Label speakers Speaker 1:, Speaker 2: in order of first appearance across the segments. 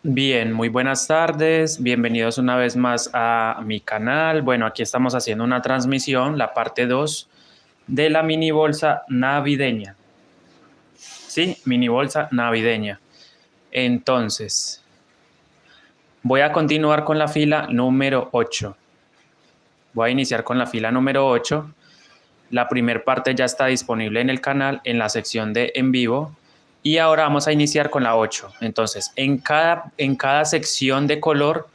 Speaker 1: Bien, muy buenas tardes, bienvenidos una vez más a mi canal. Bueno, aquí estamos haciendo una transmisión, la parte 2 de la mini bolsa navideña. Sí, mini bolsa navideña. Entonces, voy a continuar con la fila número 8. Voy a iniciar con la fila número 8. La primera parte ya está disponible en el canal en la sección de en vivo. Y ahora vamos a iniciar con la 8. Entonces, en cada sección de color,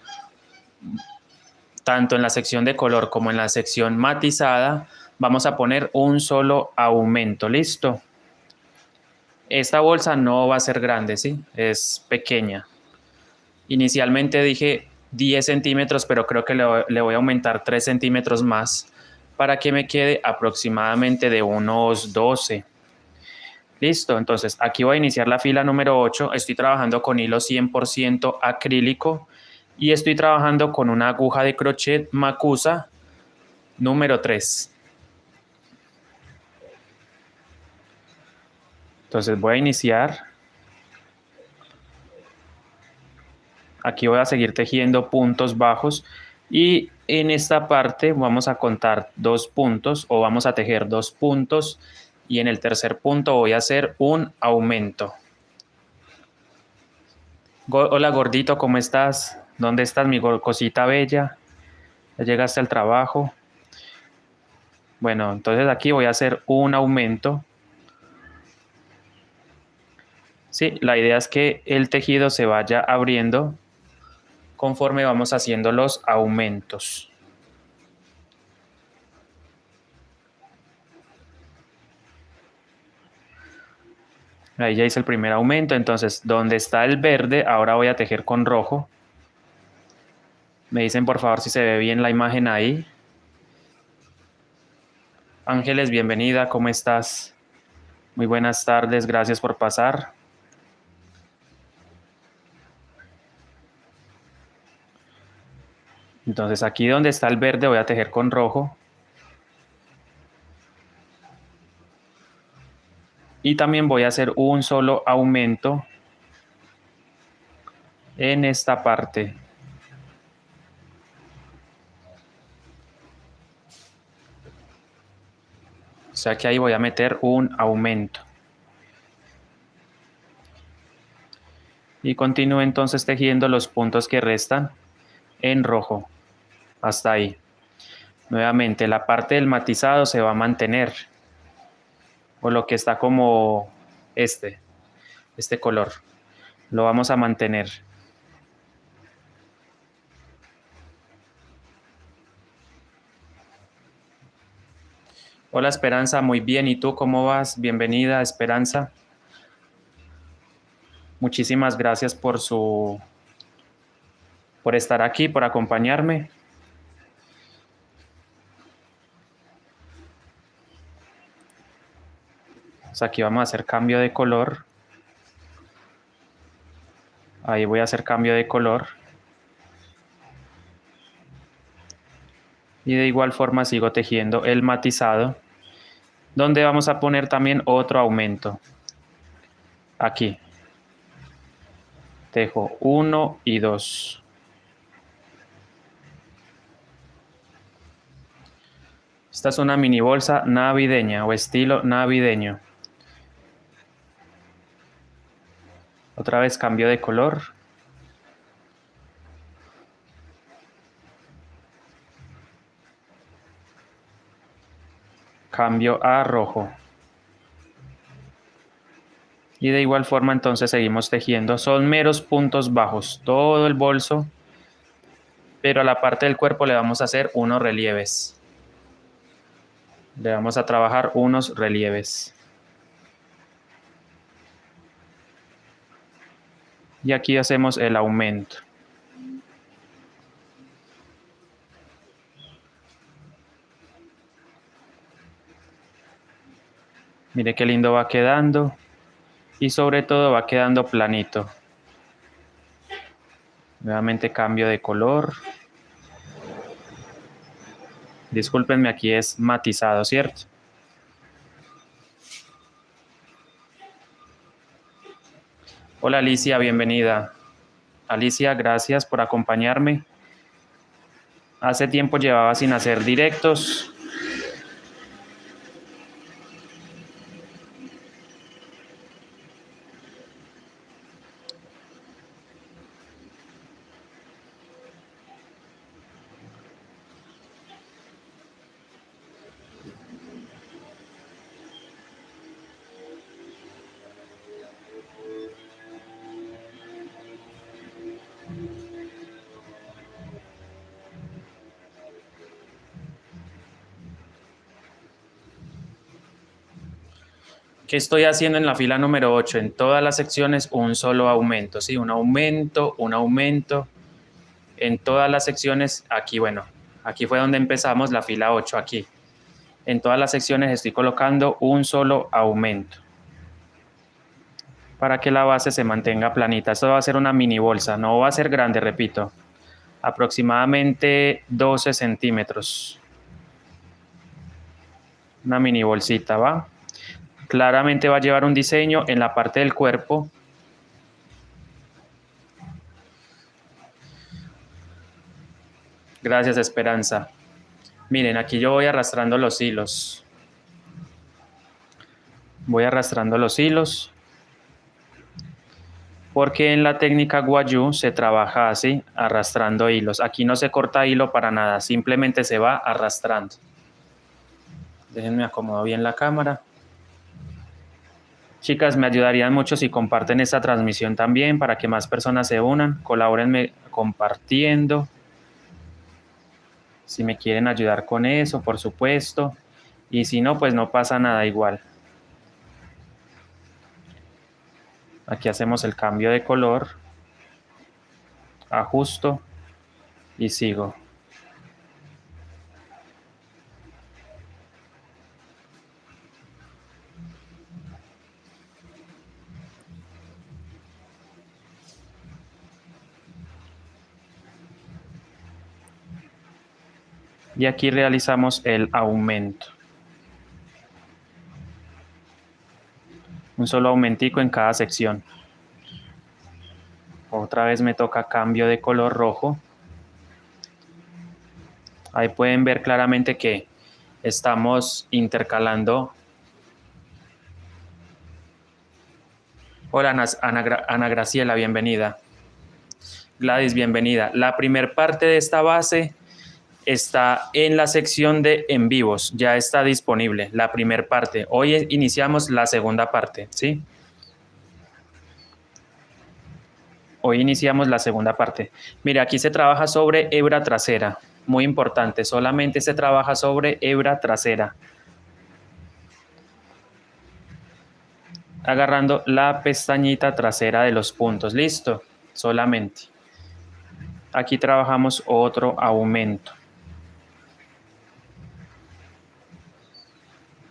Speaker 1: tanto en la sección de color como en la sección matizada, vamos a poner un solo aumento. ¿Listo? Esta bolsa no va a ser grande, ¿sí? Es pequeña. Inicialmente dije 10 centímetros, pero creo que le voy a aumentar 3 centímetros más para que me quede aproximadamente de unos 12. Listo, entonces aquí voy a iniciar la fila número 8. Estoy trabajando con hilo 100% acrílico y estoy trabajando con una aguja de crochet Macusa número 3. Entonces voy a iniciar. Aquí voy a seguir tejiendo puntos bajos y en esta parte vamos a contar 2 puntos o vamos a tejer 2 puntos y en el tercer punto voy a hacer un aumento. Hola gordito, ¿cómo estás? ¿Dónde estás, mi cosita bella? ¿Ya llegaste al trabajo? Bueno, entonces aquí voy a hacer un aumento. Sí, la idea es que el tejido se vaya abriendo conforme vamos haciendo los aumentos. Ahí ya hice el primer aumento, entonces donde está el verde, ahora voy a tejer con rojo. Me dicen por favor si se ve bien la imagen ahí. Ángeles, bienvenida, ¿cómo estás? Muy buenas tardes, gracias por pasar. Entonces aquí donde está el verde voy a tejer con rojo. Y también voy a hacer un solo aumento en esta parte. O sea que ahí voy a meter un aumento. Y continúo entonces tejiendo los puntos que restan en rojo. Hasta ahí. Nuevamente la parte del matizado se va a mantener. O lo que está como este color. Lo vamos a mantener. Hola Esperanza, muy bien. ¿Y tú cómo vas? Bienvenida, Esperanza. Muchísimas gracias por estar aquí, por acompañarme. Pues aquí vamos a hacer cambio de color. Ahí voy a hacer cambio de color. Y de igual forma sigo tejiendo el matizado, donde vamos a poner también otro aumento. Aquí. Tejo 1 y 2. Esta es una mini bolsa navideña o estilo navideño. Otra vez cambio de color. Cambio a rojo. Y de igual forma entonces seguimos tejiendo. Son meros puntos bajos. Todo el bolso. Pero a la parte del cuerpo le vamos a hacer unos relieves. Le vamos a trabajar unos relieves. Y aquí hacemos el aumento. Mire qué lindo va quedando. Y sobre todo va quedando planito. Nuevamente cambio de color. Discúlpenme, aquí es matizado, ¿cierto? Hola Alicia, bienvenida. Alicia, gracias por acompañarme. Hace tiempo llevaba sin hacer directos. ¿Qué estoy haciendo en la fila número 8? En todas las secciones un solo aumento, ¿sí? Un aumento, un aumento. En todas las secciones, aquí, bueno, aquí fue donde empezamos la fila 8, aquí. En todas las secciones estoy colocando un solo aumento para que la base se mantenga planita. Esto va a ser una mini bolsa, no va a ser grande, repito. Aproximadamente 12 centímetros. Una mini bolsita, ¿va? Claramente va a llevar un diseño en la parte del cuerpo. Gracias, Esperanza. Miren, aquí yo voy arrastrando los hilos. Voy arrastrando los hilos. Porque en la técnica Guayú se trabaja así, arrastrando hilos. Aquí no se corta hilo para nada, simplemente se va arrastrando. Déjenme acomodar bien la cámara. Chicas, me ayudarían mucho si comparten esta transmisión también para que más personas se unan. Colabórenme compartiendo. Si me quieren ayudar con eso, por supuesto. Y si no, pues no pasa nada igual. Aquí hacemos el cambio de color. Ajusto y sigo. Y aquí realizamos el aumento. Un solo aumentico en cada sección. Otra vez me toca cambio de color rojo. Ahí pueden ver claramente que estamos intercalando. Hola Ana Graciela, bienvenida. Gladys, bienvenida. La primer parte de esta base está en la sección de en vivos, ya está disponible la primer parte. Hoy iniciamos la segunda parte, ¿sí? Hoy iniciamos la segunda parte. Mire, aquí se trabaja sobre hebra trasera, muy importante, solamente se trabaja sobre hebra trasera. Agarrando la pestañita trasera de los puntos, listo, solamente. Aquí trabajamos otro aumento.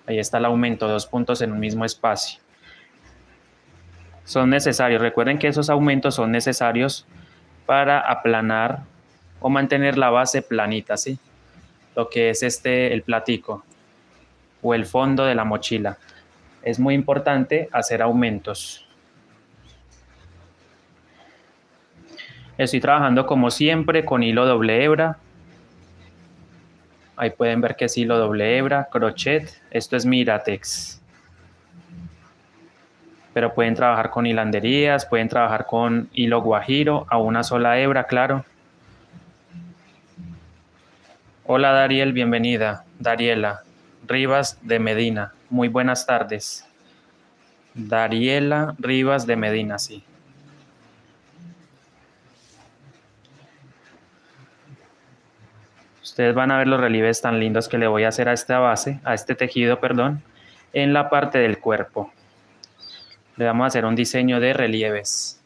Speaker 1: Ahí está el aumento, 2 puntos en un mismo espacio. Son necesarios, recuerden que esos aumentos son necesarios para aplanar o mantener la base planita, ¿sí? Lo que es el platico o el fondo de la mochila. Es muy importante hacer aumentos. Estoy trabajando como siempre con hilo doble hebra. Ahí pueden ver que es hilo doble hebra, crochet. Esto es Miratex. Pero pueden trabajar con hilanderías, pueden trabajar con hilo guajiro a una sola hebra, claro. Hola Dariel, bienvenida. Dariela Rivas de Medina. Muy buenas tardes. Dariela Rivas de Medina, sí. Ustedes van a ver los relieves tan lindos que le voy a hacer a esta base, a este tejido, perdón, en la parte del cuerpo. Le vamos a hacer un diseño de relieves.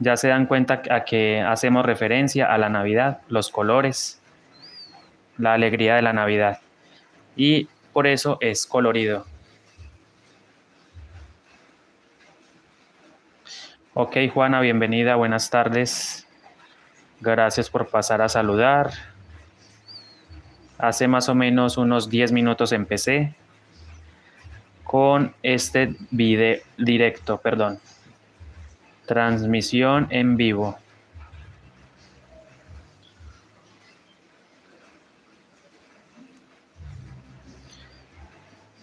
Speaker 1: Ya se dan cuenta a que hacemos referencia a la Navidad, los colores, la alegría de la Navidad. Y por eso es colorido. Ok, Juana, bienvenida, buenas tardes. Gracias por pasar a saludar. Hace más o menos unos 10 minutos empecé con este video directo, perdón. Transmisión en vivo.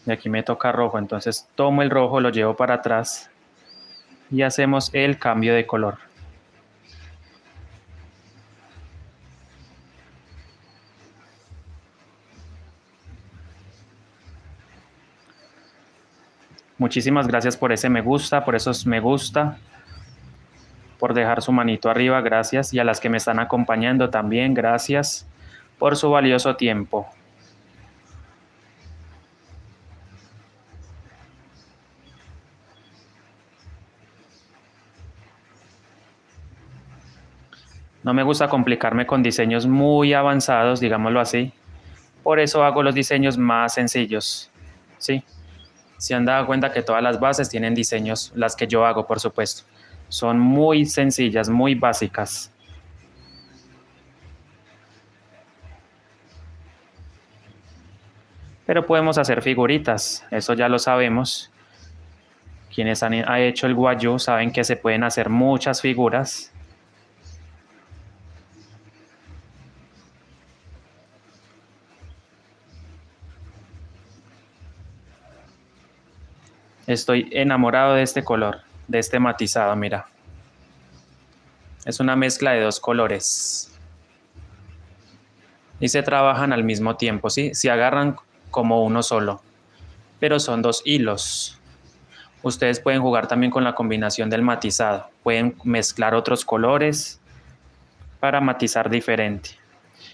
Speaker 1: Y aquí me toca rojo, entonces tomo el rojo, lo llevo para atrás y hacemos el cambio de color. Muchísimas gracias por ese me gusta, por esos me gusta, por dejar su manito arriba, gracias. Y a las que me están acompañando también, gracias por su valioso tiempo. No me gusta complicarme con diseños muy avanzados, digámoslo así. Por eso hago los diseños más sencillos, ¿sí? Se han dado cuenta que todas las bases tienen diseños, las que yo hago, por supuesto. Son muy sencillas, muy básicas. Pero podemos hacer figuritas, eso ya lo sabemos. Quienes han hecho el guayú saben que se pueden hacer muchas figuras. Estoy enamorado de este color, de este matizado, mira. Es una mezcla de dos colores. Y se trabajan al mismo tiempo, ¿sí? Se agarran como uno solo, pero son dos hilos. Ustedes pueden jugar también con la combinación del matizado. Pueden mezclar otros colores para matizar diferente.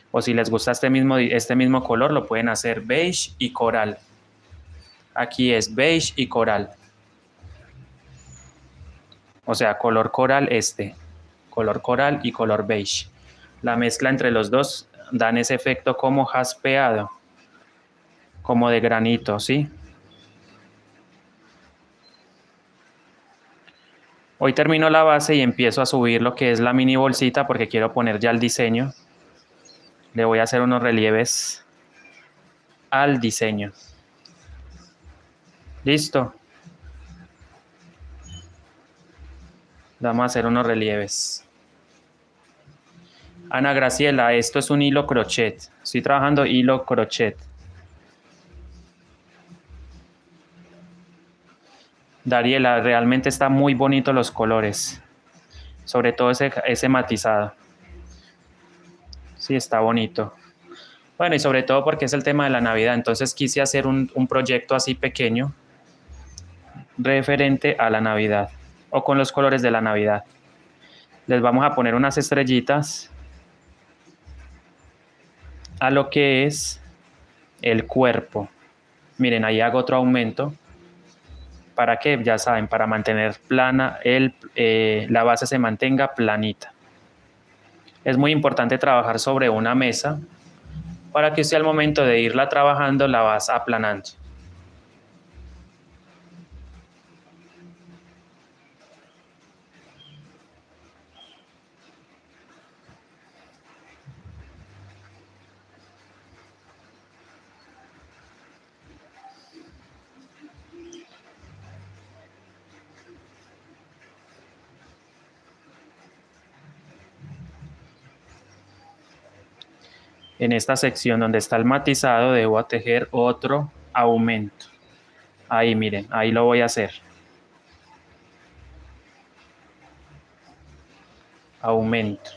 Speaker 1: O si les gusta este mismo color, lo pueden hacer beige y coral. Aquí es beige y coral. O sea, color coral color coral y color beige. La mezcla entre los dos dan ese efecto como jaspeado, como de granito, ¿sí? Hoy termino la base y empiezo a subir lo que es la mini bolsita porque quiero poner ya el diseño. Le voy a hacer unos relieves al diseño. Listo. Vamos a hacer unos relieves. Ana Graciela, esto es un hilo crochet. Estoy trabajando hilo crochet. Dariela, realmente está muy bonito los colores. Sobre todo ese matizado. Sí, está bonito. Bueno, y sobre todo porque es el tema de la Navidad. Entonces quise hacer un proyecto así pequeño referente a la Navidad o con los colores de la Navidad. Les vamos a poner unas estrellitas a lo que es el cuerpo. Miren, ahí hago otro aumento. ¿Para qué? Ya saben, para mantener plana, la base se mantenga planita. Es muy importante trabajar sobre una mesa para que usted al momento de irla trabajando la vas aplanando. En esta sección donde está el matizado debo tejer otro aumento. Ahí miren, ahí lo voy a hacer. Aumento.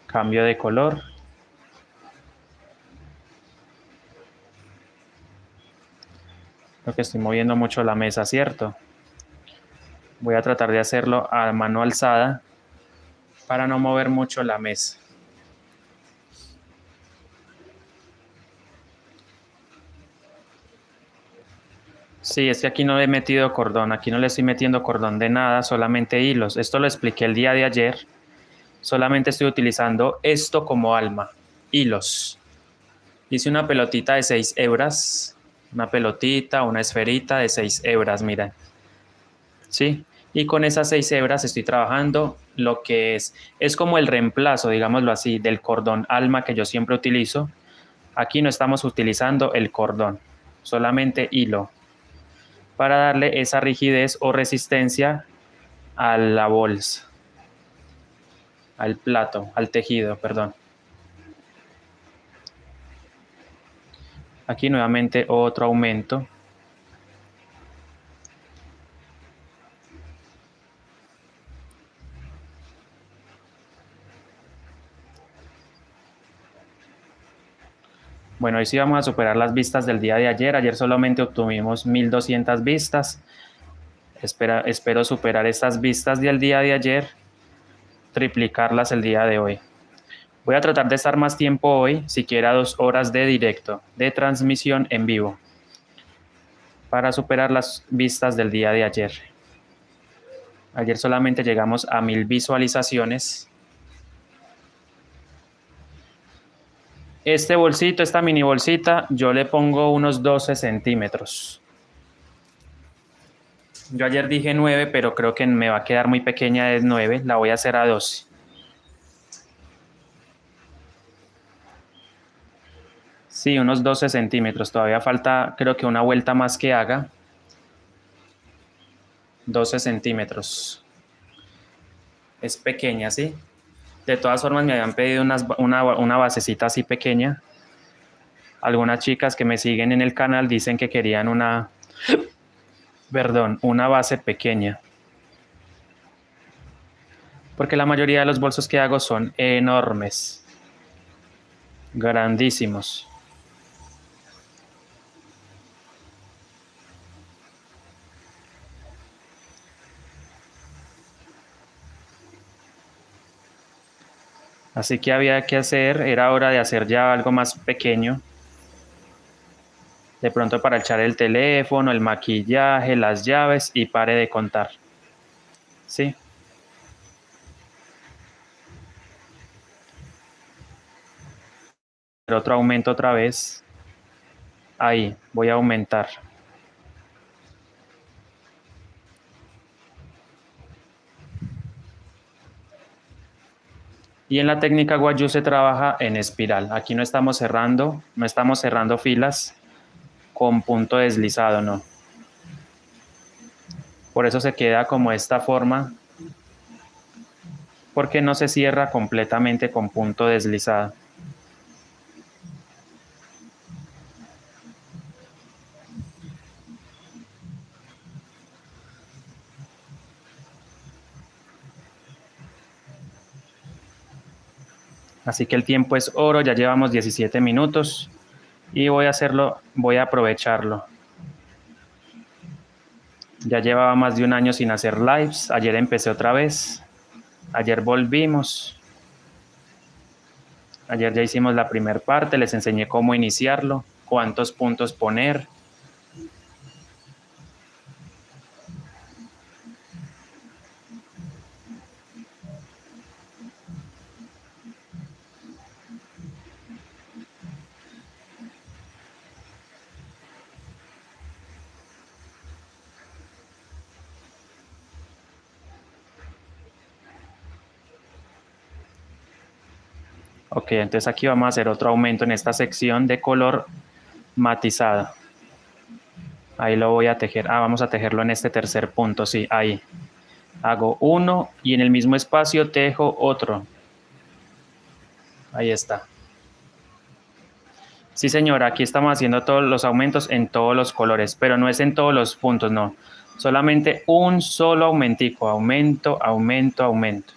Speaker 1: Cambio de color. Creo que estoy moviendo mucho la mesa, ¿cierto? Voy a tratar de hacerlo a mano alzada para no mover mucho la mesa. Sí, es que aquí no he metido cordón, aquí no le estoy metiendo cordón de nada, solamente hilos. Esto lo expliqué el día de ayer. Solamente estoy utilizando esto como alma, hilos. Hice una pelotita de 6 hebras, una pelotita, una esferita de 6 hebras, miren. ¿Sí? Y con esas 6 hebras estoy trabajando lo que es como el reemplazo, digámoslo así, del cordón alma que yo siempre utilizo. Aquí no estamos utilizando el cordón, solamente hilo, para darle esa rigidez o resistencia a la bolsa, al plato, al tejido, perdón. Aquí nuevamente otro aumento. Bueno, hoy sí vamos a superar las vistas del día de ayer. Ayer solamente obtuvimos 1200 vistas. Espero superar estas vistas del día de ayer, triplicarlas el día de hoy. Voy a tratar de estar más tiempo hoy, siquiera 2 horas de directo, de transmisión en vivo, para superar las vistas del día de ayer. Ayer solamente llegamos a 1000 visualizaciones. Este bolsito, esta mini bolsita, yo le pongo unos 12 centímetros. Yo ayer dije 9, pero creo que me va a quedar muy pequeña de 9. La voy a hacer a 12. Sí, unos 12 centímetros. Todavía falta, creo que una vuelta más que haga. 12 centímetros. Es pequeña, ¿sí? De todas formas, me habían pedido una basecita así pequeña. Algunas chicas que me siguen en el canal dicen que querían una base pequeña. Porque la mayoría de los bolsos que hago son enormes. Grandísimos. Así que había que hacer, era hora de hacer ya algo más pequeño. De pronto para echar el teléfono, el maquillaje, las llaves y pare de contar. ¿Sí? Otro aumento otra vez. Ahí, voy a aumentar. Y en la técnica Guayú se trabaja en espiral. Aquí no estamos cerrando filas con punto deslizado, no. Por eso se queda como esta forma, porque no se cierra completamente con punto deslizado. Así que el tiempo es oro, ya llevamos 17 minutos y voy a aprovecharlo. Ya llevaba más de un año sin hacer lives, ayer empecé otra vez, ayer volvimos, ayer ya hicimos la primera parte, les enseñé cómo iniciarlo, cuántos puntos poner. Ok, entonces aquí vamos a hacer otro aumento en esta sección de color matizado. Ahí lo voy a tejer. Vamos a tejerlo en este tercer punto, sí, ahí. Hago uno y en el mismo espacio tejo otro. Ahí está. Sí, señora, aquí estamos haciendo todos los aumentos en todos los colores, pero no es en todos los puntos, no. Solamente un solo aumentico, aumento, aumento, aumento.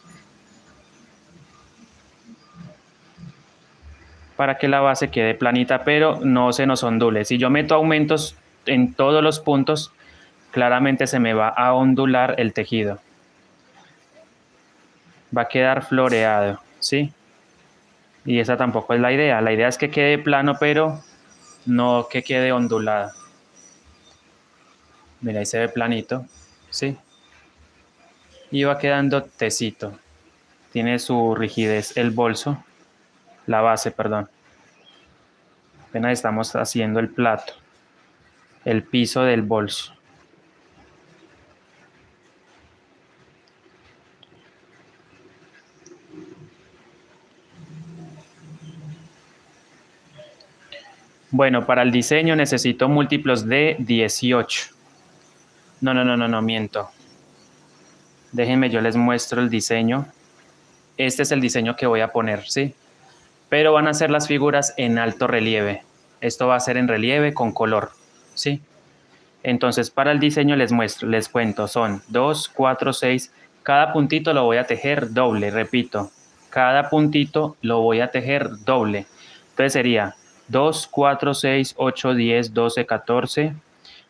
Speaker 1: Para que la base quede planita, pero no se nos ondule. Si yo meto aumentos en todos los puntos, claramente se me va a ondular el tejido. Va a quedar floreado, ¿sí? Y esa tampoco es la idea. La idea es que quede plano, pero no que quede ondulado. Mira, ahí se ve planito, ¿sí? Y va quedando tecito. Tiene su rigidez el bolso, la base, perdón. Apenas estamos haciendo el plato, el piso del bolso. Bueno, para el diseño necesito múltiplos de 18. No, miento. Déjenme, yo les muestro el diseño. Este es el diseño que voy a poner, ¿sí? Pero van a ser las figuras en alto relieve. Esto va a ser en relieve con color, ¿sí? Entonces, para el diseño les muestro, les cuento, son 2, 4, 6. Cada puntito lo voy a tejer doble, repito. Cada puntito lo voy a tejer doble. Entonces sería 2, 4, 6, 8, 10, 12, 14,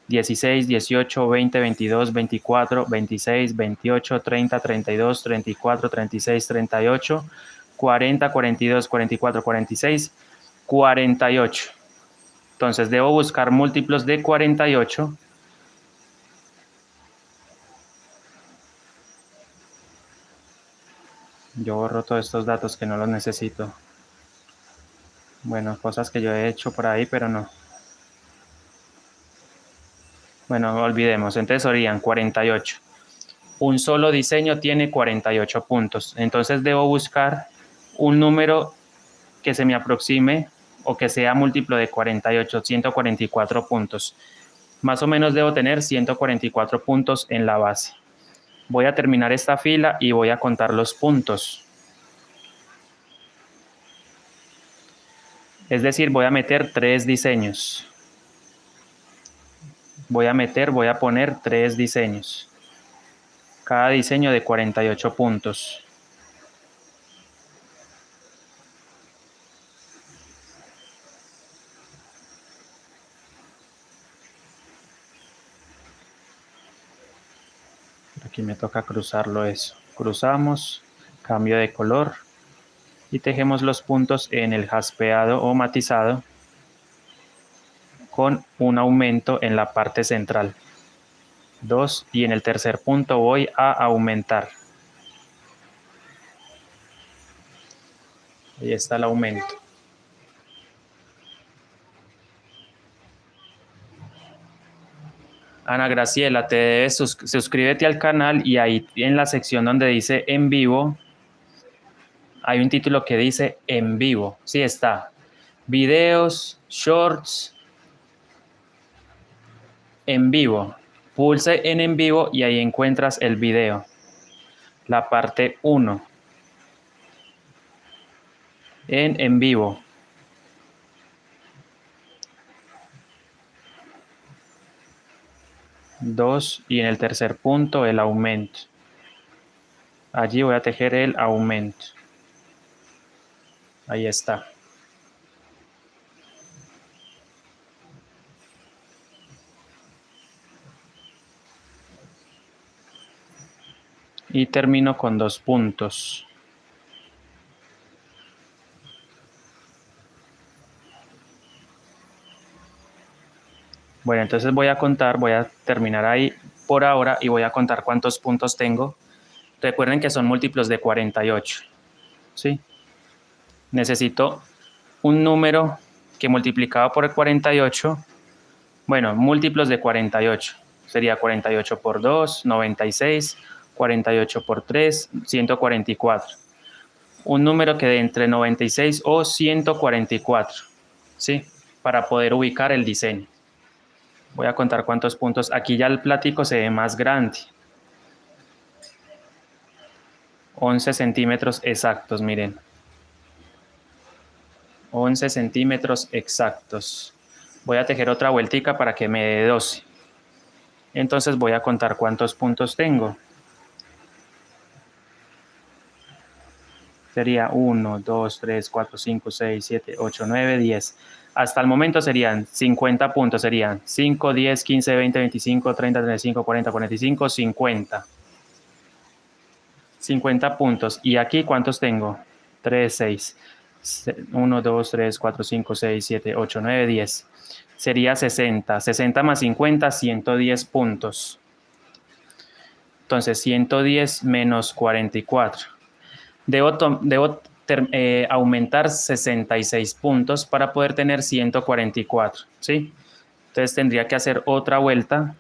Speaker 1: 16, 18, 20, 22, 24, 26, 28, 30, 32, 34, 36, 38, 40, 42, 44, 46, 48. Entonces debo buscar múltiplos de 48. Yo borro todos estos datos que no los necesito. Bueno, cosas que yo he hecho por ahí, pero no. Bueno, olvidemos. Entonces serían 48. Un solo diseño tiene 48 puntos. Entonces debo buscar un número que se me aproxime o que sea múltiplo de 48, 144 puntos. Más o menos debo tener 144 puntos en la base. Voy a terminar esta fila y voy a contar los puntos. Es decir, voy a meter 3 diseños. Voy a poner 3 diseños. Cada diseño de 48 puntos. Aquí me toca cruzarlo eso. Cruzamos, cambio de color y tejemos los puntos en el jaspeado o matizado con un aumento en la parte central. 2 y en el tercer punto voy a aumentar. Ahí está el aumento. Ana Graciela, te debes suscríbete al canal y ahí en la sección donde dice en vivo, hay un título que dice en vivo. Sí está. Videos, shorts, en vivo. Pulse en vivo y ahí encuentras el video. La parte 1. En vivo. Dos y en el tercer punto el aumento. Allí voy a tejer el aumento. Ahí está. Y termino con 2 puntos. Bueno, entonces voy a contar, voy a terminar ahí por ahora y voy a contar cuántos puntos tengo. Recuerden que son múltiplos de 48. ¿Sí? Necesito un número que multiplicado por 48, bueno, múltiplos de 48. Sería 48 por 2, 96, 48 por 3, 144. Un número que dé entre 96 o 144, ¿sí? Para poder ubicar el diseño. Voy a contar cuántos puntos. Aquí ya el plático se ve más grande. 11 centímetros exactos, miren. 11 centímetros exactos. Voy a tejer otra vueltica para que me dé 12. Entonces voy a contar cuántos puntos tengo. Sería 1, 2, 3, 4, 5, 6, 7, 8, 9, 10. Hasta el momento serían 50 puntos. Serían 5, 10, 15, 20, 25, 30, 35, 40, 45, 50. 50 puntos. ¿Y aquí cuántos tengo? 3, 6. 1, 2, 3, 4, 5, 6, 7, 8, 9, 10. Sería 60. 60 más 50, 110 puntos. Entonces, 110 menos 44. Debo aumentar 66 puntos para poder tener 144, ¿sí? Entonces tendría que hacer otra vuelta.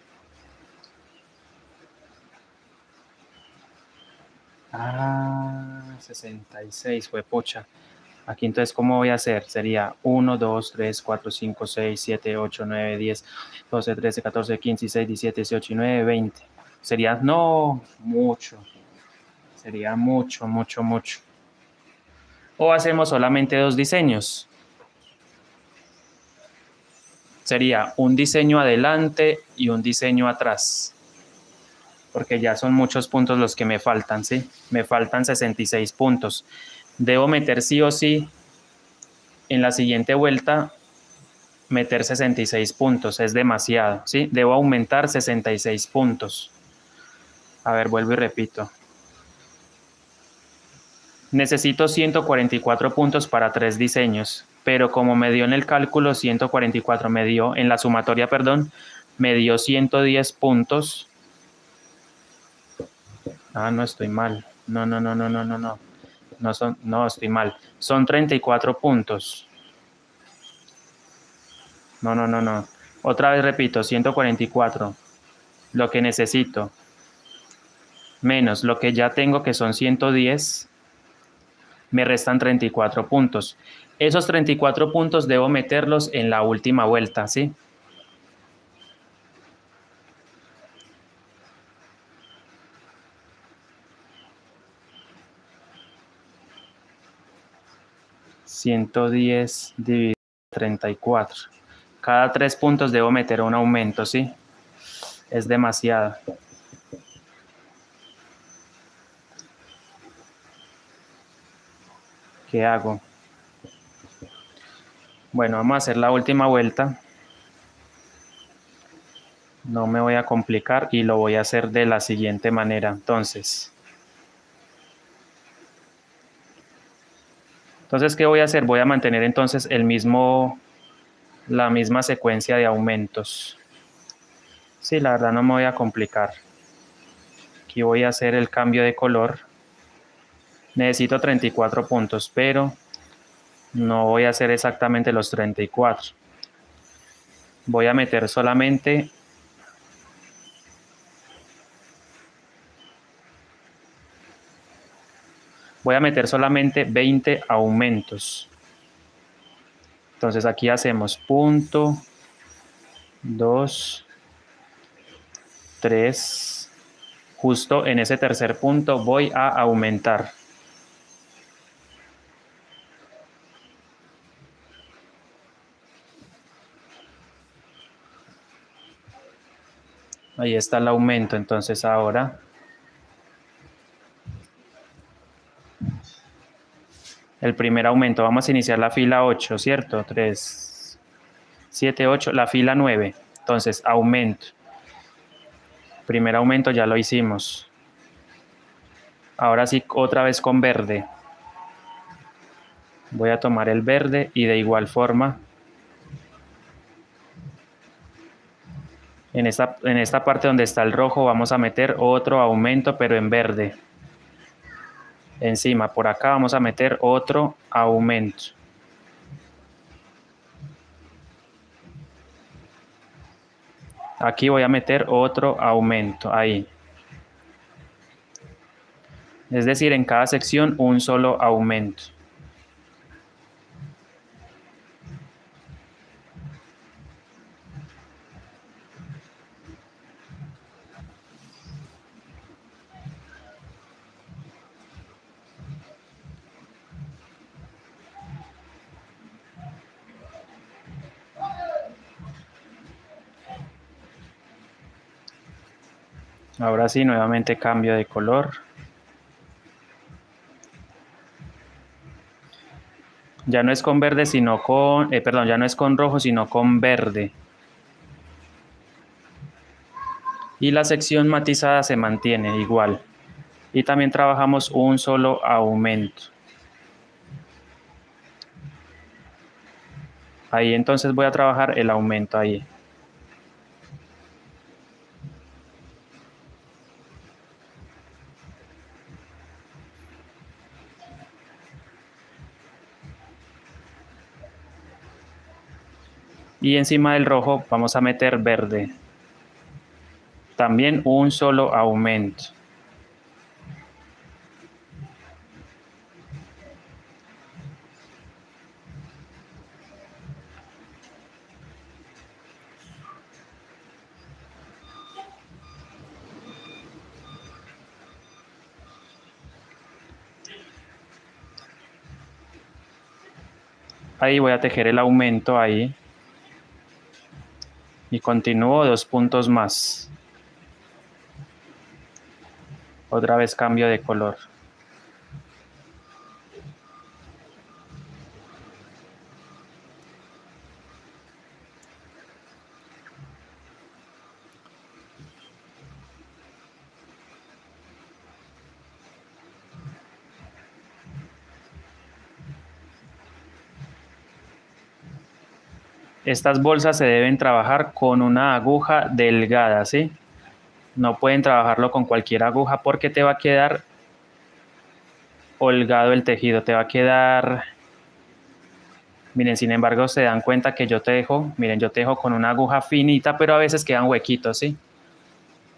Speaker 1: 66, fue pocha. Aquí entonces, ¿cómo voy a hacer? Sería 1, 2, 3, 4, 5, 6, 7, 8, 9, 10, 12, 13, 14, 15, 16, 17, 18, 19, 20. Sería, no, mucho. Sería mucho, mucho, mucho. O hacemos solamente 2 diseños. Sería un diseño adelante y un diseño atrás. Porque ya son muchos puntos los que me faltan, ¿sí? Me faltan 66 puntos. Debo meter sí o sí en la siguiente vuelta, meter 66 puntos. Es demasiado, ¿sí? Debo aumentar 66 puntos. A ver, vuelvo y repito. Necesito 144 puntos para 3 diseños, pero como me dio en el cálculo 144, me dio en la sumatoria, perdón, me dio 110 puntos. Ah, no, estoy mal. No, no, no, no, no, no, no. No, estoy mal. Son 34 puntos. No, no, no, no. Otra vez repito, 144. Lo que necesito. Menos lo que ya tengo, que son 110. Me restan 34 puntos. Esos 34 puntos debo meterlos en la última vuelta, ¿sí? $110 dividido por 34. Cada 3 puntos debo meter un aumento, ¿sí? Es demasiado. ¿Qué hago? Bueno, vamos a hacer la última vuelta. No me voy a complicar y lo voy a hacer de la siguiente manera. Entonces, ¿qué voy a hacer? Voy a mantener entonces la misma secuencia de aumentos. Sí, la verdad no me voy a complicar. Aquí voy a hacer el cambio de color. Necesito 34 puntos, pero no voy a hacer exactamente los 34. Voy a meter solamente voy a meter solamente 20 aumentos. Entonces aquí hacemos punto, 2, 3. Justo en ese tercer punto voy a aumentar. Ahí está el aumento. Entonces ahora el primer aumento. Vamos a iniciar la fila 8, ¿cierto? 3, 7, 8. La fila 9. Entonces aumento. Primer aumento ya lo hicimos. Ahora sí, otra vez con verde. Voy a tomar el verde y de igual forma en esta parte donde está el rojo vamos a meter otro aumento, pero en verde. Encima, por acá vamos a meter otro aumento. Aquí voy a meter otro aumento, ahí. Es decir, en cada sección un solo aumento. Ahora sí, nuevamente cambio de color. Ya no es con verde, sino con, perdón, ya no es con rojo, sino con verde. Y la sección matizada se mantiene igual. Y también trabajamos un solo aumento. Ahí entonces voy a trabajar el aumento ahí. Y encima del rojo vamos a meter verde. También un solo aumento. Ahí voy a tejer el aumento ahí. Y continúo 2 puntos más. Otra vez cambio de color. Estas bolsas se deben trabajar con una aguja delgada, ¿sí? No pueden trabajarlo con cualquier aguja porque te va a quedar holgado el tejido, te va a quedar... Miren, sin embargo, se dan cuenta que yo tejo, miren, yo tejo con una aguja finita, pero a veces quedan huequitos, ¿sí?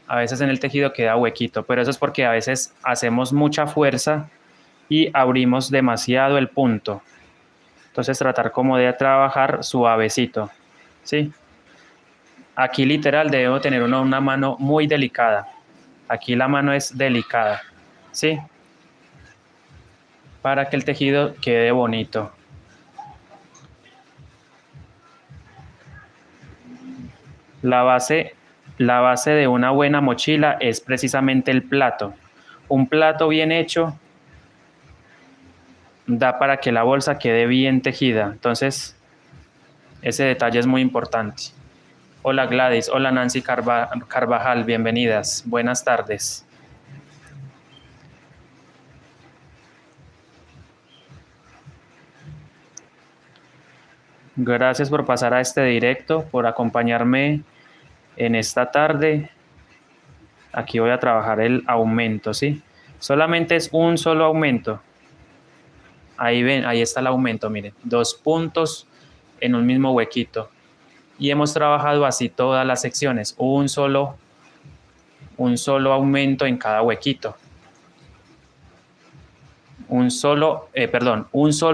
Speaker 1: A veces en el tejido queda huequito, pero eso es porque a veces hacemos mucha fuerza y abrimos demasiado el punto. Entonces tratar como de trabajar suavecito, ¿sí? Aquí literal debo tener una mano muy delicada. Aquí la mano es delicada, ¿sí? Para que el tejido quede bonito. La base de una buena mochila es precisamente el plato. Un plato bien hecho da para que la bolsa quede bien tejida. Entonces, ese detalle es muy importante. Hola Gladys, hola Nancy Carvajal, bienvenidas. Buenas tardes. Gracias por pasar a este directo, por acompañarme en esta tarde. Aquí voy a trabajar el aumento, ¿sí? Solamente es un solo aumento. Ahí ven, ahí está el aumento, miren. 2 puntos en un mismo huequito. Y hemos trabajado así todas las secciones. Un solo aumento en cada huequito. Un solo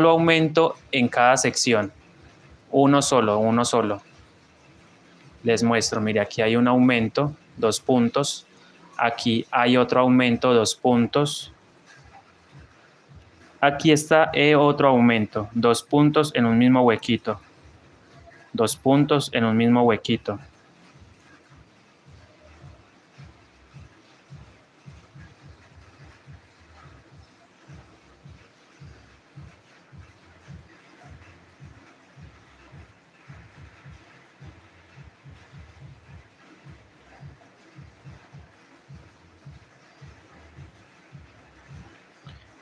Speaker 1: aumento en cada sección. Uno solo. Les muestro, mire, aquí hay un aumento, 2 puntos. Aquí hay otro aumento, 2 puntos. Aquí está otro aumento, 2 puntos en un mismo huequito. 2 puntos en un mismo huequito.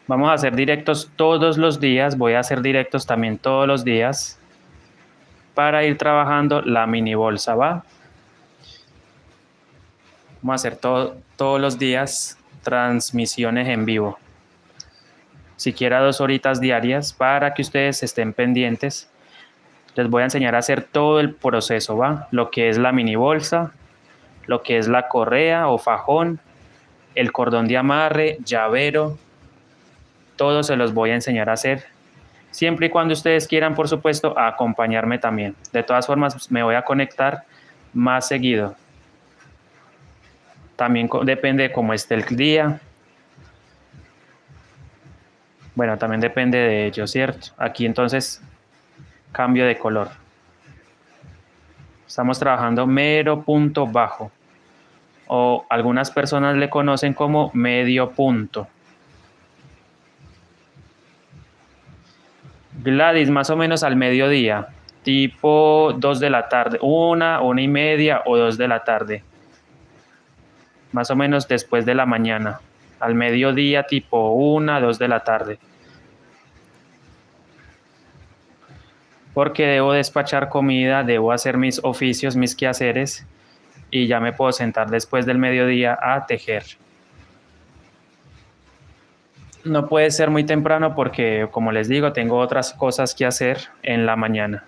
Speaker 1: Vamos a hacer directos todos los días. Voy a hacer directos también todos los días para ir trabajando la mini bolsa, ¿va? Vamos a hacer todos los días transmisiones en vivo. Siquiera 2 horitas diarias para que ustedes estén pendientes. Les voy a enseñar a hacer todo el proceso, ¿va? Lo que es la mini bolsa, lo que es la correa o fajón, el cordón de amarre, llavero. Todo se los voy a enseñar a hacer. Siempre y cuando ustedes quieran, por supuesto, acompañarme también. De todas formas, me voy a conectar más seguido. También depende de cómo esté el día. Bueno, también depende de ello, ¿cierto? Aquí entonces cambio de color. Estamos trabajando mero punto bajo. O algunas personas le conocen como medio punto. Gladys, más o menos al mediodía, tipo 2 de la tarde, 1:30 o 2 de la tarde. Más o menos después de la mañana. Al mediodía, tipo 1, 2 de la tarde. Porque debo despachar comida, debo hacer mis oficios, mis quehaceres y ya me puedo sentar después del mediodía a tejer. No puede ser muy temprano porque, como les digo, tengo otras cosas que hacer en la mañana.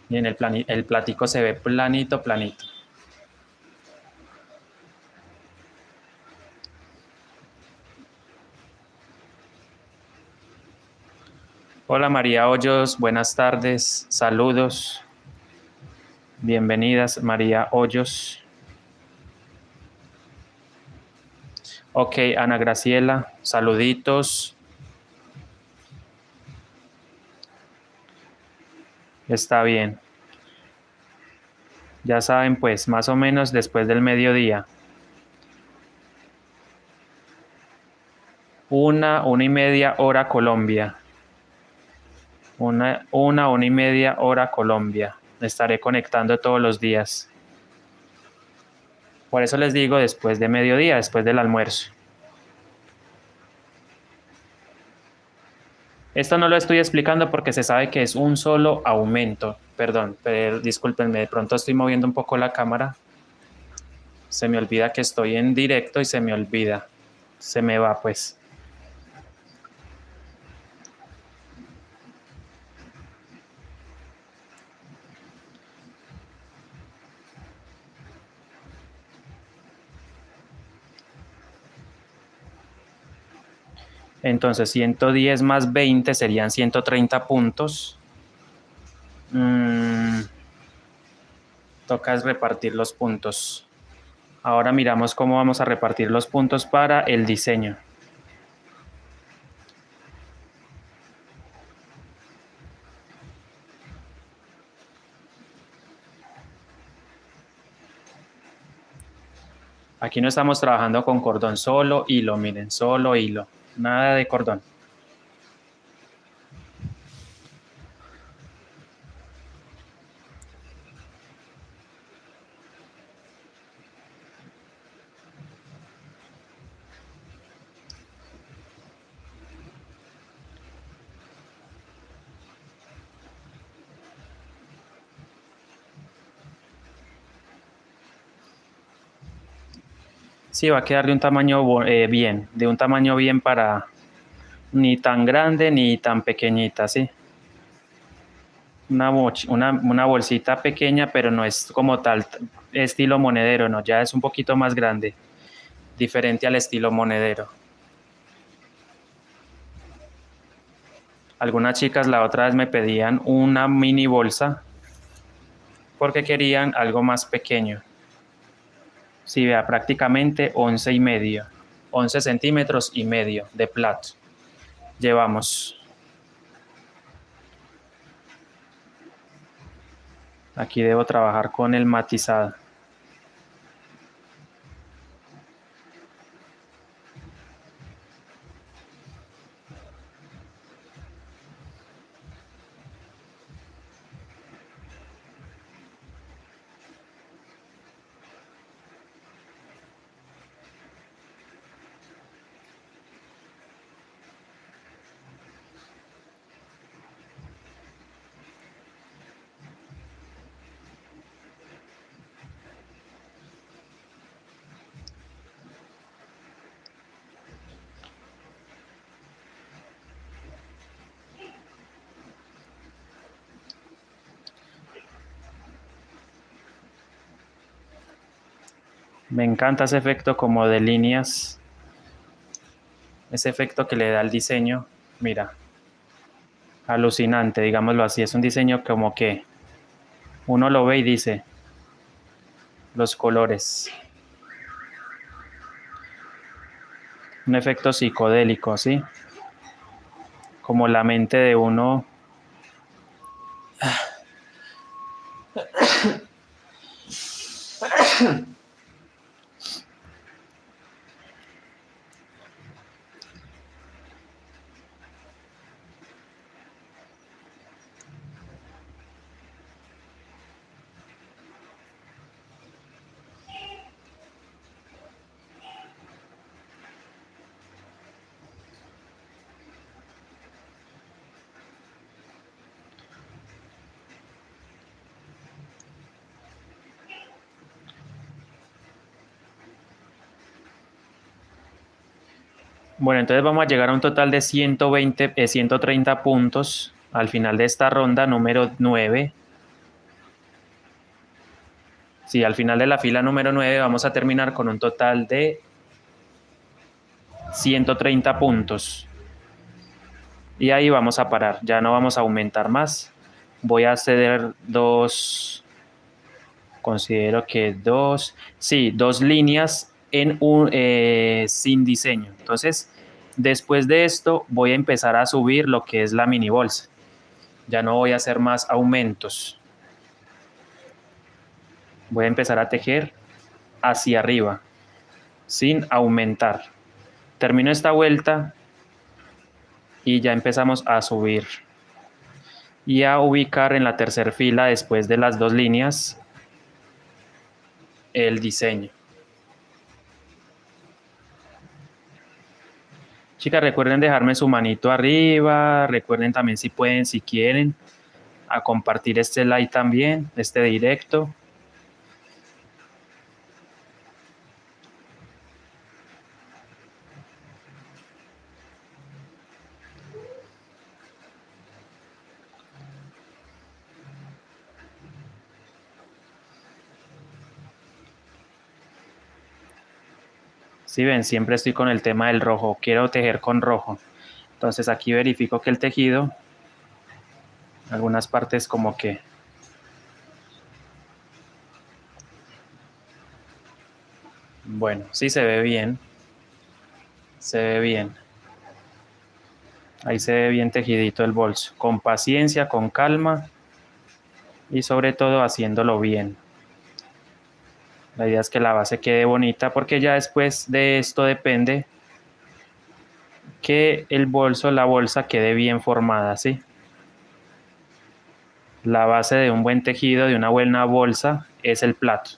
Speaker 1: Bien, el platico se ve planito. Hola María Hoyos, buenas tardes, saludos. Bienvenidas María Hoyos. Ok, Ana Graciela, saluditos. Está bien. Ya saben, pues, más o menos después del mediodía. 1:30 hora Colombia. Una y media hora Colombia. Me estaré conectando todos los días. Por eso les digo después de mediodía, después del almuerzo. Esto no lo estoy explicando porque se sabe que es un solo aumento. Perdón, pero discúlpenme, de pronto estoy moviendo un poco la cámara. Se me olvida que estoy en directo y se me olvida. Se me va, pues. Entonces, 110 más 20 serían 130 puntos. Tocas repartir los puntos. Ahora miramos cómo vamos a repartir los puntos para el diseño. Aquí no estamos trabajando con cordón, solo hilo, miren, solo hilo, nada de cordón. Sí, va a quedar de un tamaño bien, de un tamaño bien para ni tan grande ni tan pequeñita, ¿sí? Una bolsita pequeña, pero no es como tal estilo monedero, no, ya es un poquito más grande, diferente al estilo monedero. Algunas chicas la otra vez me pedían una mini bolsa porque querían algo más pequeño. Sí, vea, prácticamente 11 centímetros y medio de plato. Llevamos. Aquí debo trabajar con el matizado. Me encanta ese efecto como de líneas, ese efecto que le da el diseño, mira, alucinante, digámoslo así, es un diseño como que uno lo ve y dice, los colores, un efecto psicodélico, ¿sí? Como la mente de uno. Bueno, entonces vamos a llegar a un total de 130 puntos al final de esta ronda número 9. Sí, al final de la fila número 9 vamos a terminar con un total de 130 puntos. Y ahí vamos a parar, ya no vamos a aumentar más. Voy a ceder considero que dos líneas sin diseño. Entonces, después de esto voy a empezar a subir lo que es la mini bolsa. Ya no voy a hacer más aumentos. Voy a empezar a tejer hacia arriba, sin aumentar. Termino esta vuelta y ya empezamos a subir y a ubicar en la tercera fila, después de las 2 líneas, el diseño. Chicas, recuerden dejarme su manito arriba, recuerden también, si pueden, si quieren, a compartir este live también, este directo. Si ven, siempre estoy con el tema del rojo, quiero tejer con rojo. Entonces aquí verifico que el tejido, algunas partes como que... Bueno, sí se ve bien. Se ve bien. Ahí se ve bien tejidito el bolso. Con paciencia, con calma y sobre todo haciéndolo bien. La idea es que la base quede bonita, porque ya después de esto depende que el bolso, la bolsa quede bien formada, ¿sí? La base de un buen tejido, de una buena bolsa, es el plato.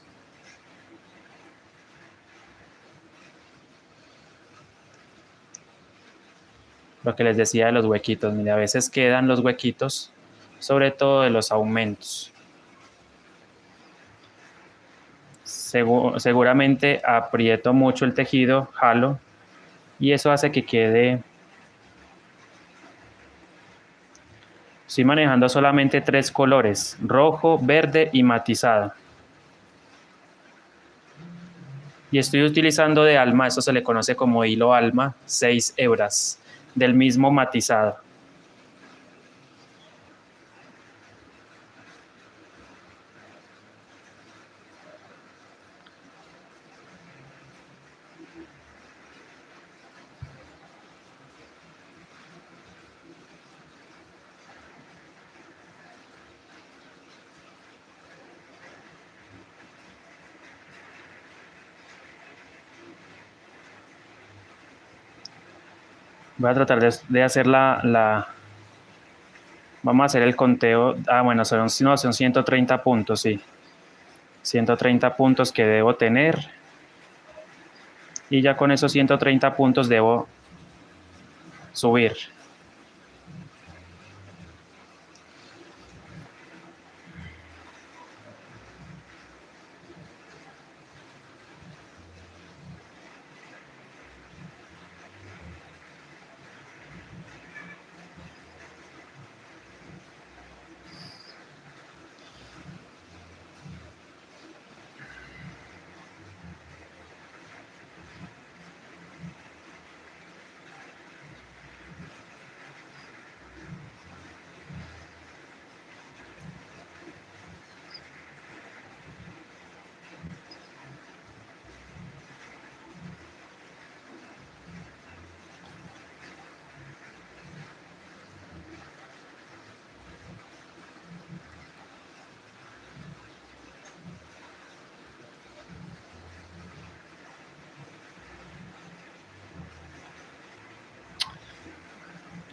Speaker 1: Lo que les decía de los huequitos, mire, a veces quedan los huequitos, sobre todo de los aumentos. Seguramente aprieto mucho el tejido, jalo, y eso hace que quede... Estoy manejando solamente 3 colores, rojo, verde y matizado. Y estoy utilizando de alma, esto se le conoce como hilo alma, 6 hebras, del mismo matizado. Voy a tratar de hacer Vamos a hacer el conteo. Bueno, son 130 puntos, sí. 130 puntos que debo tener. Y ya con esos 130 puntos debo subir.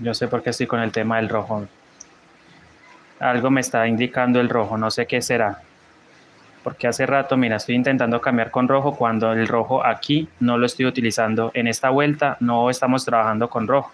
Speaker 1: Yo sé por qué estoy con el tema del rojo. Algo me está indicando el rojo, no sé qué será. Porque hace rato, mira, estoy intentando cambiar con rojo cuando el rojo aquí no lo estoy utilizando. En esta vuelta no estamos trabajando con rojo.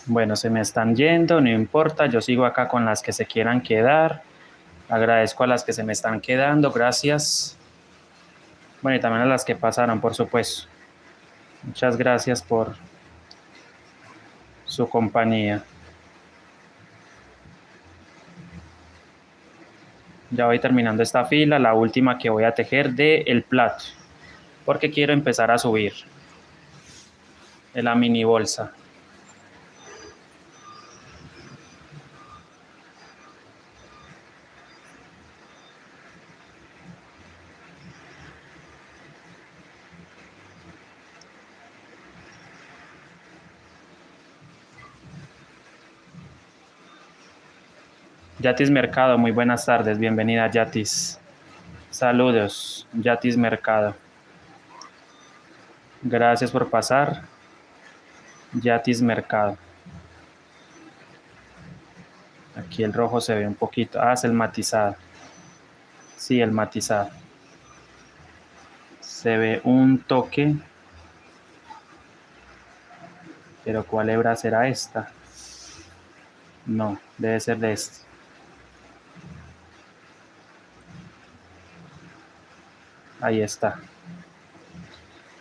Speaker 1: Bueno, se me están yendo, no importa, yo sigo acá con las que se quieran quedar. Agradezco a las que se me están quedando, gracias. Bueno, y también a las que pasaron, por supuesto. Muchas gracias por su compañía. Ya voy terminando esta fila, la última que voy a tejer del plato, porque quiero empezar a subir en la mini bolsa. Yatis Mercado, muy buenas tardes, bienvenida Yatis. Saludos, Yatis Mercado. Gracias por pasar, Yatis Mercado. Aquí el rojo se ve un poquito, es el matizado. Sí, el matizado. Se ve un toque, pero ¿cuál hebra será esta? No, debe ser de este. Ahí está.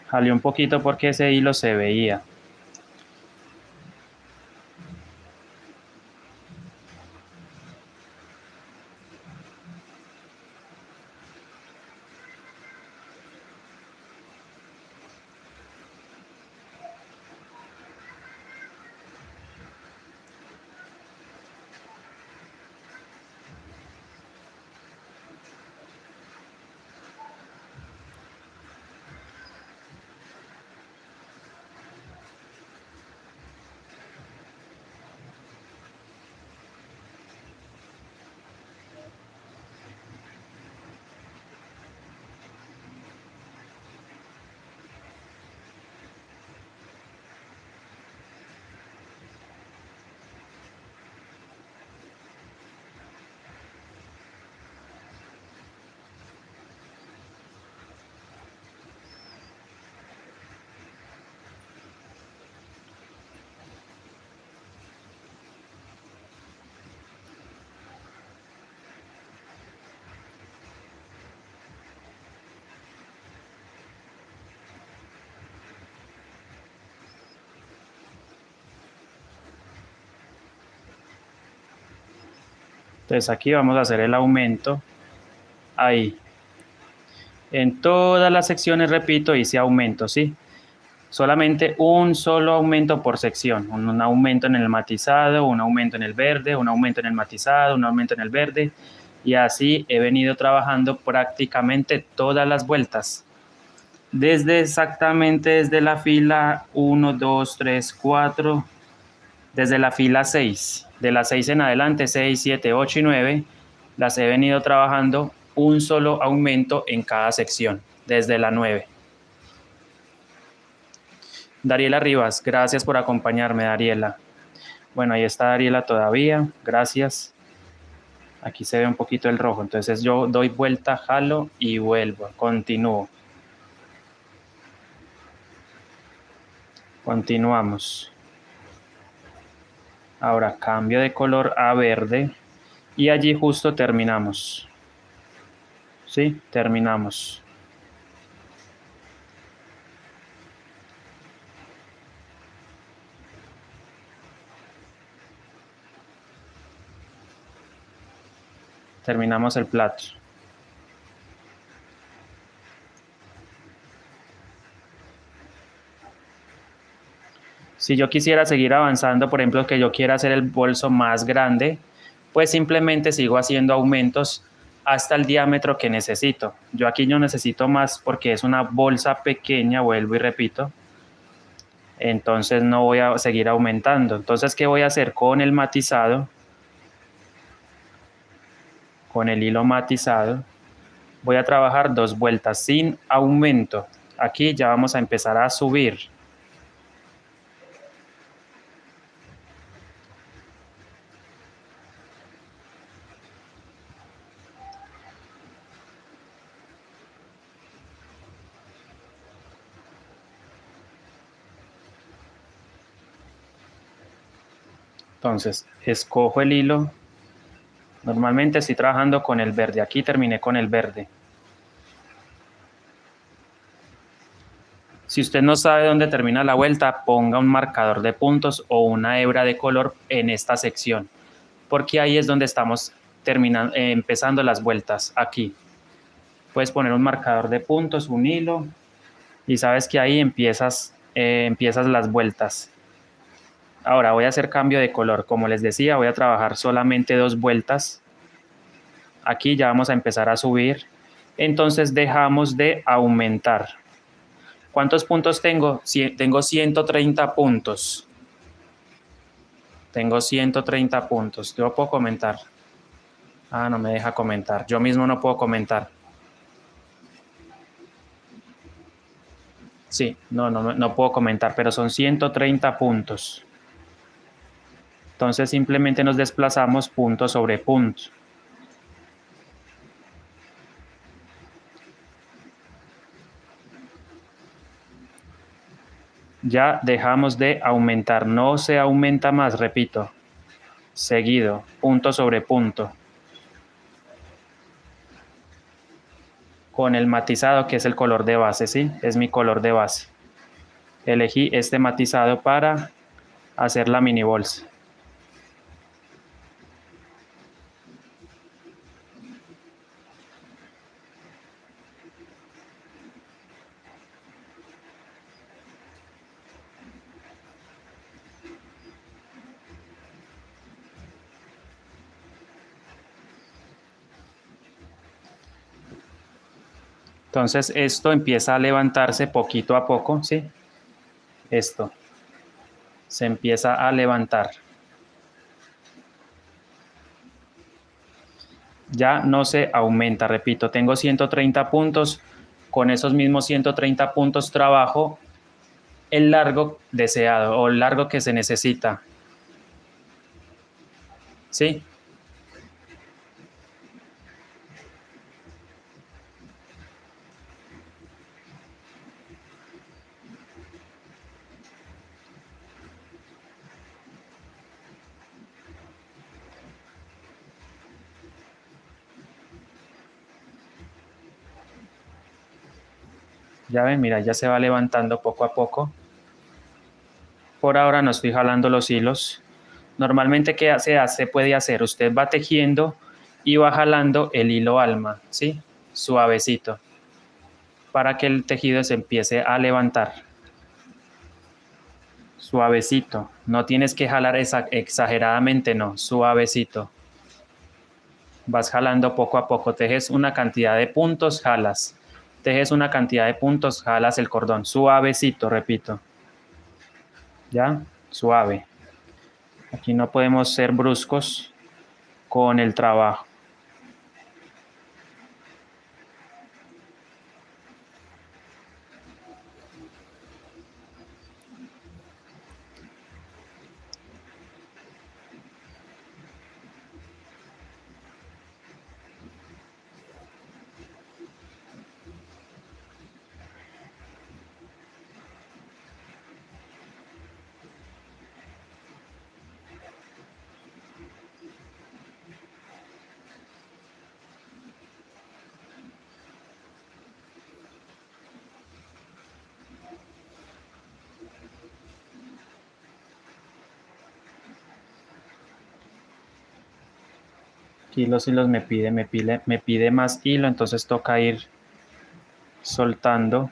Speaker 1: Jalé un poquito porque ese hilo se veía. Entonces aquí vamos a hacer el aumento. Ahí. En todas las secciones, repito, hice aumento, ¿sí? Solamente un solo aumento por sección. Un aumento en el matizado, un aumento en el verde, un aumento en el matizado, un aumento en el verde. Y así he venido trabajando prácticamente todas las vueltas. Desde la fila 1, 2, 3, 4, desde la fila 6, de las 6 en adelante, 6, 7, 8 y 9, las he venido trabajando un solo aumento en cada sección, desde la 9. Dariela Rivas, gracias por acompañarme, Dariela. Bueno, ahí está Dariela todavía, gracias. Aquí se ve un poquito el rojo, entonces yo doy vuelta, jalo y vuelvo, continúo. Continuamos. Ahora cambio de color a verde y allí justo terminamos. ¿Sí? Terminamos. Terminamos el plato. Si yo quisiera seguir avanzando, por ejemplo, que yo quiera hacer el bolso más grande, pues simplemente sigo haciendo aumentos hasta el diámetro que necesito. Yo aquí no necesito más porque es una bolsa pequeña, vuelvo y repito. Entonces no voy a seguir aumentando. Entonces, ¿qué voy a hacer con el matizado? Con el hilo matizado, voy a trabajar 2 vueltas sin aumento. Aquí ya vamos a empezar a subir. Entonces, escojo el hilo. Normalmente estoy trabajando con el verde. Aquí terminé con el verde. Si usted no sabe dónde termina la vuelta, ponga un marcador de puntos o una hebra de color en esta sección, porque ahí es donde estamos empezando las vueltas, aquí. Puedes poner un marcador de puntos, un hilo, y sabes que ahí empiezas las vueltas. Ahora voy a hacer cambio de color. Como les decía, voy a trabajar solamente 2 vueltas. Aquí ya vamos a empezar a subir. Entonces dejamos de aumentar. ¿Cuántos puntos tengo? Tengo 130 puntos. Tengo 130 puntos. Yo puedo comentar. Ah, no me deja comentar. Yo mismo no puedo comentar. Sí, no puedo comentar, pero son 130 puntos. Entonces simplemente nos desplazamos punto sobre punto. Ya dejamos de aumentar, no se aumenta más, repito. Seguido, punto sobre punto. Con el matizado, que es el color de base, ¿sí? Es mi color de base. Elegí este matizado para hacer la mini bolsa. Entonces esto empieza a levantarse poquito a poco, ¿sí? Esto se empieza a levantar. Ya no se aumenta, repito, tengo 130 puntos. Con esos mismos 130 puntos trabajo el largo deseado o el largo que se necesita. ¿Sí? Ya ven, mira, ya se va levantando poco a poco. Por ahora no estoy jalando los hilos. Normalmente, ¿qué se puede hacer? Usted va tejiendo y va jalando el hilo alma, ¿sí? Suavecito, para que el tejido se empiece a levantar. Suavecito. No tienes que jalar exageradamente, no. Suavecito. Vas jalando poco a poco. Tejes una cantidad de puntos, jalas. Tejes una cantidad de puntos, jalas el cordón. Suavecito, repito. ¿Ya? Suave. Aquí no podemos ser bruscos con el trabajo. Aquí los hilos me pide más hilo, entonces toca ir soltando.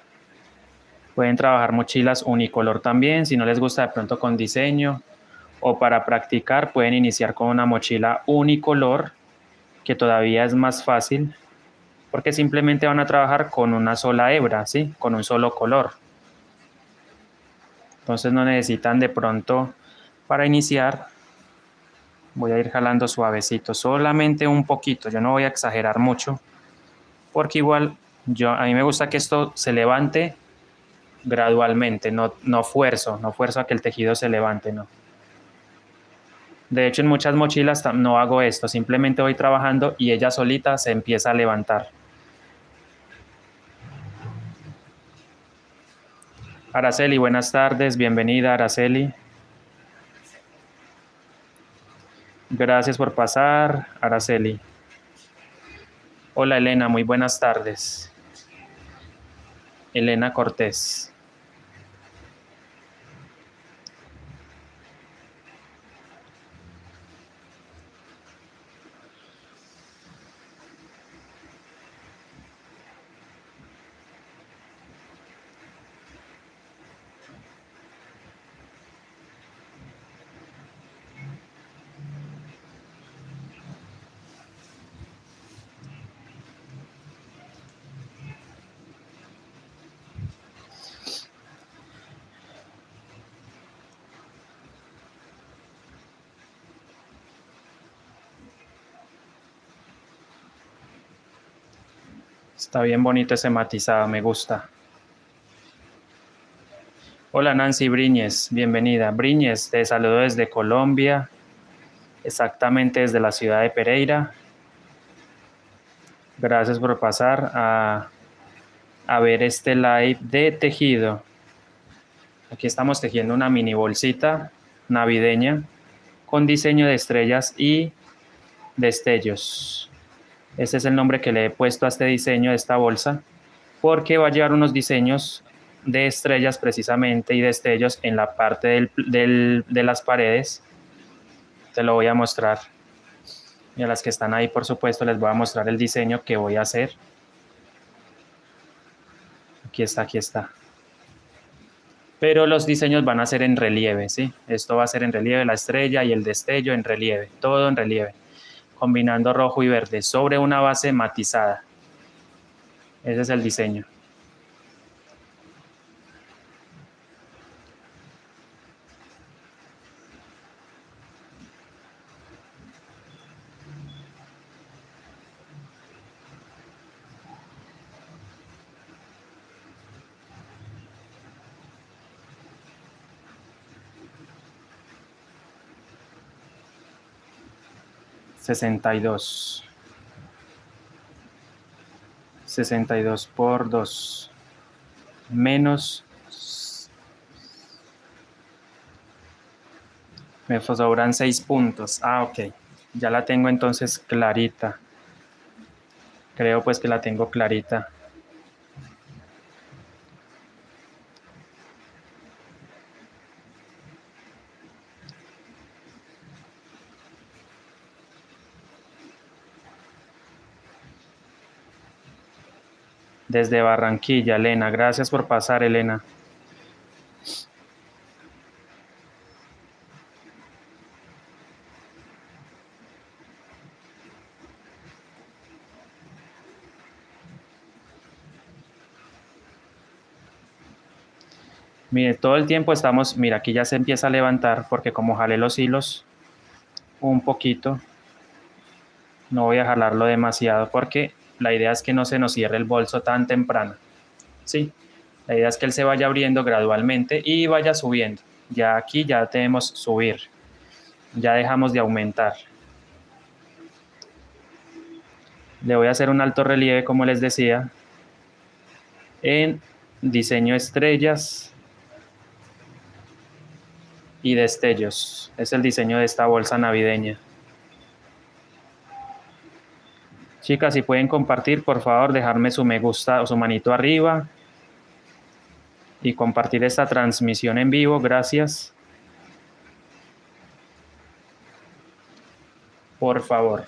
Speaker 1: Pueden trabajar mochilas unicolor también, si no les gusta de pronto con diseño, o para practicar pueden iniciar con una mochila unicolor, que todavía es más fácil, porque simplemente van a trabajar con una sola hebra, ¿sí? Con un solo color. Entonces no necesitan de pronto, para iniciar, voy a ir jalando suavecito, solamente un poquito, yo no voy a exagerar mucho, porque igual a mí me gusta que esto se levante gradualmente, no fuerzo a que el tejido se levante, no. De hecho, en muchas mochilas no hago esto, simplemente voy trabajando y ella solita se empieza a levantar. Araceli, buenas tardes, bienvenida Araceli. Gracias por pasar, Araceli. Hola Elena, muy buenas tardes. Elena Cortés. Está bien bonito ese matizado, me gusta. Hola Nancy Briñez, bienvenida. Briñez, te saludo desde Colombia, exactamente desde la ciudad de Pereira. Gracias por pasar a ver este live de tejido. Aquí estamos tejiendo una mini bolsita navideña con diseño de estrellas y destellos. Este es el nombre que le he puesto a este diseño de esta bolsa, porque va a llevar unos diseños de estrellas precisamente y destellos en la parte de las paredes. Te lo voy a mostrar. Y a las que están ahí, por supuesto, les voy a mostrar el diseño que voy a hacer. Aquí está, aquí está. Pero los diseños van a ser en relieve, ¿sí? Esto va a ser en relieve, la estrella y el destello en relieve, todo en relieve, combinando rojo y verde sobre una base matizada. Ese es el diseño. Sesenta y dos por 2 menos, me sobran 6 puntos. Ah, ok. Ya la tengo entonces clarita. Creo pues que la tengo clarita. Desde Barranquilla, Elena. Gracias por pasar, Elena. Mire, todo el tiempo estamos, mira, aquí ya se empieza a levantar porque como jalé los hilos un poquito, no voy a jalarlo demasiado porque la idea es que no se nos cierre el bolso tan temprano. Sí, la idea es que él se vaya abriendo gradualmente y vaya subiendo. Ya aquí ya tenemos subir, ya dejamos de aumentar. Le voy a hacer un alto relieve, como les decía, en diseño estrellas y destellos. Es el diseño de esta bolsa navideña. Chicas, si pueden compartir, por favor, dejarme su me gusta o su manito arriba y compartir esta transmisión en vivo. Gracias. Por favor.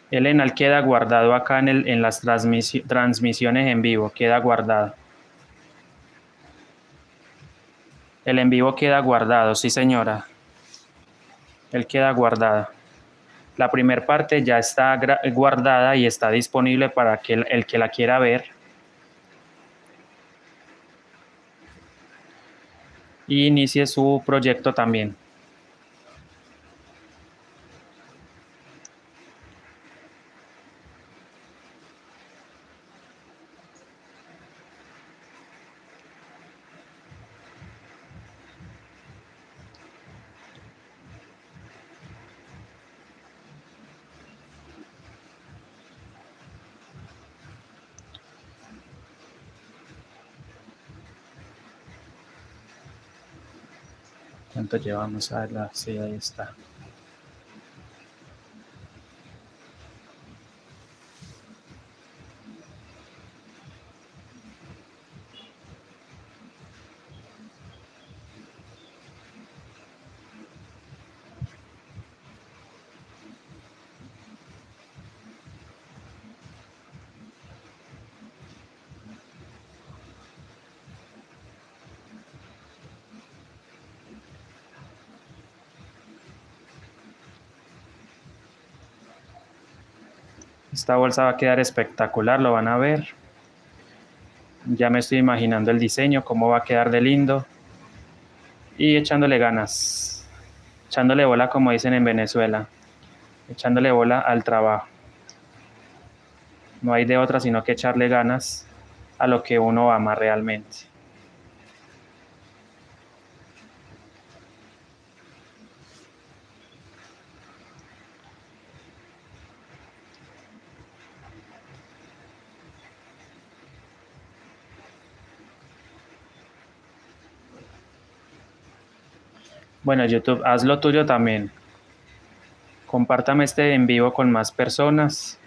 Speaker 1: Elena, él queda guardado acá en las transmisiones en vivo. Queda guardado. El en vivo queda guardado, sí señora. Él queda guardado. La primera parte ya está guardada y está disponible para que el que la quiera ver. Y inicie su proyecto también. ¿Cuánto llevamos? A ver, sí, ahí está. Esta bolsa va a quedar espectacular, lo van a ver. Ya me estoy imaginando el diseño, cómo va a quedar de lindo. Y echándole ganas, echándole bola como dicen en Venezuela, echándole bola al trabajo. No hay de otra sino que echarle ganas a lo que uno ama realmente. Bueno, YouTube, haz lo tuyo también. Compártame este en vivo con más personas.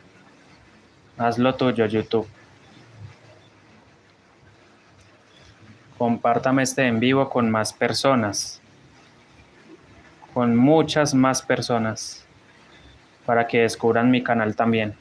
Speaker 1: Haz lo tuyo, YouTube. Compártame este en vivo con más personas. Con muchas más personas. Para que descubran mi canal también.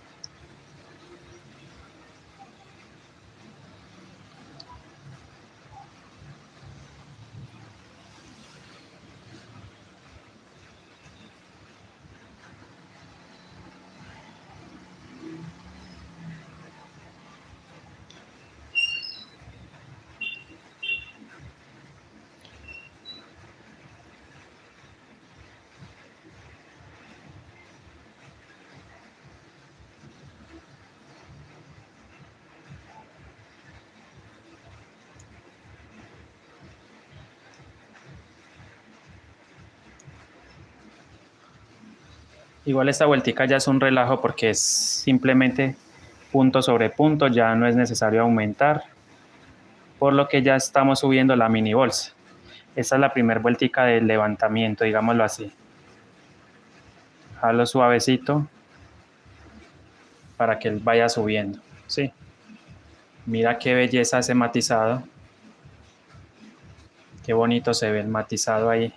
Speaker 1: Igual esta vueltica ya es un relajo porque es simplemente punto sobre punto, ya no es necesario aumentar, por lo que ya estamos subiendo la mini bolsa. Esta es la primera vueltica del levantamiento, digámoslo así. Jalo suavecito para que él vaya subiendo, ¿sí? Mira qué belleza ese matizado. Qué bonito se ve el matizado ahí.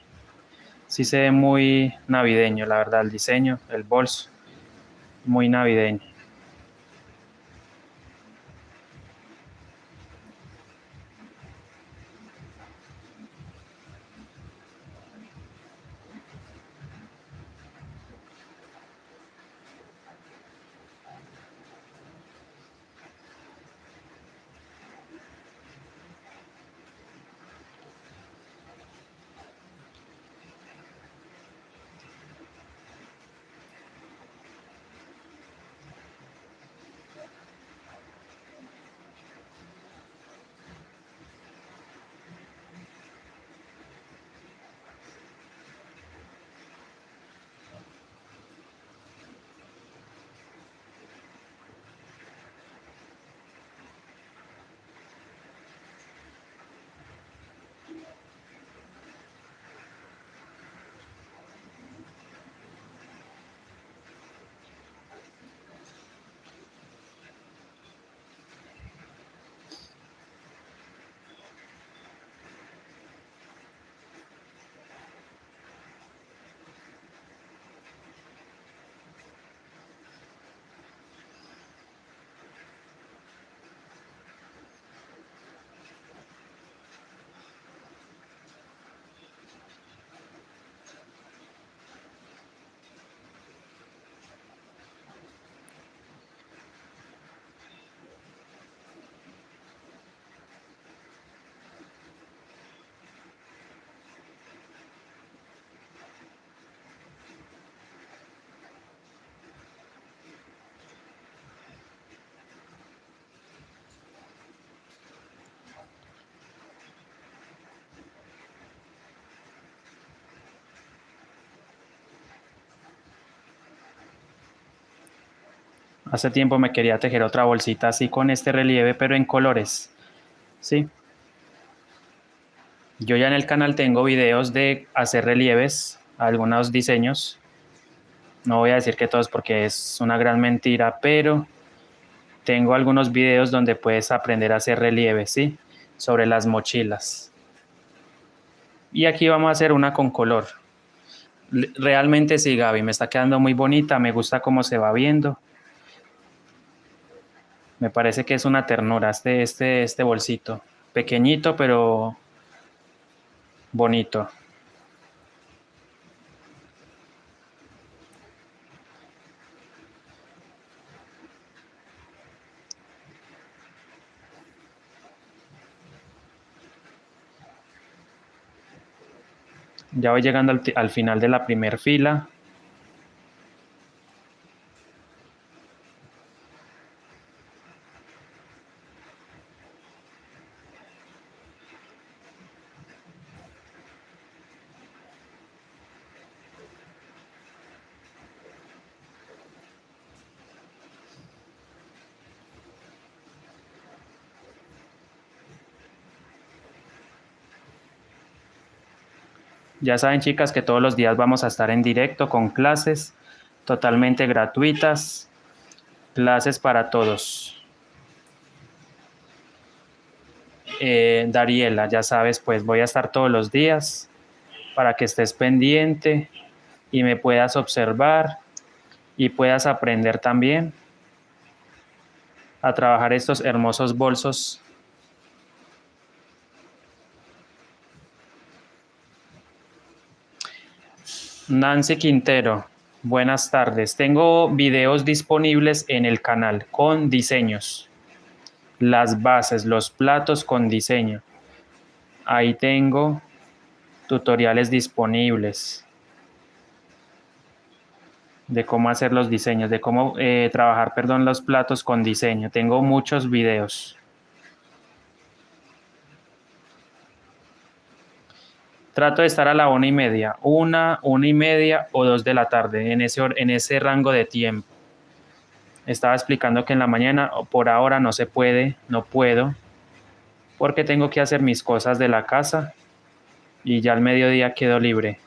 Speaker 1: Sí se ve muy navideño, la verdad, el diseño, el bolso, muy navideño. Hace tiempo me quería tejer otra bolsita así con este relieve, pero en colores, ¿sí? Yo ya en el canal tengo videos de hacer relieves, algunos diseños. No voy a decir que todos porque es una gran mentira, pero tengo algunos videos donde puedes aprender a hacer relieves, ¿sí? Sobre las mochilas. Y aquí vamos a hacer una con color. Realmente sí, Gaby, me está quedando muy bonita, me gusta cómo se va viendo. Me parece que es una ternura este bolsito. Pequeñito, pero bonito. Ya voy llegando al final de la primera fila. Ya saben, chicas, que todos los días vamos a estar en directo con clases totalmente gratuitas, clases para todos. Dariela, ya sabes, pues voy a estar todos los días para que estés pendiente y me puedas observar y puedas aprender también a trabajar estos hermosos bolsos. Nancy Quintero, buenas tardes. Tengo videos disponibles en el canal con diseños, las bases, los platos con diseño. Ahí tengo tutoriales disponibles de cómo hacer los diseños, de cómo trabajar, perdón, los platos con diseño. Tengo muchos videos. Trato de estar a la 1:30, 1:30 o 2 de la tarde, en ese rango de tiempo. Estaba explicando que en la mañana, por ahora no se puede, no puedo, porque tengo que hacer mis cosas de la casa y ya al mediodía quedo libre.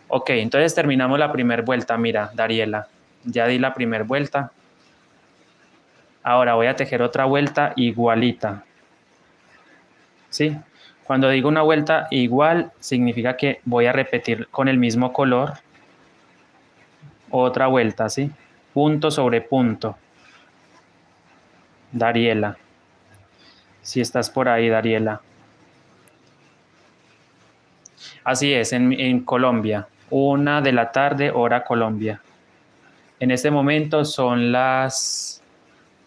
Speaker 1: Ok, entonces terminamos la primera vuelta. Mira, Dariela, ya di la primera vuelta. Ahora voy a tejer otra vuelta igualita. ¿Sí? Cuando digo una vuelta igual, significa que voy a repetir con el mismo color otra vuelta, ¿sí? Punto sobre punto. Dariela. Si estás por ahí, Dariela. Así es, en Colombia. 1 de la tarde, hora Colombia. En este momento son las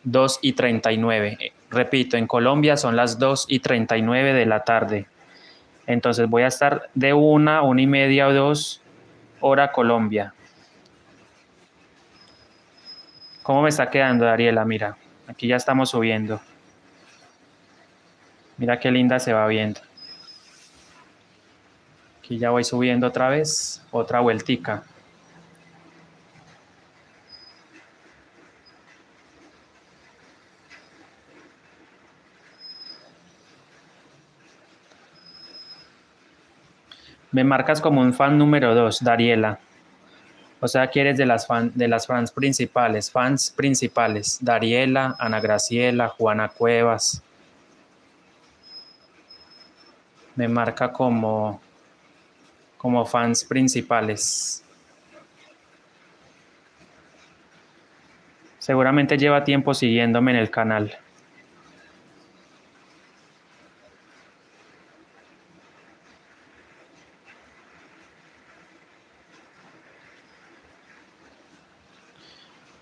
Speaker 1: 2:39. Repito, en Colombia son las 2:39 de la tarde. Entonces voy a estar de 1:30 o 2, hora Colombia. ¿Cómo me está quedando, Dariela? Mira, aquí ya estamos subiendo. Mira qué linda se va viendo. Aquí ya voy subiendo otra vez, otra vueltica. Me marcas como un fan número 2, Dariela. O sea, que eres de las fans principales. Dariela, Ana Graciela, Juana Cuevas. Me marca como fans principales. Seguramente lleva tiempo siguiéndome en el canal.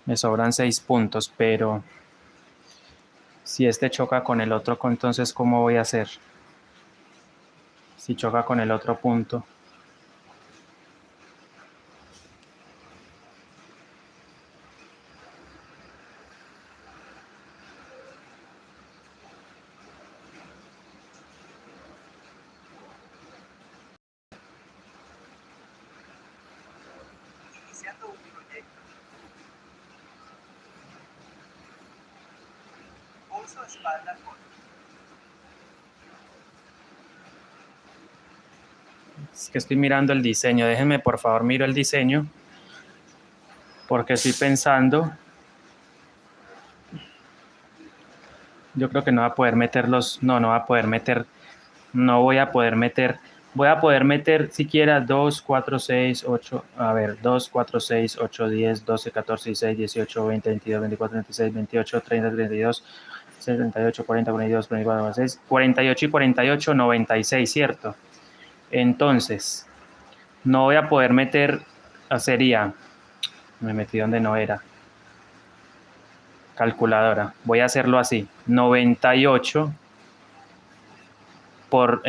Speaker 1: Me sobran 6 puntos, pero si este choca con el otro, entonces ¿cómo voy a hacer? Si choca con el otro punto. Es que estoy mirando el diseño. Déjenme, por favor, miro el diseño. Porque estoy pensando. Yo creo que no va a poder meterlos. No va a poder meter. No voy a poder meter. Voy a poder meter siquiera 2, 4, 6, 8. A ver, 2, 4, 6, 8, 10, 12, 14, 16, 18, 20, 22, 24, 26, 28, 30, 32, 78, 40, 42, 44, 46, 48 y 48, 96, ¿cierto? Entonces, no voy a poder meter. Sería. Me metí donde no era. Calculadora. Voy a hacerlo así. 98 por,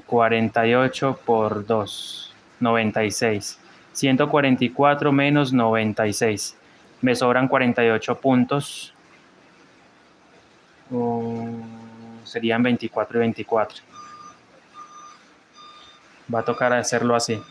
Speaker 1: 48 por 2. 96. 144 menos 96. Me sobran 48 puntos. Serían 24 y 24. Va a tocar hacerlo así.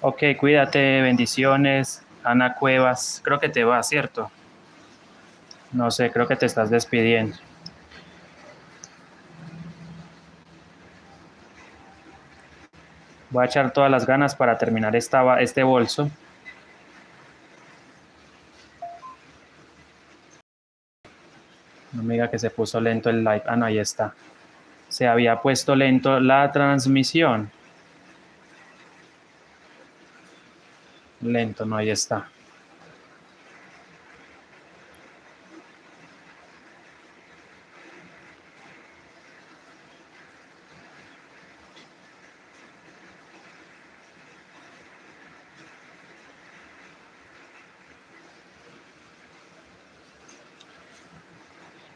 Speaker 1: Ok, cuídate, bendiciones. Ana Cuevas, creo que te va, ¿cierto? No sé, creo que te estás despidiendo. Voy a echar todas las ganas para terminar este bolso. No me diga que se puso lento el live. Ah, no, ahí está. Se había puesto lento la transmisión. Lento, no, ahí está.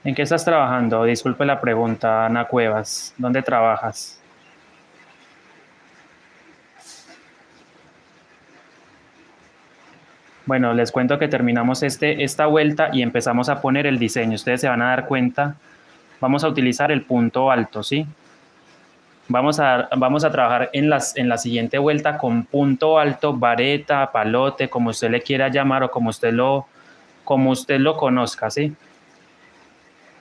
Speaker 1: ¿En qué estás trabajando? Disculpe la pregunta, Ana Cuevas. ¿Dónde trabajas? Bueno, les cuento que terminamos esta vuelta y empezamos a poner el diseño. Ustedes se van a dar cuenta. Vamos a utilizar el punto alto, ¿sí? Vamos a trabajar en la siguiente vuelta con punto alto, vareta, palote, como usted le quiera llamar o como usted lo conozca, ¿sí?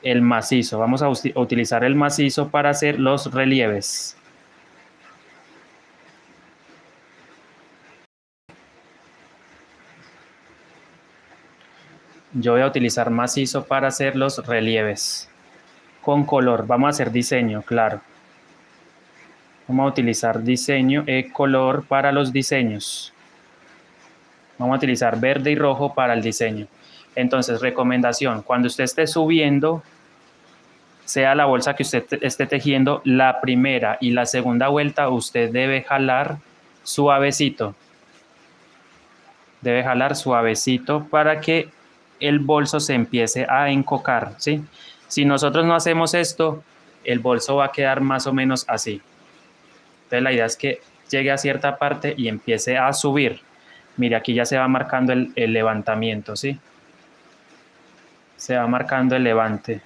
Speaker 1: El macizo. Vamos a utilizar el macizo para hacer los relieves. Yo voy a utilizar macizo para hacer los relieves. Con color. Vamos a hacer diseño, claro. Vamos a utilizar diseño, color para los diseños. Vamos a utilizar verde y rojo para el diseño. Entonces, recomendación, cuando usted esté subiendo, sea la bolsa que usted esté tejiendo, la primera y la segunda vuelta, usted debe jalar suavecito. Debe jalar suavecito para que el bolso se empiece a encocar, ¿sí? Si nosotros no hacemos esto, el bolso va a quedar más o menos así. Entonces la idea es que llegue a cierta parte y empiece a subir. Mire, aquí ya se va marcando el levantamiento, ¿sí? Se va marcando el levante.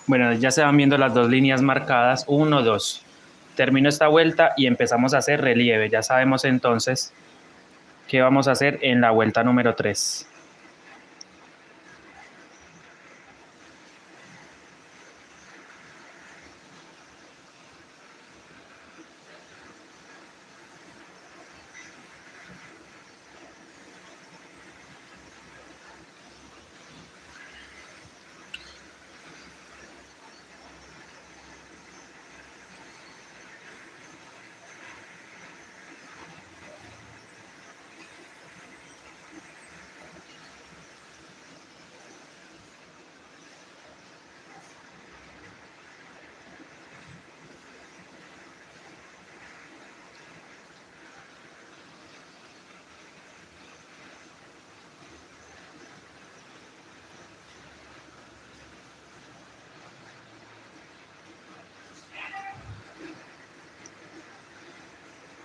Speaker 1: Bueno, ya se van viendo las dos líneas marcadas, 1, 2. Termino esta vuelta y empezamos a hacer relieve. Ya sabemos entonces qué vamos a hacer en la vuelta número 3.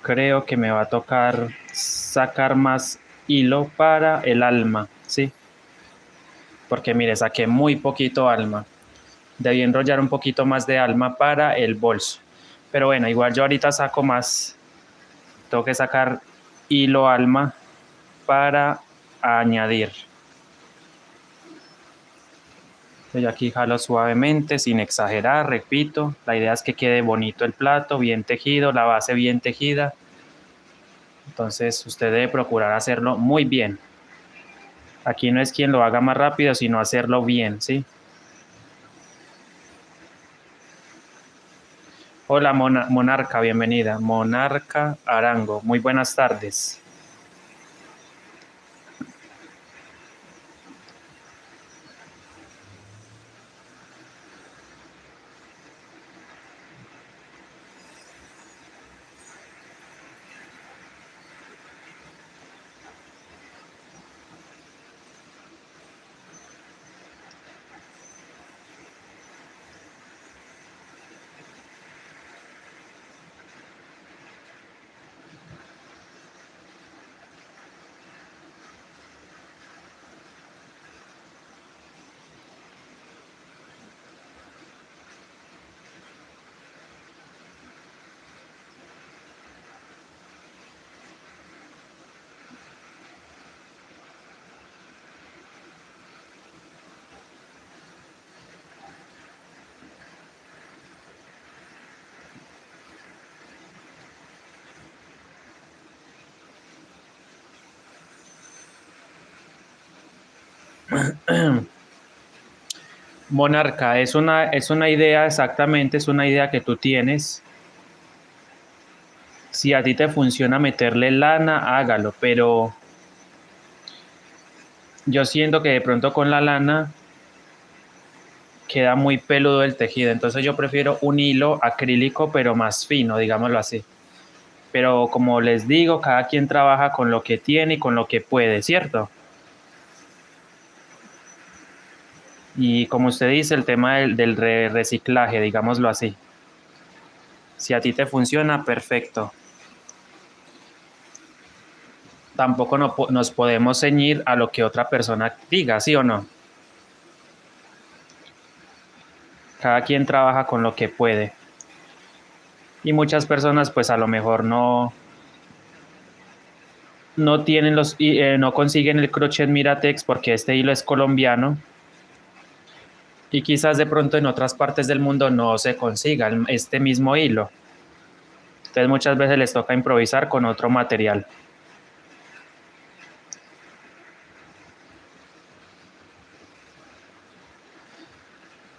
Speaker 1: Creo que me va a tocar sacar más hilo para el alma, ¿sí? Porque mire, saqué muy poquito alma. Debí enrollar un poquito más de alma para el bolso. Pero bueno, igual yo ahorita saco más. Tengo que sacar hilo alma para añadir. Yo aquí jalo suavemente, sin exagerar, repito. La idea es que quede bonito el plato, bien tejido, la base bien tejida. Entonces usted debe procurar hacerlo muy bien. Aquí no es quien lo haga más rápido, sino hacerlo bien, ¿sí? Hola, Monarca, bienvenida. Monarca Arango, muy buenas tardes. Monarca, es una idea exactamente, es una idea que tú tienes. Si a ti te funciona meterle lana, hágalo, pero yo siento que de pronto con la lana queda muy peludo el tejido, entonces yo prefiero un hilo acrílico pero más fino, digámoslo así. Pero como les digo, cada quien trabaja con lo que tiene y con lo que puede, ¿cierto? Y como usted dice, el tema del reciclaje, digámoslo así. Si a ti te funciona, perfecto. Tampoco nos podemos ceñir a lo que otra persona diga, ¿sí o no? Cada quien trabaja con lo que puede. Y muchas personas pues a lo mejor no tienen no consiguen el crochet Miratex porque este hilo es colombiano y quizás de pronto en otras partes del mundo no se consiga este mismo hilo. Entonces muchas veces les toca improvisar con otro material.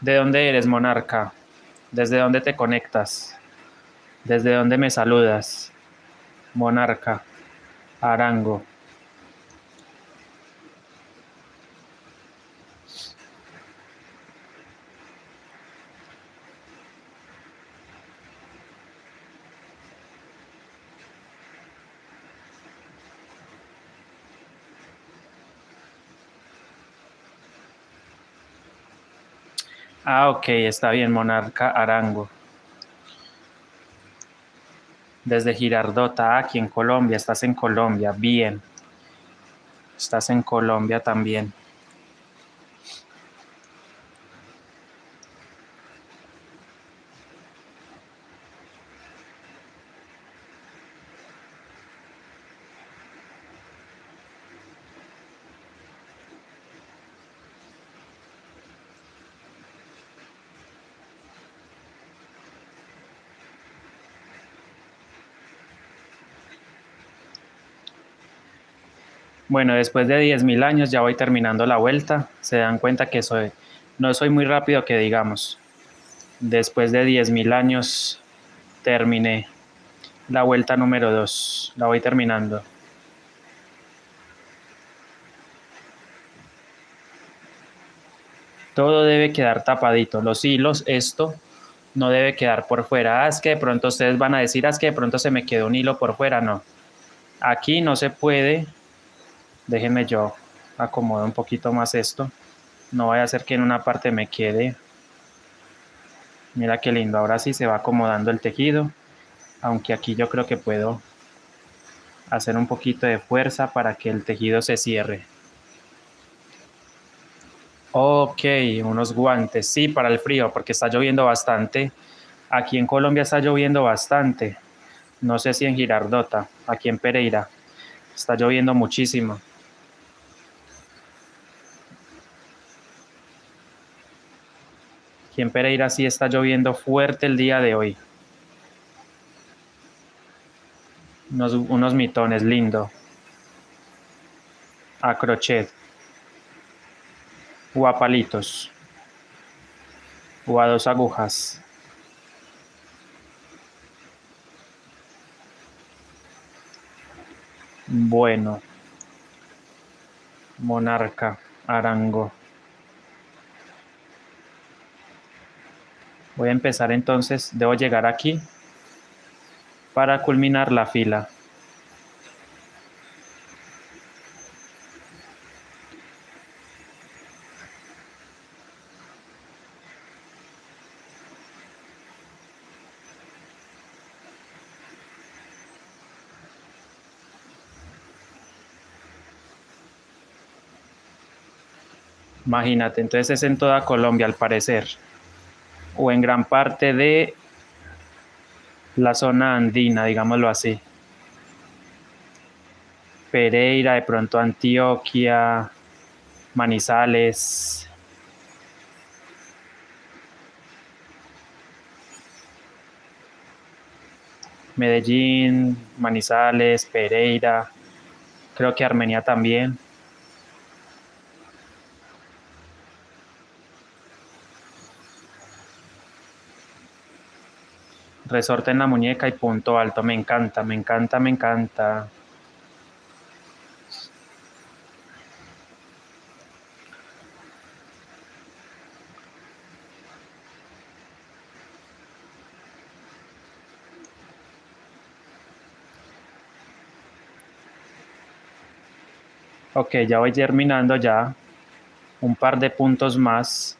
Speaker 1: ¿De dónde eres, Monarca? ¿Desde dónde te conectas? ¿Desde dónde me saludas? Monarca, Arango. Ah, ok, está bien, Monarca Arango. Desde Girardota, aquí en Colombia, estás en Colombia, bien. Estás en Colombia también. Bueno, después de 10.000 años ya voy terminando la vuelta. Se dan cuenta que no soy muy rápido que digamos. Después de 10.000 años terminé la vuelta número 2. La voy terminando. Todo debe quedar tapadito. Los hilos, esto no debe quedar por fuera. Es que de pronto ustedes van a decir, es que de pronto se me quedó un hilo por fuera. No. Aquí no se puede. Déjenme yo acomodo un poquito más esto. No vaya a ser que en una parte me quede. Mira qué lindo. Ahora sí se va acomodando el tejido. Aunque aquí yo creo que puedo hacer un poquito de fuerza para que el tejido se cierre. Ok, unos guantes. Sí, para el frío, porque está lloviendo bastante. Aquí en Colombia está lloviendo bastante. No sé si en Girardota, aquí en Pereira. Está lloviendo muchísimo. Aquí en Pereira sí está lloviendo fuerte el día de hoy. Unos mitones, lindo. A crochet. O a palitos. O a 2 agujas. Bueno. Monarca. Arango. Voy a empezar entonces. Debo llegar aquí para culminar la fila. Imagínate, entonces es en toda Colombia al parecer, o en gran parte de la zona andina, digámoslo así. Pereira, de pronto Antioquia, Manizales. Medellín, Manizales, Pereira, creo que Armenia también. Resorte en la muñeca y punto alto, me encanta, me encanta, me encanta. Ok, ya voy terminando ya, un par de puntos más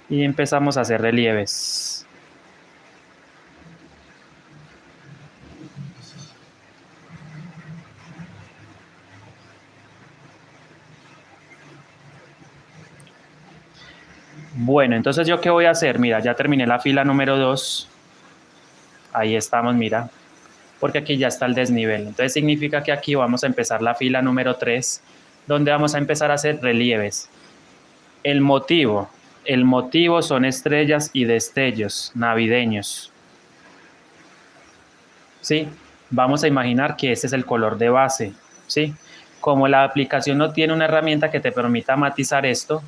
Speaker 1: y empezamos a hacer relieves. Bueno, entonces yo qué voy a hacer, mira, ya terminé la fila número 2, ahí estamos, mira, porque aquí ya está el desnivel, entonces significa que aquí vamos a empezar la fila número 3, donde vamos a empezar a hacer relieves. El motivo son estrellas y destellos navideños, ¿sí? Vamos a imaginar que este es el color de base, ¿sí? Como la aplicación no tiene una herramienta que te permita matizar esto,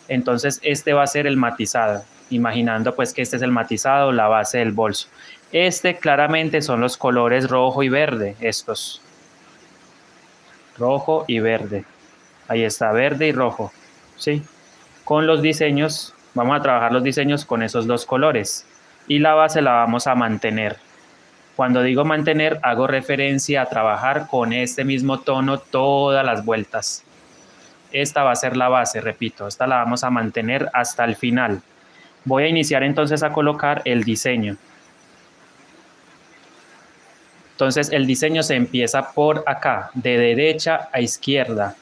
Speaker 1: entonces este va a ser el matizado, imaginando pues que este es el matizado, la base del bolso. Este claramente son los colores rojo y verde, estos. Rojo y verde. Ahí está, verde y rojo, ¿sí? Con los diseños, vamos a trabajar los diseños con esos dos colores. Y la base la vamos a mantener. Cuando digo mantener, hago referencia a trabajar con este mismo tono todas las vueltas. Esta va a ser la base, repito, esta la vamos a mantener hasta el final. Voy a iniciar entonces a colocar el diseño. Entonces el diseño se empieza por acá, de derecha a izquierda.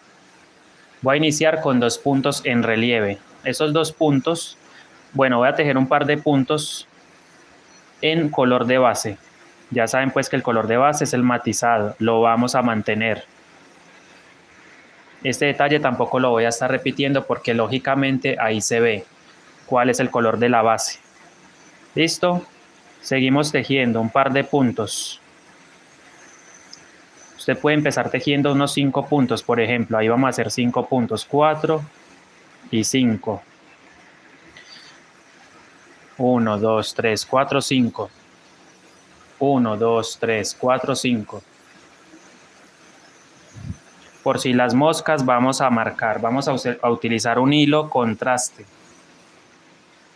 Speaker 1: Voy a iniciar con 2 puntos en relieve. Esos 2 puntos, bueno, voy a tejer un par de puntos en color de base. Ya saben pues que el color de base es el matizado, lo vamos a mantener. Este detalle tampoco lo voy a estar repitiendo porque lógicamente ahí se ve cuál es el color de la base. ¿Listo? Seguimos tejiendo un par de puntos. Usted puede empezar tejiendo unos 5 puntos, por ejemplo, ahí vamos a hacer 5 puntos, 4 y 5. 1, 2, 3, 4, 5. 1, 2, 3, 4, 5. Por si las moscas vamos a marcar, vamos a utilizar un hilo contraste,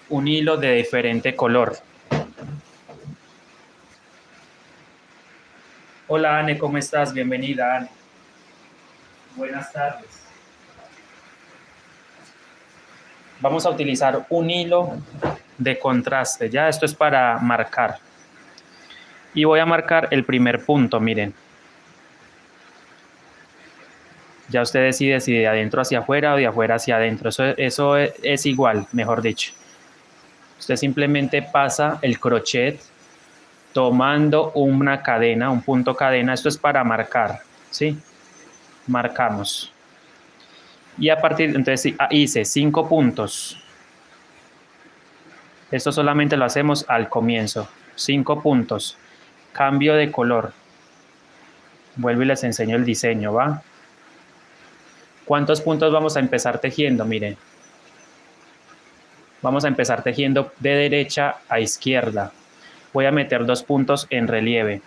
Speaker 1: un hilo de diferente color. Hola Anne, ¿cómo estás? Bienvenida Anne. Buenas tardes. Vamos a utilizar un hilo de contraste, ya esto es para marcar. Y voy a marcar el primer punto, miren. Ya usted decide si de adentro hacia afuera o de afuera hacia adentro. Eso es igual, mejor dicho. Usted simplemente pasa el crochet tomando una cadena, un punto cadena. Esto es para marcar, ¿sí? Marcamos. Y a partir, entonces hice 5 puntos. Esto solamente lo hacemos al comienzo. 5 puntos. Cambio de color. Vuelvo y les enseño el diseño, ¿va? ¿Cuántos puntos vamos a empezar tejiendo? Miren. Vamos a empezar tejiendo de derecha a izquierda. Voy a meter 2 puntos en relieve.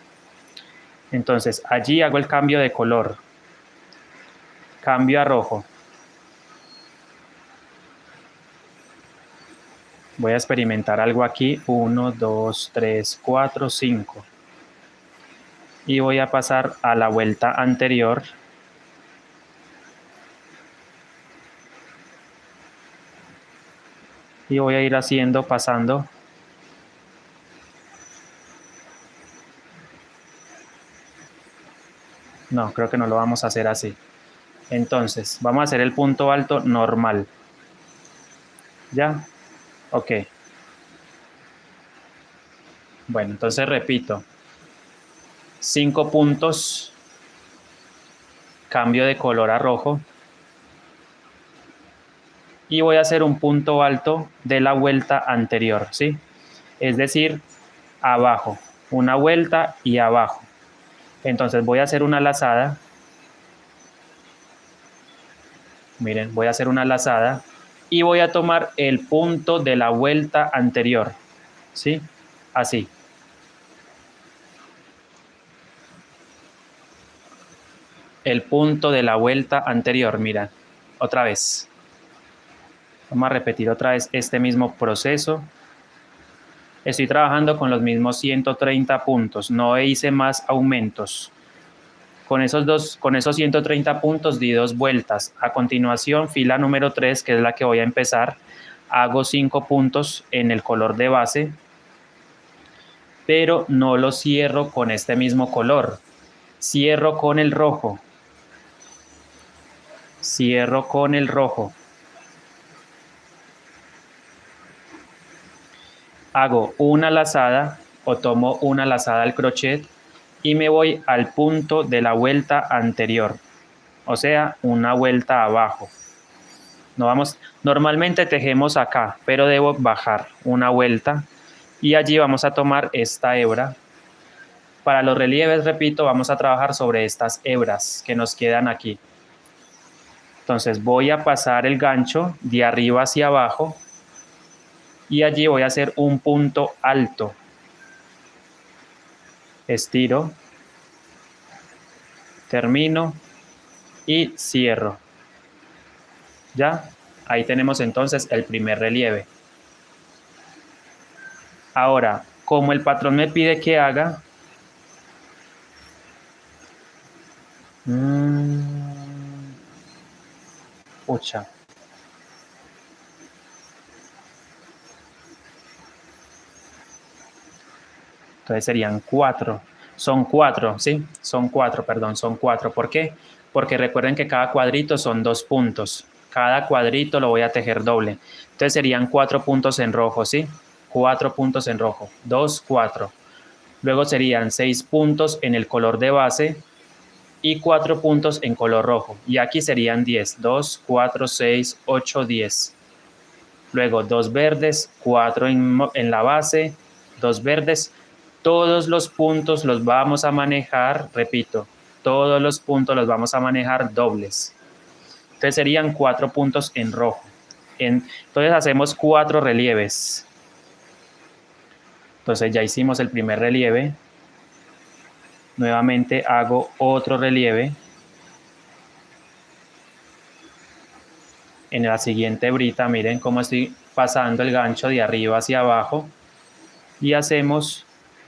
Speaker 1: Entonces, allí hago el cambio de color. Cambio a rojo. Voy a experimentar algo aquí. 1, 2, 3, 4, 5. Y voy a pasar a la vuelta anterior. Y voy a ir haciendo, pasando. No, creo que no lo vamos a hacer así. Entonces, vamos a hacer el punto alto normal. ¿Ya? Ok. Bueno, entonces repito. 5 puntos. Cambio de color a rojo. Y voy a hacer un punto alto de la vuelta anterior, ¿sí? Es decir, abajo. Una vuelta y abajo. Entonces voy a hacer una lazada. Miren, voy a hacer una lazada y voy a tomar el punto de la vuelta anterior, ¿sí? Así. El punto de la vuelta anterior, mira, otra vez. Vamos a repetir otra vez este mismo proceso. Estoy trabajando con los mismos 130 puntos, no hice más aumentos. Con esos 130 puntos di 2 vueltas. A continuación, fila número 3, que es la que voy a empezar, hago 5 puntos en el color de base, pero no lo cierro con este mismo color. Cierro con el rojo. Cierro con el rojo. Hago una lazada o tomo una lazada al crochet y me voy al punto de la vuelta anterior, o sea, una vuelta abajo. Normalmente tejemos acá, pero debo bajar una vuelta y allí vamos a tomar esta hebra. Para los relieves, repito, vamos a trabajar sobre estas hebras que nos quedan aquí. Entonces voy a pasar el gancho de arriba hacia abajo y allí voy a hacer un punto alto. Estiro, termino y cierro. ¿Ya? Ahí tenemos entonces el primer relieve. Ahora, como el patrón me pide que haga, pucha. Entonces serían 4. Son 4, ¿sí? Son 4, perdón, son 4. ¿Por qué? Porque recuerden que cada cuadrito son 2 puntos. Cada cuadrito lo voy a tejer doble. Entonces serían 4 puntos en rojo, ¿sí? 4 puntos en rojo. 2, 4. Luego serían 6 puntos en el color de base y 4 puntos en color rojo. Y aquí serían 10. 2, 4, 6, 8, 10. Luego 2 verdes, 4 en la base, 2 verdes. Todos los puntos los vamos a manejar, repito, todos los puntos los vamos a manejar dobles. Entonces serían 4 puntos en rojo. Entonces hacemos 4 relieves. Entonces ya hicimos el primer relieve. Nuevamente hago otro relieve. En la siguiente hebrita, miren cómo estoy pasando el gancho de arriba hacia abajo. Y hacemos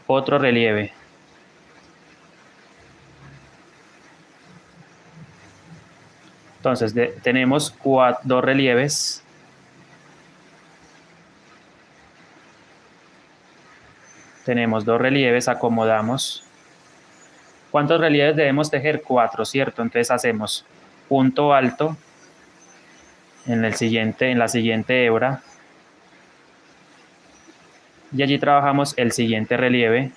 Speaker 1: otro relieve. Entonces tenemos 2 relieves. Tenemos 2 relieves, acomodamos. ¿Cuántos relieves debemos tejer? 4, ¿cierto? Entonces hacemos punto alto en la siguiente hebra. Y allí trabajamos el siguiente relieve.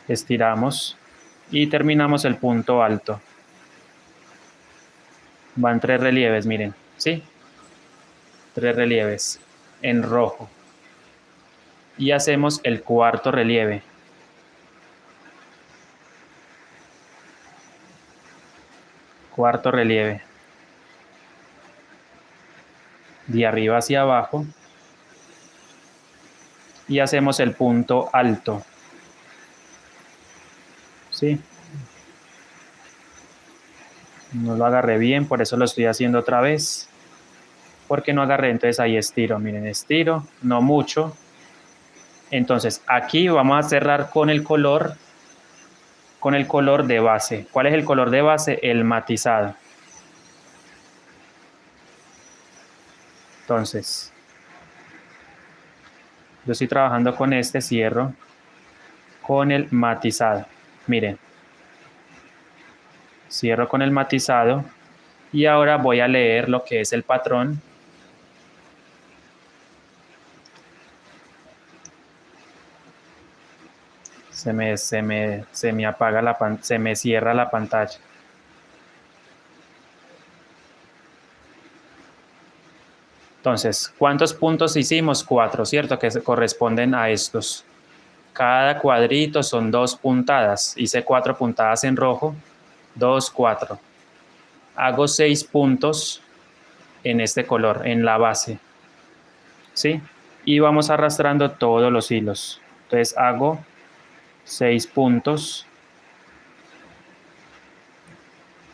Speaker 1: Estiramos y terminamos el punto alto. Van 3 relieves, miren, ¿sí? 3 relieves en rojo. Y hacemos el cuarto relieve. Cuarto relieve. De arriba hacia abajo. Y hacemos el punto alto. ¿Sí? No lo agarré bien, por eso lo estoy haciendo otra vez. Porque no agarré, entonces ahí estiro, miren, estiro, no mucho. Entonces aquí vamos a cerrar con el color de base. ¿Cuál es el color de base? El matizado. Entonces, yo estoy trabajando con este, cierro con el matizado. Miren, cierro con el matizado y ahora voy a leer lo que es el patrón. Se me apaga se me cierra la pantalla. Entonces, ¿cuántos puntos hicimos? 4, ¿cierto? Que corresponden a estos. Cada cuadrito son 2 puntadas. Hice 4 puntadas en rojo. 2, 4. Hago 6 puntos en este color, en la base. ¿Sí? Y vamos arrastrando todos los hilos. Entonces hago 6 puntos.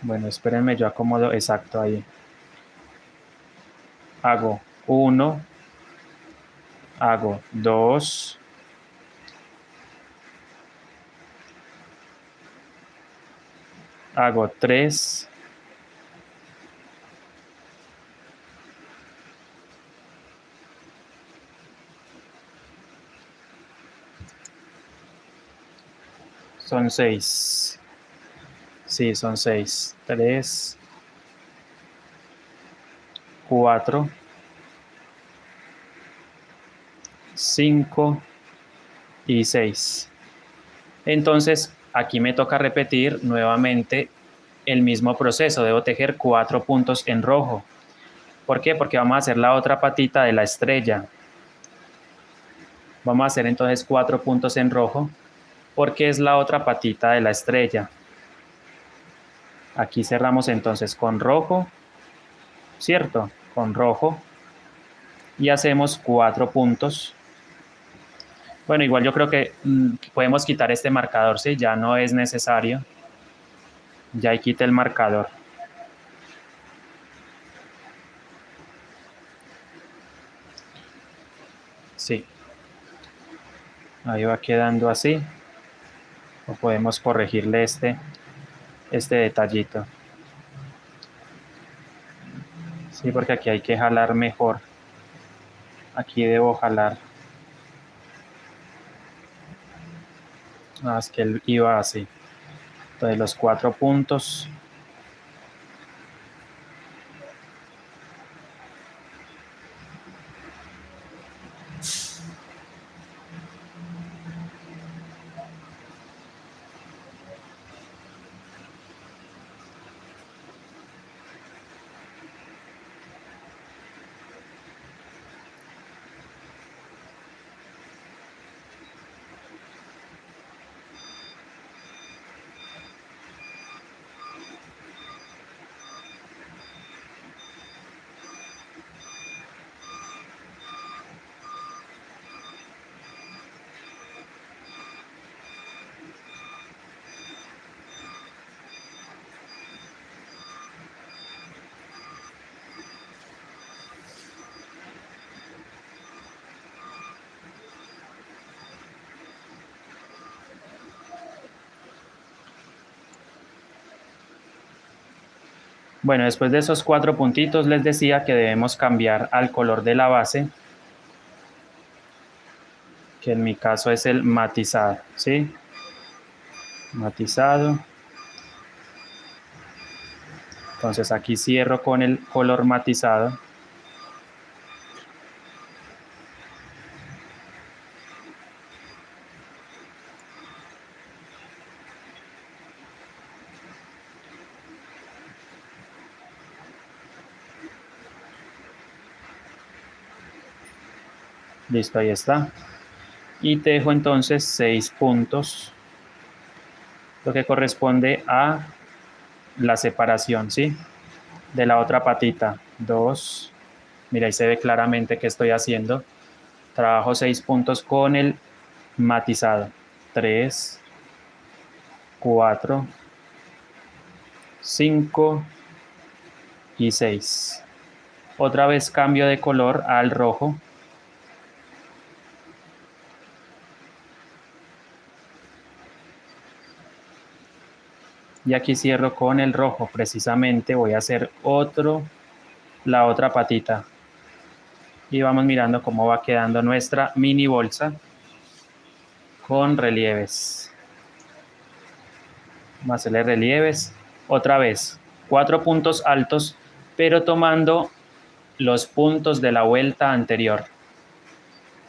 Speaker 1: Bueno, espérenme, yo acomodo exacto ahí. Hago 1, hago 2, hago 3, son 6. Sí, son 6. 3, 4, 5 y 6. Entonces, aquí me toca repetir nuevamente el mismo proceso. Debo tejer 4 puntos en rojo. ¿Por qué? Porque vamos a hacer la otra patita de la estrella. Vamos a hacer entonces 4 puntos en rojo, porque es la otra patita de la estrella. Aquí cerramos entonces con rojo, ¿cierto? Con rojo. Y hacemos 4 puntos. Bueno, igual yo creo que podemos quitar este marcador, ¿sí? Ya no es necesario. Ya ahí quité el marcador. Sí. Ahí va quedando así. O podemos corregirle este detallito. Sí, porque aquí hay que jalar mejor. Aquí debo jalar. Es que él iba así. Entonces los 4 puntos. Bueno, después de esos 4 puntitos les decía que debemos cambiar al color de la base, que en mi caso es el matizado, ¿sí? Matizado. Entonces aquí cierro con el color matizado. Listo, ahí está. Y tejo entonces 6 puntos, lo que corresponde a la separación, ¿sí? De la otra patita. 2. Mira, ahí se ve claramente qué estoy haciendo. Trabajo 6 puntos con el matizado. 3, 4, 5 y 6. Otra vez cambio de color al rojo. Y aquí cierro con el rojo. Precisamente voy a hacer la otra patita. Y vamos mirando cómo va quedando nuestra mini bolsa con relieves. Vamos a hacerle relieves. Otra vez, 4 puntos altos, pero tomando los puntos de la vuelta anterior.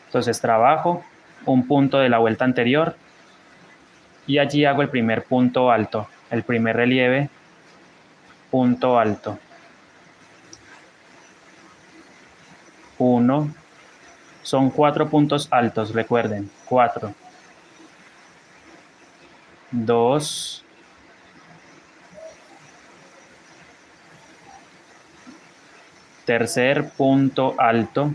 Speaker 1: Entonces trabajo un punto de la vuelta anterior y allí hago el primer punto alto, el primer relieve, punto alto. 1, son 4 puntos altos, recuerden, 4. 2, tercer punto alto,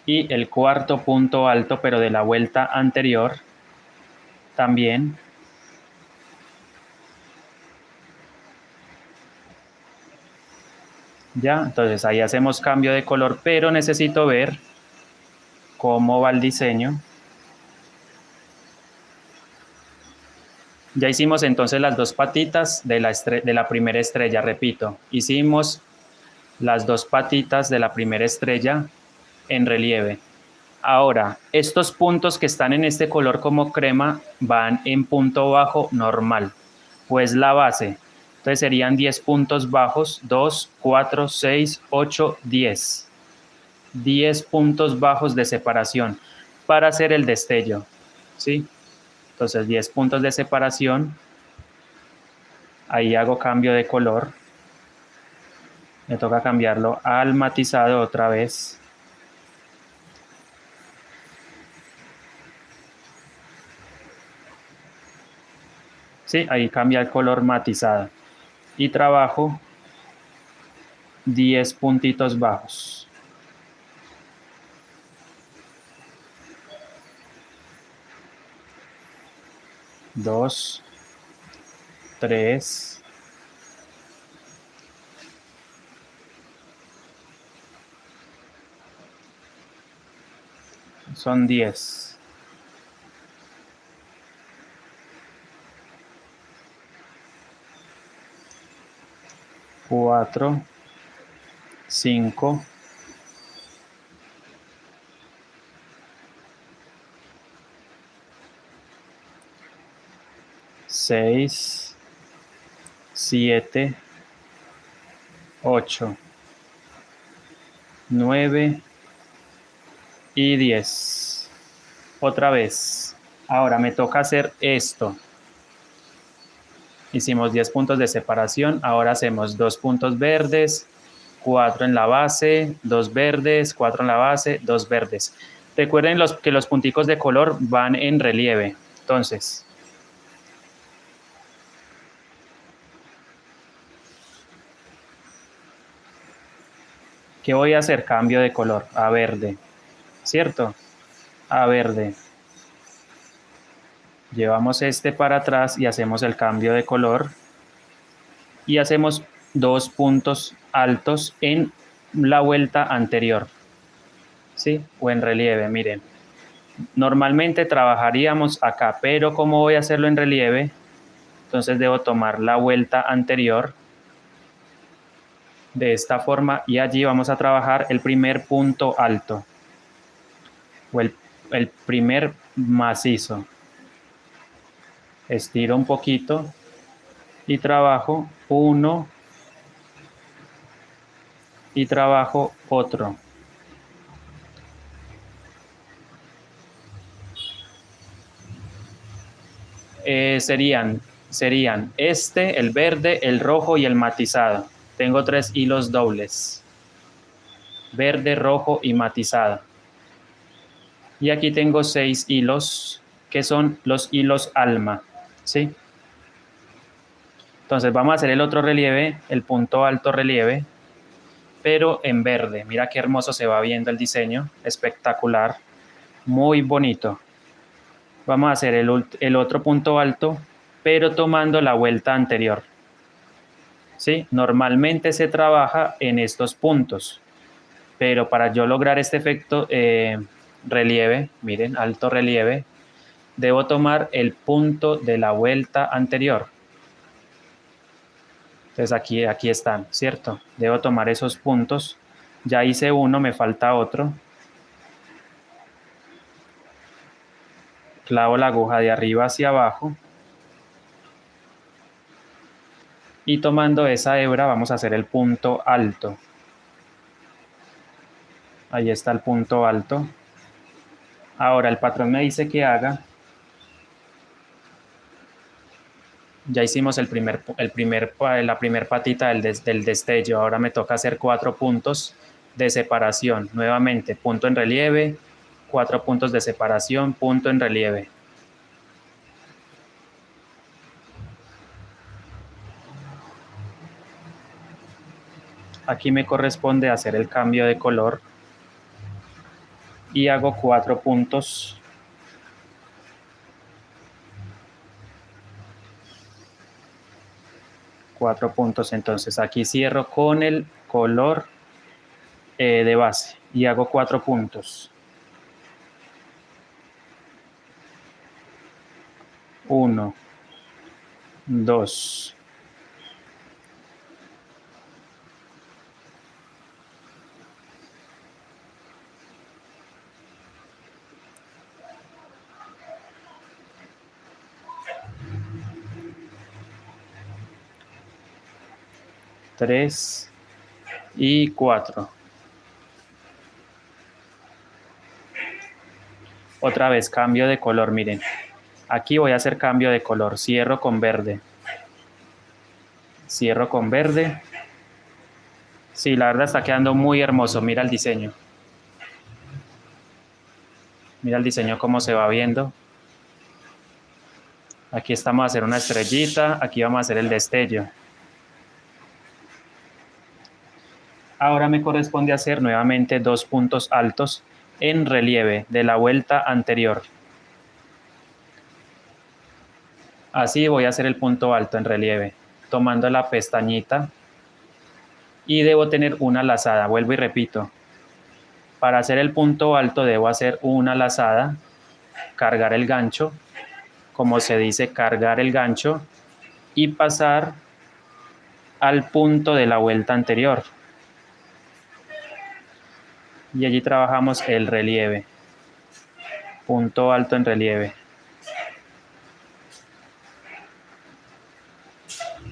Speaker 1: y el cuarto punto alto, pero de la vuelta anterior, también. Ya, entonces ahí hacemos cambio de color, pero necesito ver cómo va el diseño. Ya hicimos entonces las 2 patitas de la primera estrella, repito, hicimos las 2 patitas de la primera estrella en relieve. Ahora, estos puntos que están en este color como crema van en punto bajo normal, pues la base. Entonces serían 10 puntos bajos, 2, 4, 6, 8, 10. 10 puntos bajos de separación para hacer el destello, ¿sí? Entonces 10 puntos de separación. Ahí hago cambio de color. Me toca cambiarlo al matizado otra vez. Sí, ahí cambia el color matizado. Y trabajo 10 puntitos bajos. Dos, 3, son 10. 4, 5, 6, 7, 8, 9 y 10. Otra vez. Ahora me toca hacer esto. Hicimos 10 puntos de separación. Ahora hacemos 2 puntos verdes, 4 en la base, 2 verdes, 4 en la base, 2 verdes. Recuerden que los punticos de color van en relieve. Entonces, ¿qué voy a hacer? Cambio de color a verde, ¿cierto? A verde. Llevamos este para atrás y hacemos el cambio de color. Y hacemos 2 puntos altos en la vuelta anterior. ¿Sí? O en relieve, miren. Normalmente trabajaríamos acá, pero como voy a hacerlo en relieve, entonces debo tomar la vuelta anterior de esta forma y allí vamos a trabajar el primer punto alto o el primer macizo. Estiro un poquito y trabajo uno y trabajo otro. Serían este, el verde, el rojo y el matizado. Tengo 3 hilos dobles. Verde, rojo y matizado. Y aquí tengo 6 hilos, que son los hilos alma. ¿Sí? Entonces vamos a hacer el otro relieve, el punto alto relieve, pero en verde. Mira qué hermoso se va viendo el diseño. Espectacular. Muy bonito. Vamos a hacer el otro punto alto, pero tomando la vuelta anterior. ¿Sí? Normalmente se trabaja en estos puntos, pero para yo lograr este efecto relieve, miren, alto relieve, debo tomar el punto de la vuelta anterior. Entonces aquí están, ¿cierto? Debo tomar esos puntos. Ya hice uno, me falta otro. Clavo la aguja de arriba hacia abajo. Y tomando esa hebra vamos a hacer el punto alto. Ahí está el punto alto. Ahora el patrón me dice que haga. Ya hicimos la primer patita del destello. Ahora me toca hacer 4 puntos de separación. Nuevamente, punto en relieve, 4 puntos de separación, punto en relieve. Aquí me corresponde hacer el cambio de color y hago 4 puntos. Entonces aquí cierro con el color de base y hago 4 puntos. 1, 2, 3 y 4. Otra vez cambio de color, miren. Aquí voy a hacer cambio de color. Cierro con verde. Cierro con verde. Sí, la verdad está quedando muy hermoso. Mira el diseño. Mira el diseño cómo se va viendo. Aquí estamos a hacer una estrellita. Aquí vamos a hacer el destello. Ahora me corresponde hacer nuevamente 2 puntos altos en relieve de la vuelta anterior. Así voy a hacer el punto alto en relieve, tomando la pestañita y debo tener una lazada. Vuelvo y repito. Para hacer el punto alto debo hacer una lazada, cargar el gancho, como se dice, cargar el gancho y pasar al punto de la vuelta anterior. Y allí trabajamos el relieve. Punto alto en relieve.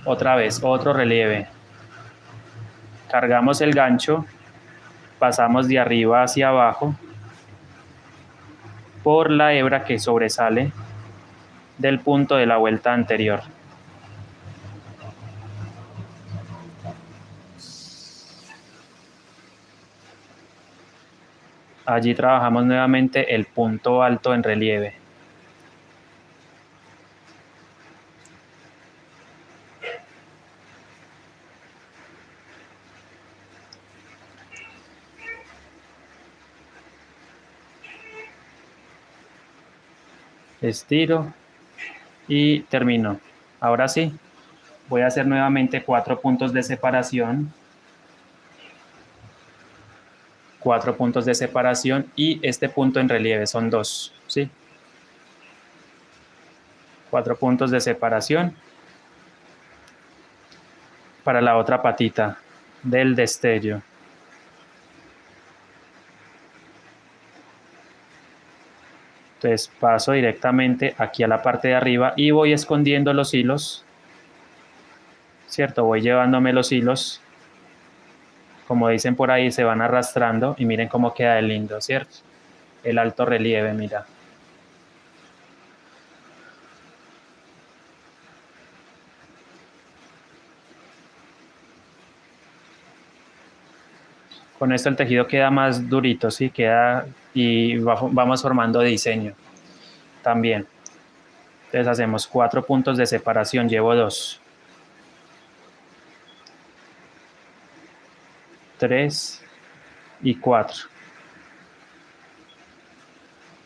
Speaker 1: Otra vez, otro relieve. Cargamos el gancho, pasamos de arriba hacia abajo por la hebra que sobresale del punto de la vuelta anterior. Allí trabajamos nuevamente el punto alto en relieve. Estiro y termino. Ahora sí, voy a hacer nuevamente 4 puntos de separación. 4 puntos de separación y este punto en relieve son 2, ¿sí? 4 puntos de separación para la otra patita del destello. Entonces paso directamente aquí a la parte de arriba y voy escondiendo los hilos, ¿cierto? Voy llevándome los hilos, como dicen por ahí, se van arrastrando y miren cómo queda de lindo, ¿cierto? El alto relieve, mira. Con esto el tejido queda más durito, ¿sí? Queda y vamos formando diseño también. Entonces hacemos 4 puntos de separación, llevo 2, 3 y 4.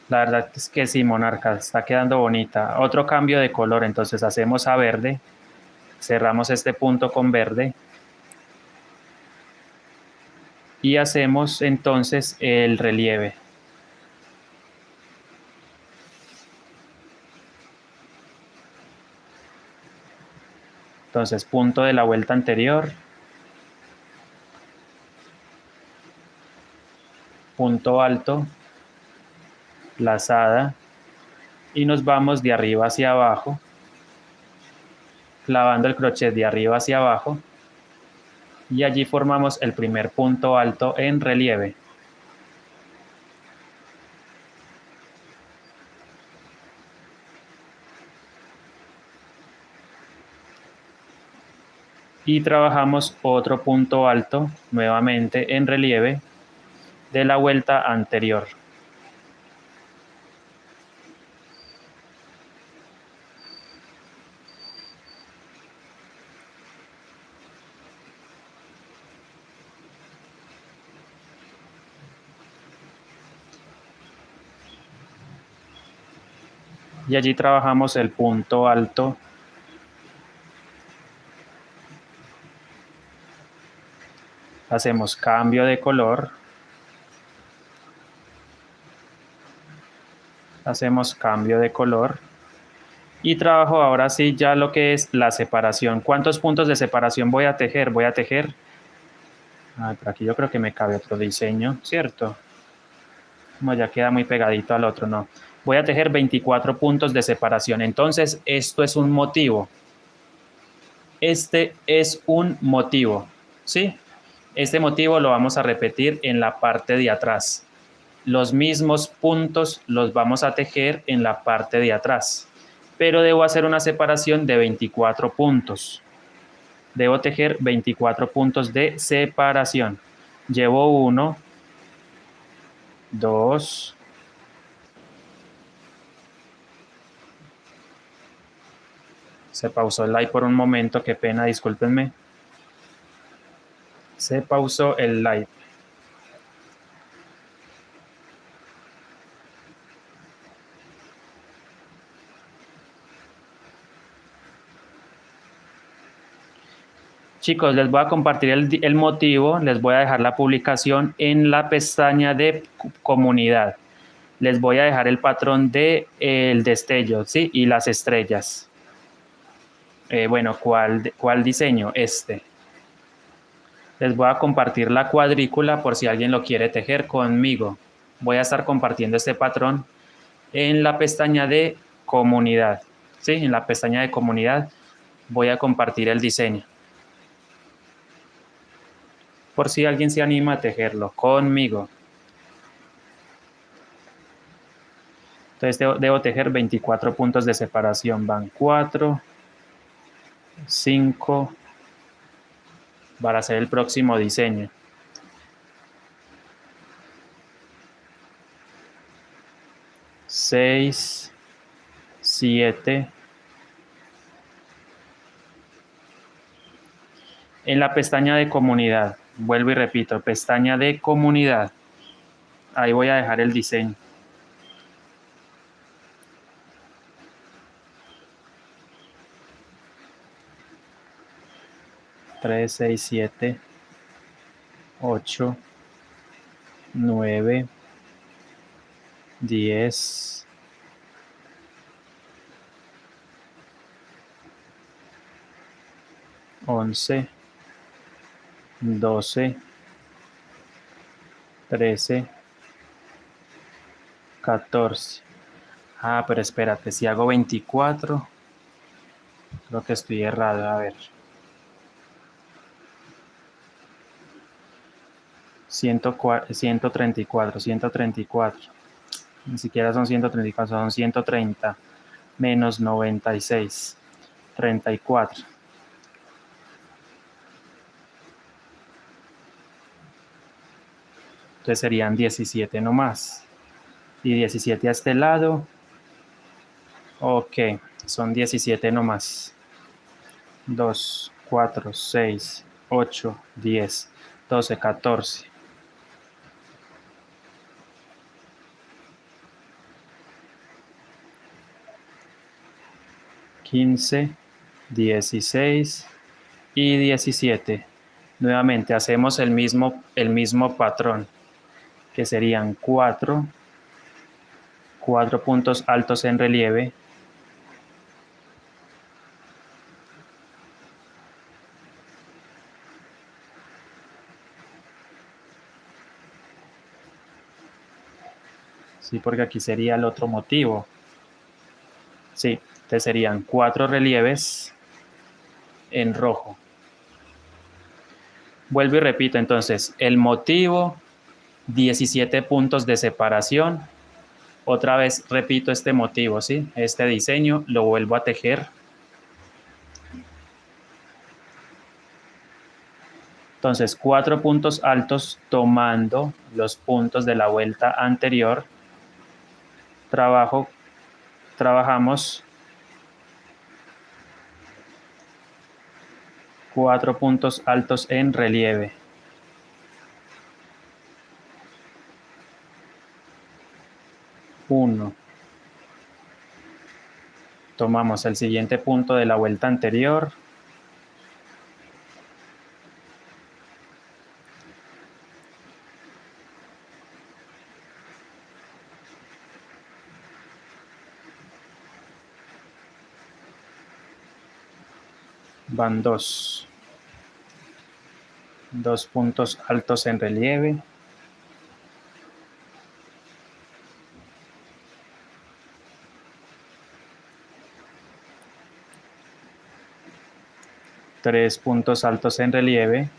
Speaker 1: La verdad es que sí, Monarca, está quedando bonita. Otro cambio de color, entonces hacemos a verde, cerramos este punto con verde y hacemos entonces el relieve. Entonces punto de la vuelta anterior, punto alto, lazada y nos vamos de arriba hacia abajo, clavando el crochet de arriba hacia abajo y allí formamos el primer punto alto en relieve. Y trabajamos otro punto alto nuevamente en relieve de la vuelta anterior. Y allí trabajamos el punto alto hacemos cambio de color, hacemos cambio de color y trabajo ahora sí ya lo que es la separación. ¿Cuántos puntos de separación voy a tejer? Voy a tejer, por aquí yo creo que me cabe otro diseño, ¿cierto? Como ya queda muy pegadito al otro, no. Voy a tejer 24 puntos de separación. Entonces, esto es un motivo. Este es un motivo, ¿sí? Este motivo lo vamos a repetir en la parte de atrás. Los mismos puntos los vamos a tejer en la parte de atrás, pero debo hacer una separación de 24 puntos. Debo tejer 24 puntos de separación. Llevo 1, 2, se pausó el live por un momento, qué pena, discúlpenme. Se pausó el live. Chicos, les voy a compartir el motivo, les voy a dejar la publicación en la pestaña de comunidad. Les voy a dejar el patrón de el destello, ¿sí? Y las estrellas. Bueno, ¿cuál diseño? Este. Les voy a compartir la cuadrícula por si alguien lo quiere tejer conmigo. Voy a estar compartiendo este patrón en la pestaña de comunidad. ¿Sí? En la pestaña de comunidad voy a compartir el diseño. Por si alguien se anima a tejerlo conmigo. Entonces debo tejer 24 puntos de separación. Van 4, 5, para hacer el próximo diseño. 6, 7. En la pestaña de comunidad, vuelvo y repito, pestaña de comunidad. Ahí voy a dejar el diseño. 3, 6, 7, 8, 9, 10, 11, 12, 13, 14. Ah, pero espérate, si hago 24, creo que estoy errado, a ver. 134, 134. Ni siquiera son 134, son 130 menos 96, 34. Entonces serían 17 nomás. Y 17 a este lado. Ok, son 17 nomás. 2, 4, 6, 8, 10, 12, 14. 15, 16 y 17. Nuevamente hacemos el mismo patrón, que serían 4 puntos altos en relieve, sí, porque aquí sería el otro motivo. Sí, entonces serían 4 relieves en rojo. Vuelvo y repito entonces, el motivo, 17 puntos de separación. Otra vez repito este motivo, ¿sí? Este diseño lo vuelvo a tejer. Entonces, 4 puntos altos tomando los puntos de la vuelta anterior. Trabajamos 4 puntos altos en relieve. Uno. Tomamos el siguiente punto de la vuelta anterior. Van 2. 2 puntos altos en relieve. Tres puntos altos en relieve.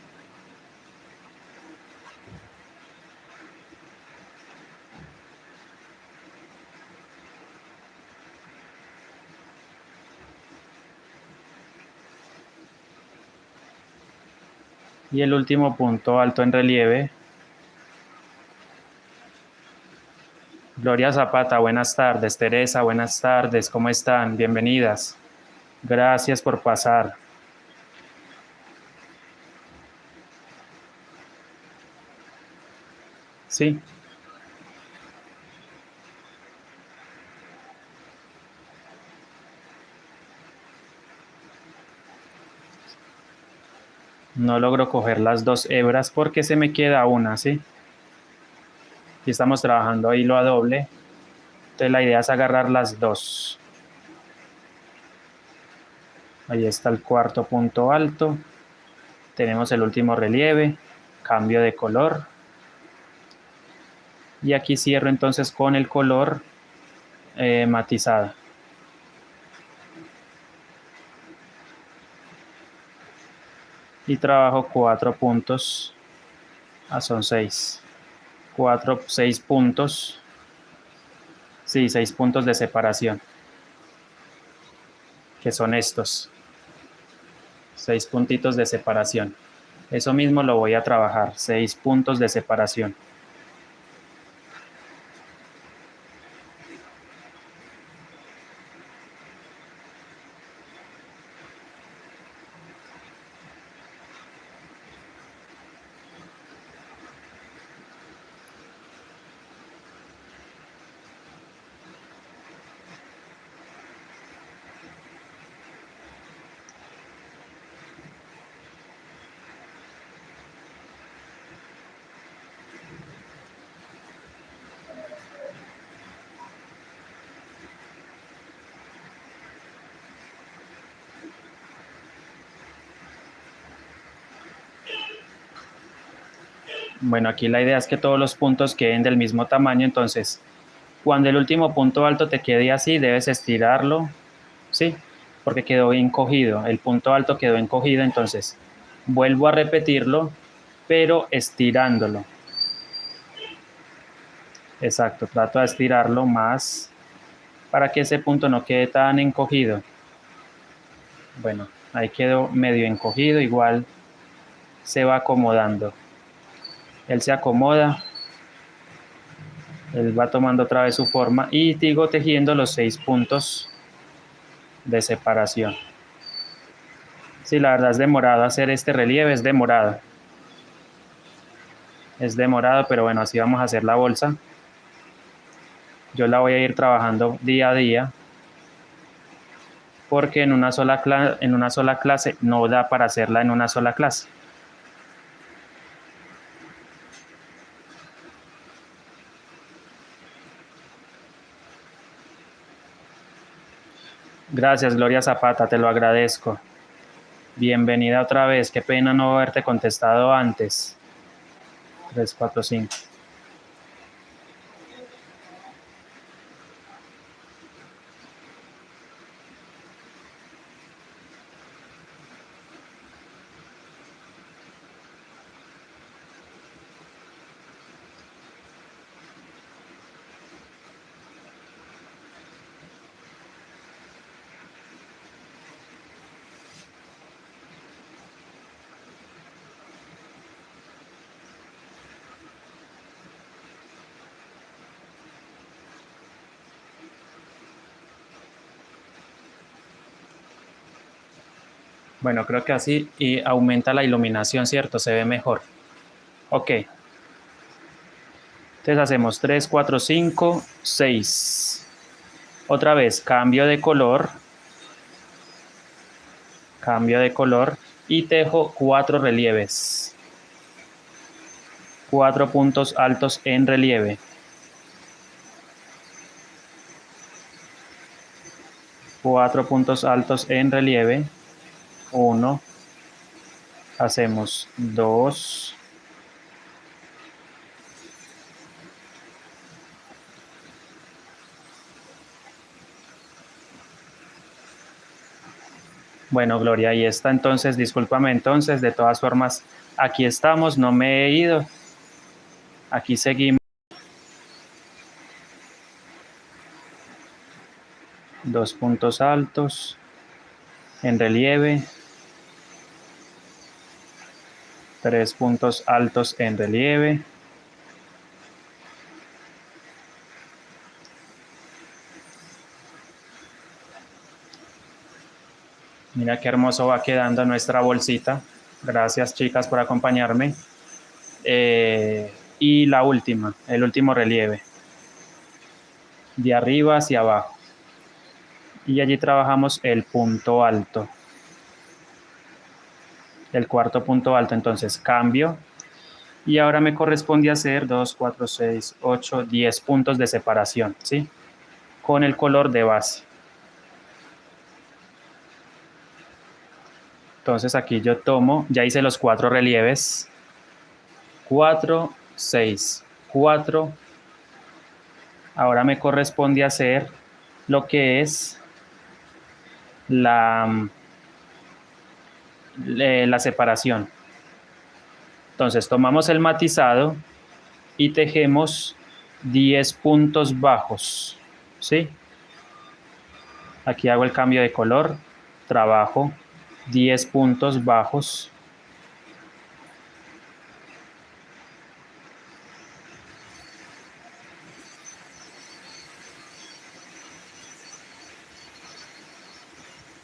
Speaker 1: Y el último punto alto en relieve. Gloria Zapata, buenas tardes. Teresa, buenas tardes. ¿Cómo están? Bienvenidas. Gracias por pasar. Sí. No logro coger las dos hebras porque se me queda una, ¿sí? Y estamos trabajando hilo a doble. Entonces la idea es agarrar las dos. Ahí está el cuarto punto alto. Tenemos el último relieve. Cambio de color. Y aquí cierro entonces con el color matizado. Y trabajo 4 puntos. Son 6. 6 puntos. Sí, 6 puntos de separación. Que son estos. 6 puntitos de separación. Eso mismo lo voy a trabajar. 6 puntos de separación. Bueno, aquí la idea es que todos los puntos queden del mismo tamaño, entonces cuando el último punto alto te quede así, debes estirarlo, ¿sí? Porque quedó encogido, el punto alto quedó encogido, entonces vuelvo a repetirlo, pero estirándolo. Exacto, trato de estirarlo más para que ese punto no quede tan encogido. Bueno, ahí quedó medio encogido, igual se va acomodando. Él se acomoda, él va tomando otra vez su forma y sigo tejiendo los 6 puntos de separación. Sí, la verdad es demorado hacer este relieve, es demorado. Es demorado, pero bueno, así vamos a hacer la bolsa. Yo la voy a ir trabajando día a día porque en una sola clase no da para hacerla en una sola clase. Gracias, Gloria Zapata, te lo agradezco. Bienvenida otra vez, qué pena no haberte contestado antes. 3, 4, 5. Bueno, creo que así y aumenta la iluminación, ¿cierto? Se ve mejor. Ok. Entonces hacemos 3, 4, 5, 6. Otra vez, cambio de color. Cambio de color y tejo 4 relieves. 4 puntos altos en relieve. 4 puntos altos en relieve. 1. Hacemos 2. Bueno, Gloria, ahí está entonces, discúlpame entonces, de todas formas, aquí estamos, no me he ido. Aquí seguimos. 2 puntos altos en relieve. 3 puntos altos en relieve. Mira qué hermoso va quedando nuestra bolsita. Gracias, chicas, por acompañarme. Y la última, el último relieve. De arriba hacia abajo. Y allí trabajamos el punto alto. El cuarto punto alto. Entonces cambio. Y ahora me corresponde hacer 2, 4, 6, 8, 10 puntos de separación, ¿sí? Con el color de base. Entonces aquí yo tomo, ya hice los 4 relieves. 4, 6, 4. Ahora me corresponde hacer lo que es la separación. Entonces tomamos el matizado y tejemos 10 puntos bajos, ¿sí? Aquí hago el cambio de color, trabajo 10 puntos bajos.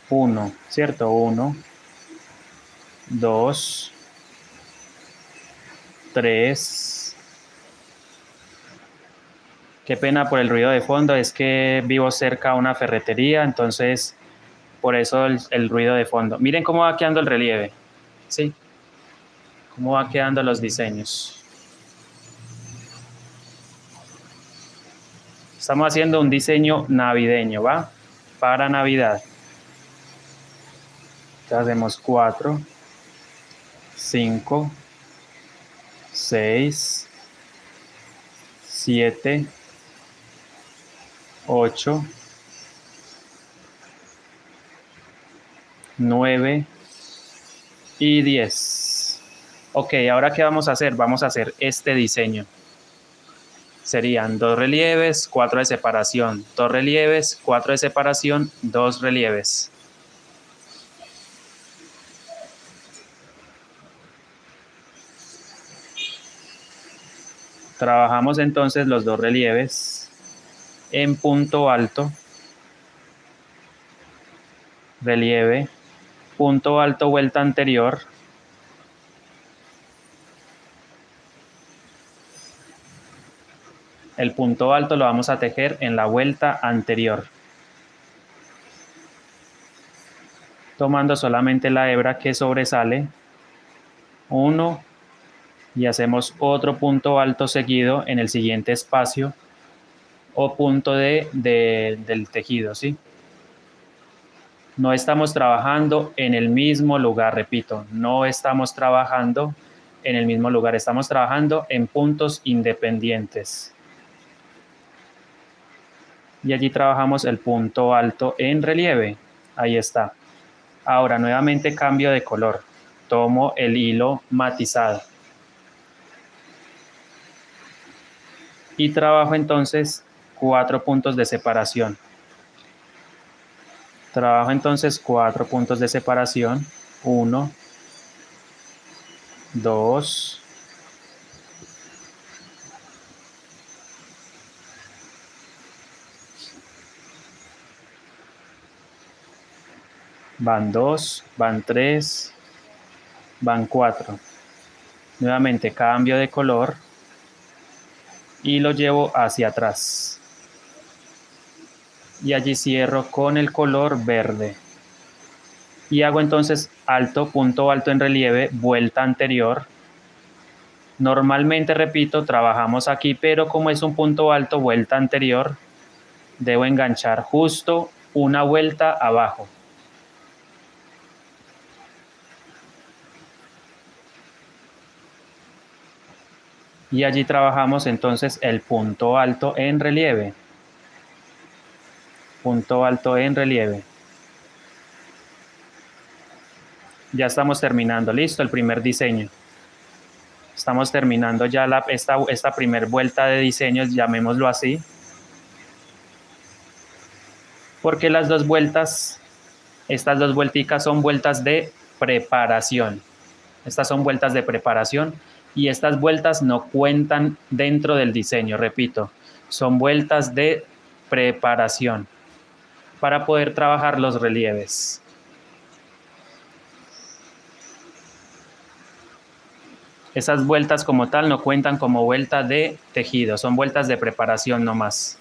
Speaker 1: Uno, ¿cierto? 1, 2, 3. Qué pena por el ruido de fondo, es que vivo cerca a una ferretería, entonces por eso el ruido de fondo. Miren cómo va quedando el relieve, ¿sí? Cómo va quedando los diseños. Estamos haciendo un diseño navideño, ¿va? Para Navidad. Entonces hacemos 4, 5, 6, 7, 8, 9 y 10. Ok, ahora ¿qué vamos a hacer? Vamos a hacer este diseño. Serían 2 relieves, 4 de separación, 2 relieves, 4 de separación, 2 relieves. Trabajamos entonces los 2 relieves en punto alto, relieve, punto alto, vuelta anterior, el punto alto lo vamos a tejer en la vuelta anterior, tomando solamente la hebra que sobresale, 1, y hacemos otro punto alto seguido en el siguiente espacio o punto del tejido, ¿sí? No estamos trabajando en el mismo lugar, repito, no estamos trabajando en el mismo lugar, estamos trabajando en puntos independientes. Y allí trabajamos el punto alto en relieve, ahí está. Ahora nuevamente cambio de color, tomo el hilo matizado y trabajo entonces 4 puntos de separación. Trabajo entonces 4 puntos de separación, 1, 2, 2, van 3, van 4. Nuevamente cambio de color y lo llevo hacia atrás. Y allí cierro con el color verde. Y hago entonces alto, punto alto en relieve, vuelta anterior. Normalmente, repito, trabajamos aquí, pero como es un punto alto, vuelta anterior, debo enganchar justo una vuelta abajo. Y allí trabajamos entonces el punto alto en relieve. Punto alto en relieve. Ya estamos terminando, listo, el primer diseño. Estamos terminando ya esta primera vuelta de diseños, llamémoslo así. Porque las dos vueltas, estas dos vuelticas son vueltas de preparación. Estas son vueltas de preparación y estas vueltas no cuentan dentro del diseño, repito, son vueltas de preparación para poder trabajar los relieves. Esas vueltas como tal no cuentan como vuelta de tejido, son vueltas de preparación nomás.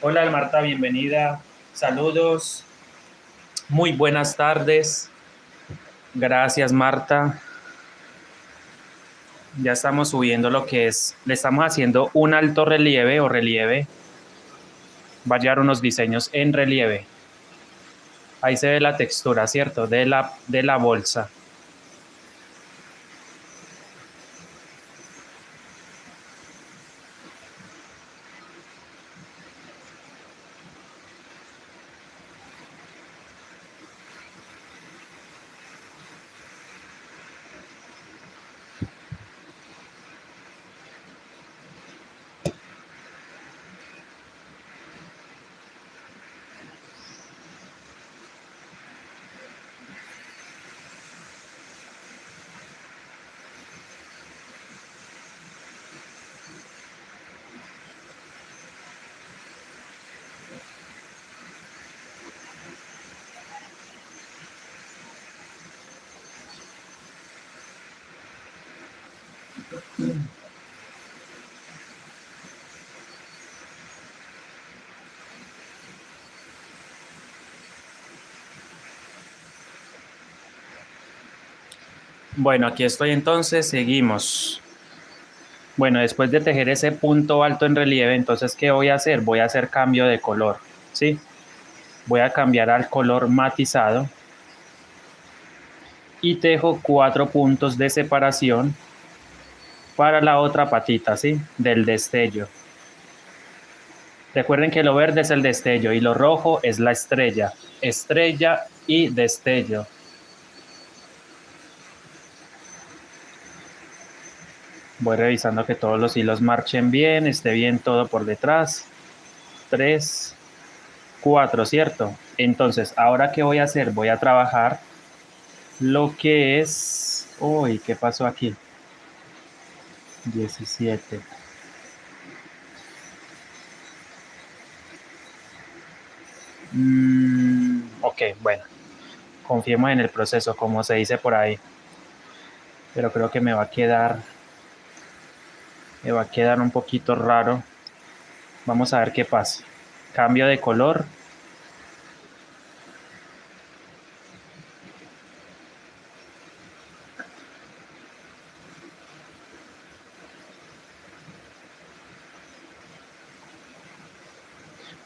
Speaker 1: Hola Marta, bienvenida. Saludos. Muy buenas tardes. Gracias Marta. Ya estamos subiendo lo que es, le estamos haciendo un alto relieve o relieve. Va a llevar unos diseños en relieve. Ahí se ve la textura, ¿cierto? De la bolsa. Bueno, aquí estoy entonces, seguimos. Bueno, después de tejer ese punto alto en relieve, entonces, ¿qué voy a hacer? Voy a hacer cambio de color, ¿sí? Voy a cambiar al color matizado y tejo 4 puntos de separación para la otra patita, ¿sí? Del destello. Recuerden que lo verde es el destello y lo rojo es la estrella. Estrella y destello. Voy revisando que todos los hilos marchen bien, esté bien todo por detrás. 3, 4, ¿cierto? Entonces, ¿ahora qué voy a hacer? Voy a trabajar lo que es... Uy, ¿qué pasó aquí? 17. Ok, bueno. Confiemos en el proceso, como se dice por ahí. Pero creo que me va a quedar un poquito raro. Vamos a ver qué pasa. Cambio de color.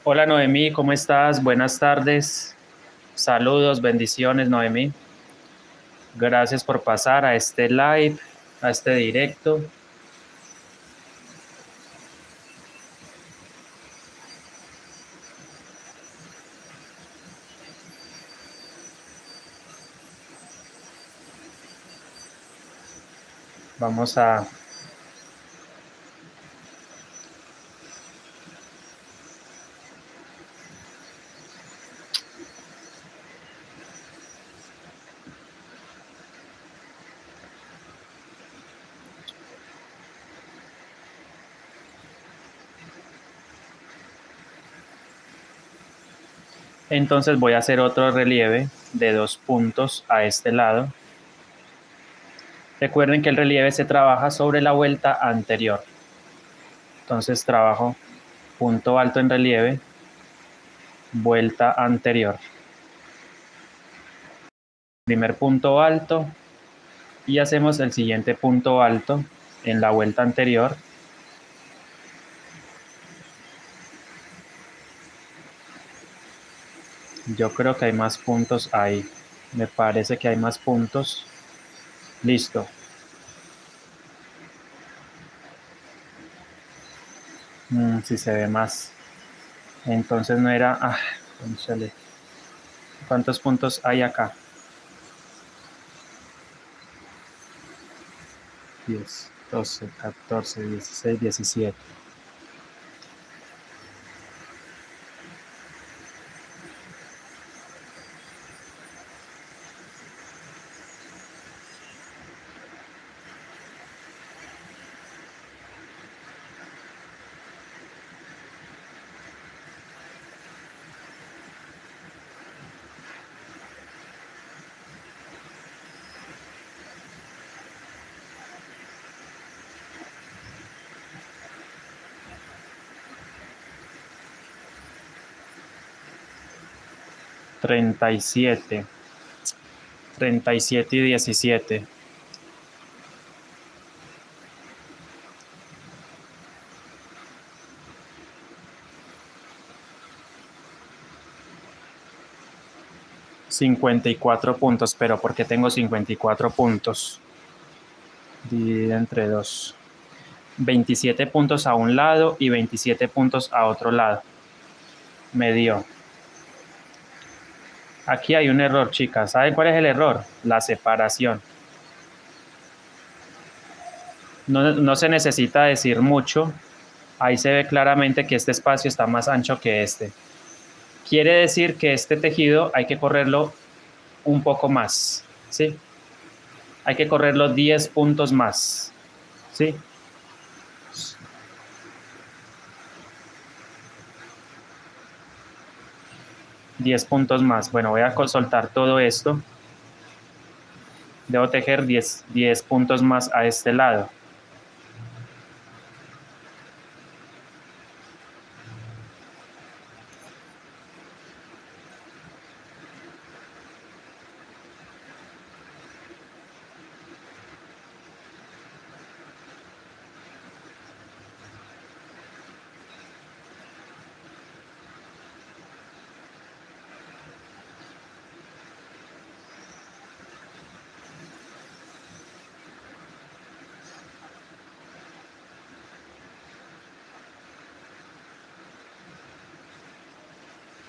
Speaker 1: Hola Noemí, ¿cómo estás? Buenas tardes. Saludos, bendiciones Noemí. Gracias por pasar a este live, a este directo. Vamos a... Entonces voy a hacer otro relieve de 2 puntos a este lado. Recuerden que el relieve se trabaja sobre la vuelta anterior. Entonces trabajo punto alto en relieve, vuelta anterior. Primer punto alto y hacemos el siguiente punto alto en la vuelta anterior. Yo creo que hay más puntos ahí. Me parece que hay más puntos. Listo. Si se ve más. Entonces no era... cónchale. ¿Cuántos puntos hay acá? 10, 12, 14, 16, 17. 37. 37 y 17. $54, pero ¿por qué tengo 54 puntos? Dividido entre 2. 27 puntos a un lado y 27 puntos a otro lado. Me dio. Aquí hay un error, chicas. ¿Saben cuál es el error? La separación. No se necesita decir mucho. Ahí se ve claramente que este espacio está más ancho que este. Quiere decir que este tejido hay que correrlo un poco más, ¿sí? Hay que correrlo 10 puntos más, ¿sí? $10 puntos más. Bueno, voy a soltar todo esto. Debo tejer 10 puntos más a este lado.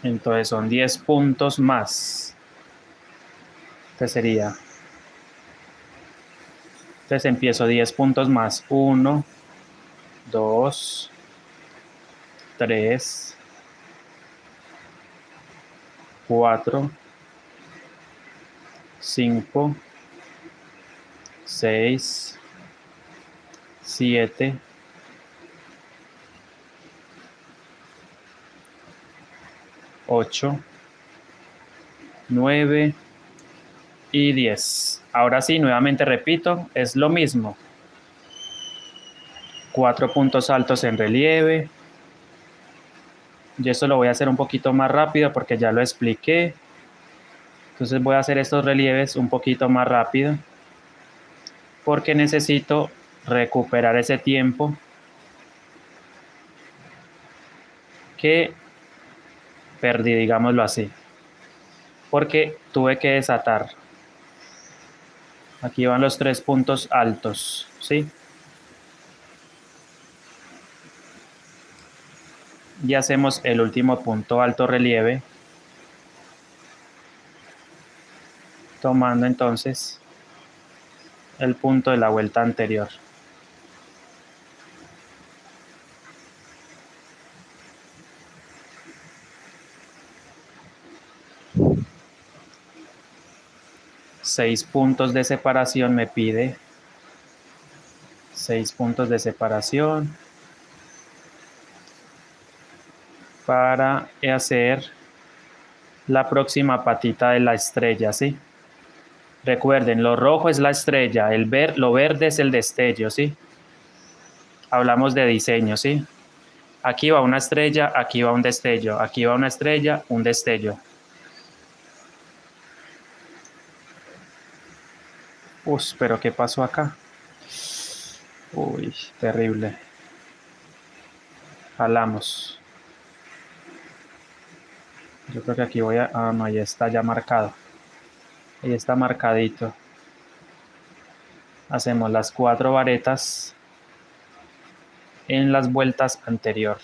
Speaker 1: Entonces son 10 puntos más. Entonces sería. Entonces empiezo 10 puntos más. 1, 2, 3, 4, 5, 6, 7, 8, 9 y 10. Ahora sí, nuevamente repito, es lo mismo. 4 puntos altos en relieve. Y esto lo voy a hacer un poquito más rápido porque ya lo expliqué. Entonces voy a hacer estos relieves un poquito más rápido porque necesito recuperar ese tiempo que perdí, digámoslo así, porque tuve que desatar. Aquí van los 3 puntos altos, ¿sí? Y hacemos el último punto alto relieve, tomando entonces el punto de la vuelta anterior. Seis puntos de separación me pide. 6 puntos de separación para hacer la próxima patita de la estrella, ¿sí? Recuerden, lo rojo es la estrella, lo verde es el destello, ¿sí? Hablamos de diseño, ¿sí? Aquí va una estrella, aquí va un destello, aquí va una estrella, un destello. Pero ¿qué pasó acá? Uy, terrible. Jalamos. Yo creo que aquí voy a... Ah, no, ahí está ya marcado. Ahí está marcadito. Hacemos las 4 varetas en las vueltas anterior.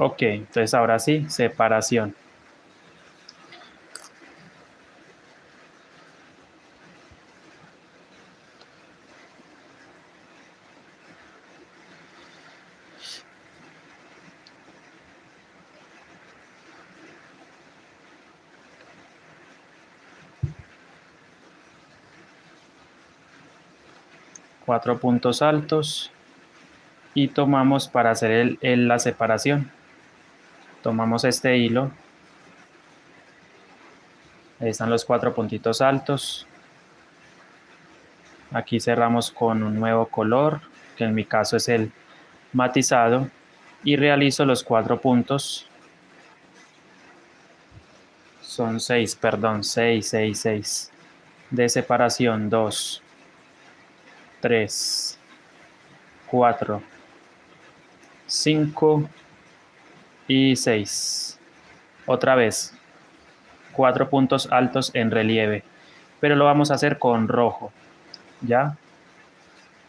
Speaker 1: Ok, entonces ahora sí, separación. 4 puntos altos y tomamos para hacer la separación. Tomamos este hilo. Ahí están los 4 puntitos altos. Aquí cerramos con un nuevo color, que en mi caso es el matizado, y realizo los 4 puntos. Son 6, perdón, 6 de separación. 2, 3, 4, 5 y 6. Otra vez, 4 puntos altos en relieve, pero lo vamos a hacer con rojo, ¿ya?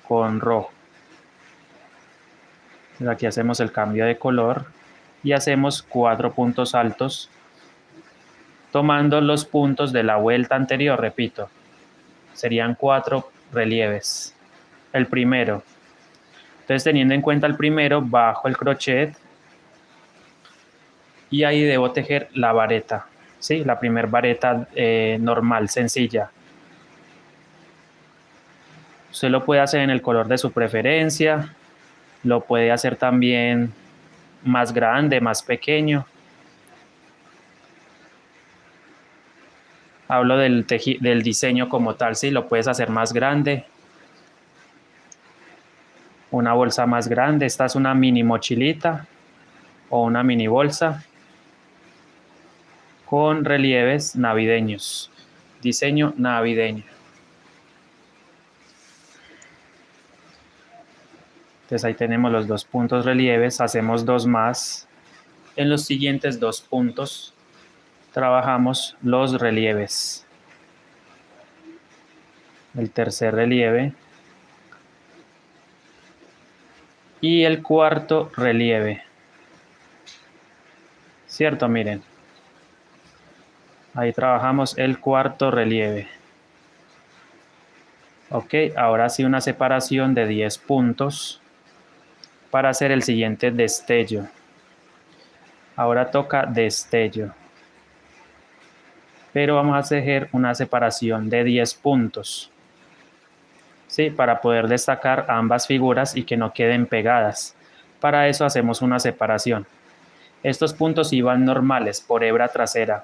Speaker 1: Con rojo. Entonces aquí hacemos el cambio de color y hacemos 4 puntos altos tomando los puntos de la vuelta anterior, repito. Serían 4 relieves. El primero. Entonces, teniendo en cuenta el primero, bajo el crochet y ahí debo tejer la vareta, ¿sí? La primera vareta normal, sencilla. Usted lo puede hacer en el color de su preferencia, lo puede hacer también más grande, más pequeño. Hablo del diseño como tal, ¿sí? Lo puedes hacer más grande. Una bolsa más grande, esta es una mini mochilita o una mini bolsa con relieves navideños, diseño navideño. Entonces ahí tenemos los 2 puntos relieves, hacemos 2 más. En los siguientes 2 puntos trabajamos los relieves. El tercer relieve y el cuarto relieve. ¿Cierto? Miren. Ahí trabajamos el cuarto relieve. Ok, ahora sí una separación de 10 puntos para hacer el siguiente destello. Ahora toca destello. Pero vamos a hacer una separación de 10 puntos. ¿Sí? Para poder destacar ambas figuras y que no queden pegadas. Para eso hacemos una separación. Estos puntos iban normales por hebra trasera.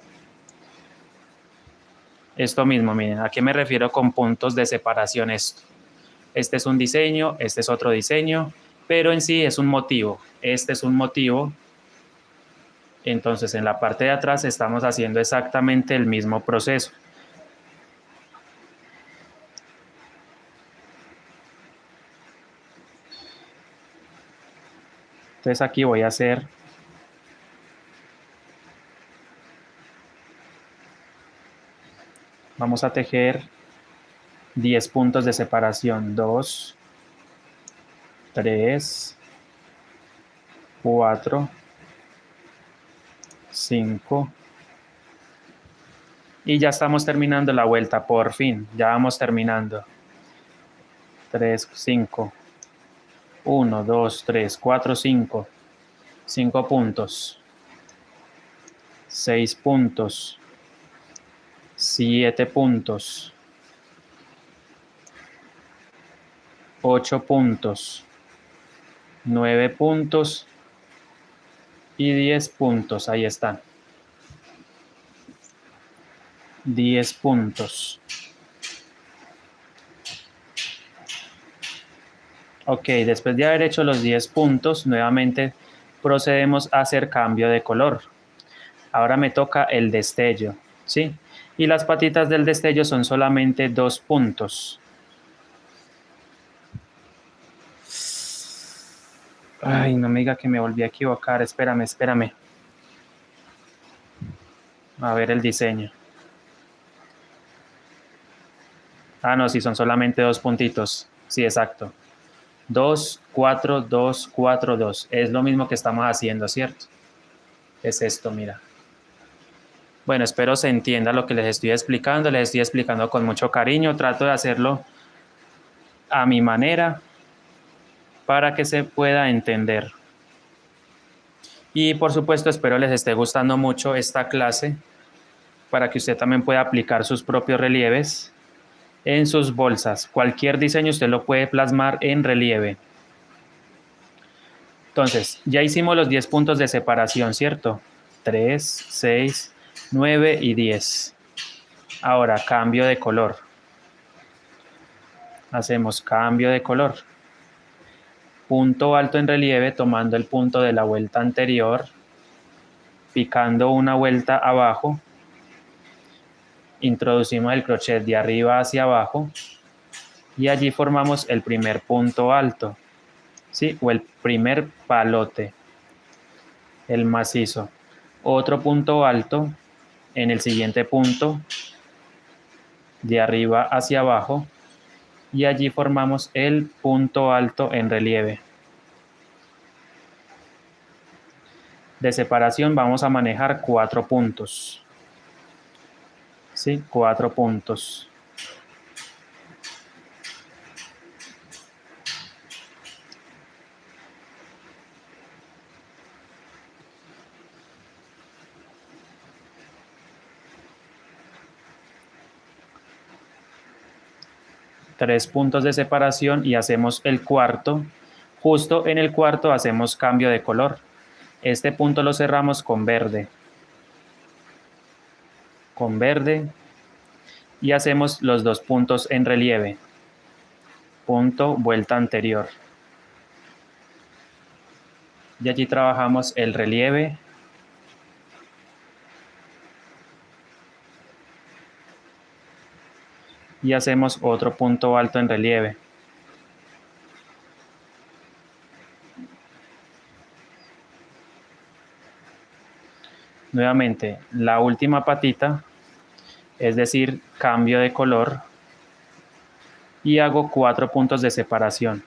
Speaker 1: Esto mismo, miren, ¿a qué me refiero con puntos de separación esto? Este es un diseño, este es otro diseño, pero en sí es un motivo. Este es un motivo. Entonces, en la parte de atrás estamos haciendo exactamente el mismo proceso. Entonces, aquí voy a hacer vamos a tejer 10 puntos de separación. 2, 3, 4, 5. Y ya estamos terminando la vuelta, por fin. Ya vamos terminando. 3, 5. 1, 2, 3, 4, 5. 5 puntos. 6 puntos. 7 puntos. 8 puntos. 9 puntos. Y 10 puntos. Ahí están. 10 puntos. Ok, después de haber hecho los 10 puntos, nuevamente procedemos a hacer cambio de color. Ahora me toca el destello, ¿sí? Y las patitas del destello son solamente 2 puntos. Ay, no me diga que me volví a equivocar. Espérame. A ver el diseño. Ah, no, sí, son solamente 2 puntitos. Sí, exacto. 2, 4, 2, 4, 2. Es lo mismo que estamos haciendo, ¿cierto? Es esto, mira. Bueno, espero se entienda lo que les estoy explicando. Les estoy explicando con mucho cariño. Trato de hacerlo a mi manera para que se pueda entender. Y por supuesto, espero les esté gustando mucho esta clase para que usted también pueda aplicar sus propios relieves en sus bolsas. Cualquier diseño usted lo puede plasmar en relieve. Entonces, ya hicimos los 10 puntos de separación, ¿cierto? 3, 6, 9 y 10. Ahora, cambio de color. Hacemos cambio de color. Punto alto en relieve tomando el punto de la vuelta anterior, picando una vuelta abajo. Introducimos el crochet de arriba hacia abajo y allí formamos el primer punto alto, ¿sí? O el primer palote, el macizo. Otro punto alto en el siguiente punto, de arriba hacia abajo, y allí formamos el punto alto en relieve. De separación vamos a manejar 4 puntos. ¿Sí? 4 puntos. Tres puntos de separación y hacemos el cuarto. Justo en el cuarto hacemos cambio de color. Este punto lo cerramos con verde. Con verde. Y hacemos los 2 puntos en relieve. Punto, vuelta anterior. Y allí trabajamos el relieve. Y hacemos otro punto alto en relieve. Nuevamente, la última patita, es decir, cambio de color, y hago 4 puntos de separación.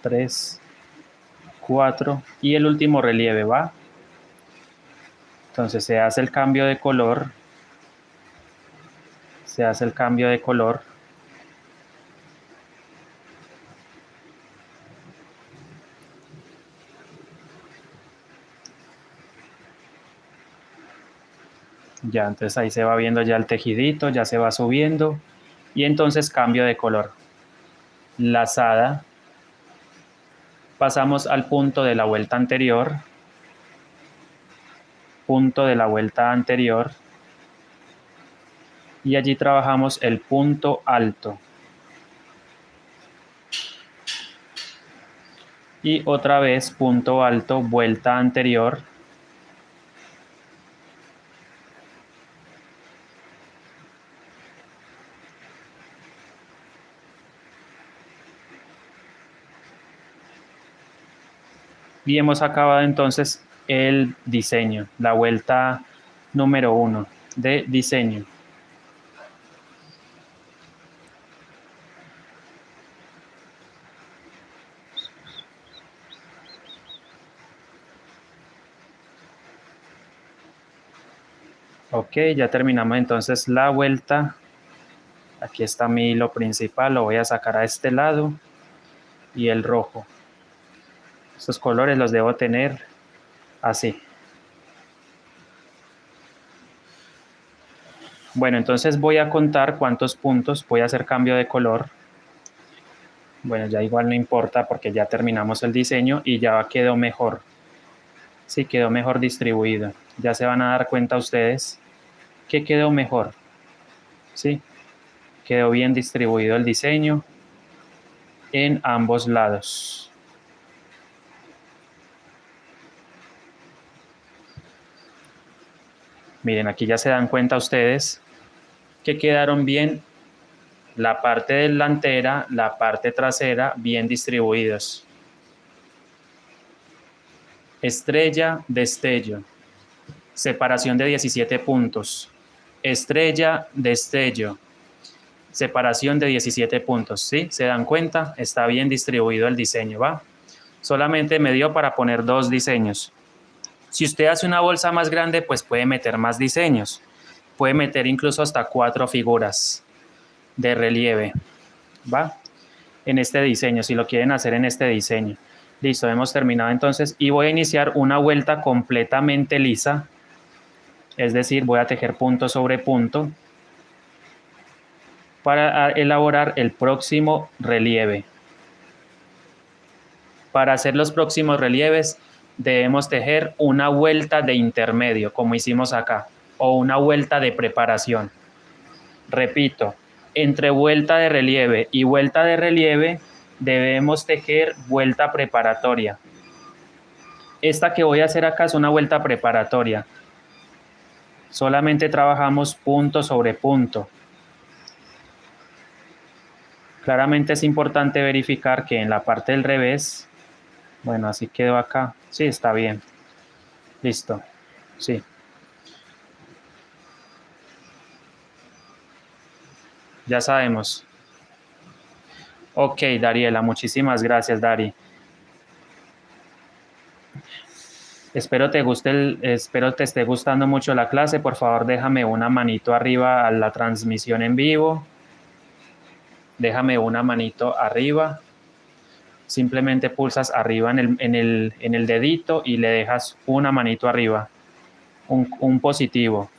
Speaker 1: Tres, 4 y el último relieve, ¿va? Entonces se hace el cambio de color. Se hace el cambio de color. Ya, entonces ahí se va viendo ya el tejidito, ya se va subiendo. Y entonces cambio de color. Lazada. Pasamos al punto de la vuelta anterior. Punto de la vuelta anterior. Y allí trabajamos el punto alto. Y otra vez punto alto, vuelta anterior. Y hemos acabado entonces el diseño, la vuelta número 1 de diseño. Ok, ya terminamos entonces la vuelta. Aquí está mi hilo principal, lo voy a sacar a este lado. Y el rojo. Estos colores los debo tener así. Bueno, entonces voy a contar cuántos puntos, voy a hacer cambio de color. Bueno, ya igual no importa porque ya terminamos el diseño y ya quedó mejor. Sí, quedó mejor distribuido. Ya se van a dar cuenta ustedes que quedó mejor. Sí, quedó bien distribuido el diseño en ambos lados. Miren, aquí ya se dan cuenta ustedes que quedaron bien la parte delantera, la parte trasera bien distribuidos. Estrella, destello. Separación de 17 puntos. Estrella, destello. Separación de 17 puntos. ¿Sí? ¿Se dan cuenta? Está bien distribuido el diseño, ¿va? Solamente me dio para poner 2 diseños. Si usted hace una bolsa más grande, pues puede meter más diseños. Puede meter incluso hasta 4 figuras de relieve, ¿va? En este diseño, si lo quieren hacer en este diseño. Listo, hemos terminado entonces y voy a iniciar una vuelta completamente lisa, es decir, voy a tejer punto sobre punto para elaborar el próximo relieve. Para hacer los próximos relieves debemos tejer una vuelta de intermedio, como hicimos acá, o una vuelta de preparación. Repito, entre vuelta de relieve y vuelta de relieve debemos tejer vuelta preparatoria. Esta que voy a hacer acá es una vuelta preparatoria. Solamente trabajamos punto sobre punto. Claramente es importante verificar que en la parte del revés, bueno, así quedó acá. Sí, está bien. Listo. Sí. Ya sabemos. Ok, Dariela, muchísimas gracias, Dari. Espero te esté gustando mucho la clase. Por favor, déjame una manito arriba a la transmisión en vivo. Déjame una manito arriba. Simplemente pulsas arriba en el dedito y le dejas una manito arriba. Un positivo.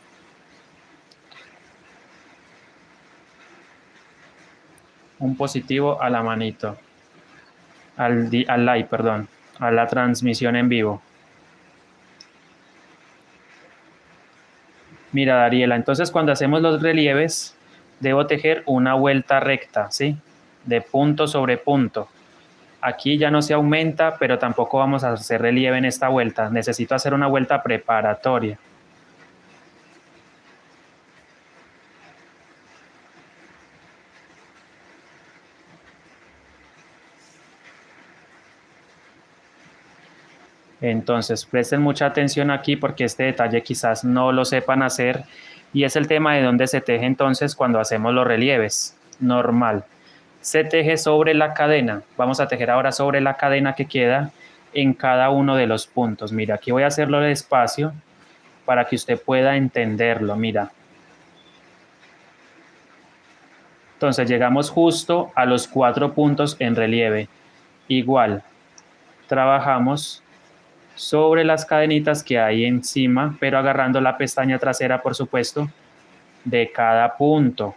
Speaker 1: Un positivo a la manito. Al live, perdón. A la transmisión en vivo. Mira, Dariela, entonces cuando hacemos los relieves, debo tejer una vuelta recta, ¿sí? De punto sobre punto. Aquí ya no se aumenta, pero tampoco vamos a hacer relieve en esta vuelta. Necesito hacer una vuelta preparatoria. Entonces, presten mucha atención aquí porque este detalle quizás no lo sepan hacer y es el tema de dónde se teje entonces cuando hacemos los relieves. Normal. Se teje sobre la cadena. Vamos a tejer ahora sobre la cadena que queda en cada uno de los puntos. Mira, aquí voy a hacerlo despacio para que usted pueda entenderlo. Mira. Entonces llegamos justo a los 4 puntos en relieve. Igual, trabajamos sobre las cadenitas que hay encima, pero agarrando la pestaña trasera, por supuesto, de cada punto.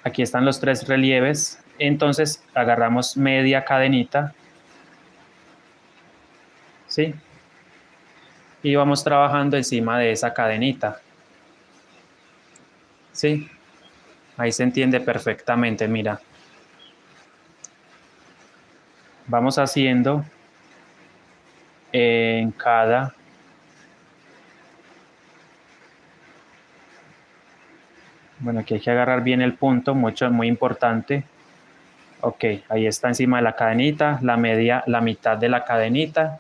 Speaker 1: Aquí están los 3 relieves, entonces agarramos media cadenita, ¿sí? Y vamos trabajando encima de esa cadenita, ¿sí? Ahí se entiende perfectamente, mira. Vamos haciendo en cada... Bueno, aquí hay que agarrar bien el punto, muy importante. Ok, ahí está encima de la cadenita, la media, la mitad de la cadenita.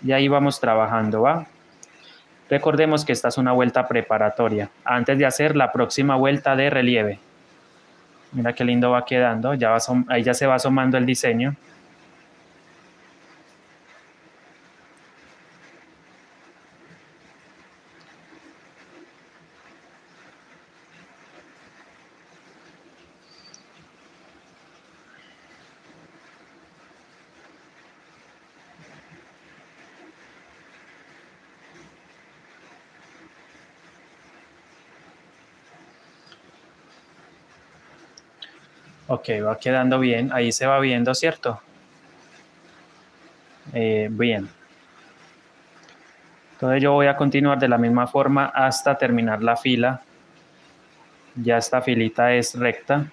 Speaker 1: Y ahí vamos trabajando, ¿va? Recordemos que esta es una vuelta preparatoria, antes de hacer la próxima vuelta de relieve. Mira qué lindo va quedando, ahí ya se va asomando el diseño. Ok, va quedando bien, ahí se va viendo, ¿cierto? Bien. Entonces yo voy a continuar de la misma forma hasta terminar la fila. Ya esta filita es recta.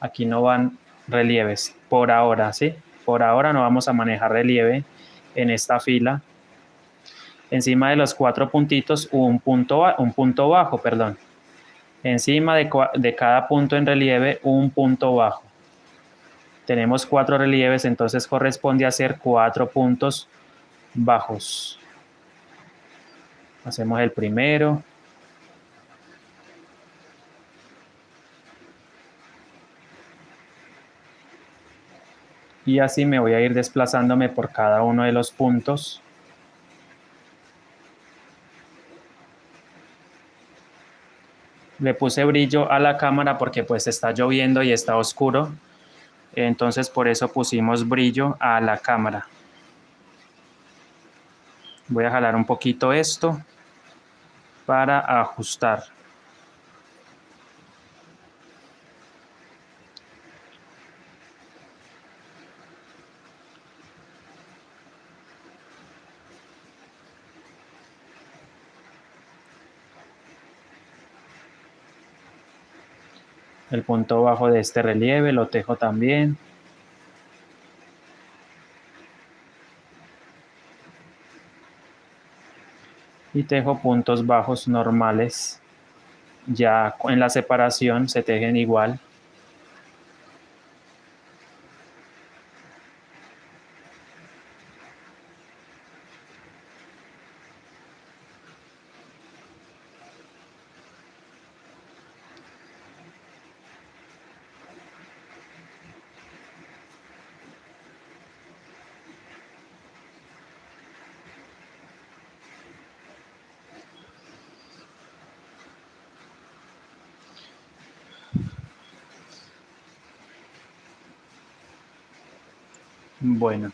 Speaker 1: Aquí no van relieves por ahora, ¿sí? Por ahora no vamos a manejar relieve en esta fila. Encima de los 4 puntitos un punto bajo, perdón. Encima de cada punto en relieve un punto bajo. Tenemos 4 relieves, entonces corresponde hacer 4 puntos bajos. Hacemos el primero. Y así me voy a ir desplazándome por cada uno de los puntos. Le puse brillo a la cámara porque pues está lloviendo y está oscuro. Entonces por eso pusimos brillo a la cámara. Voy a jalar un poquito esto para ajustar. El punto bajo de este relieve lo tejo también. Y tejo puntos bajos normales. Ya en la separación se tejen igual. Bueno.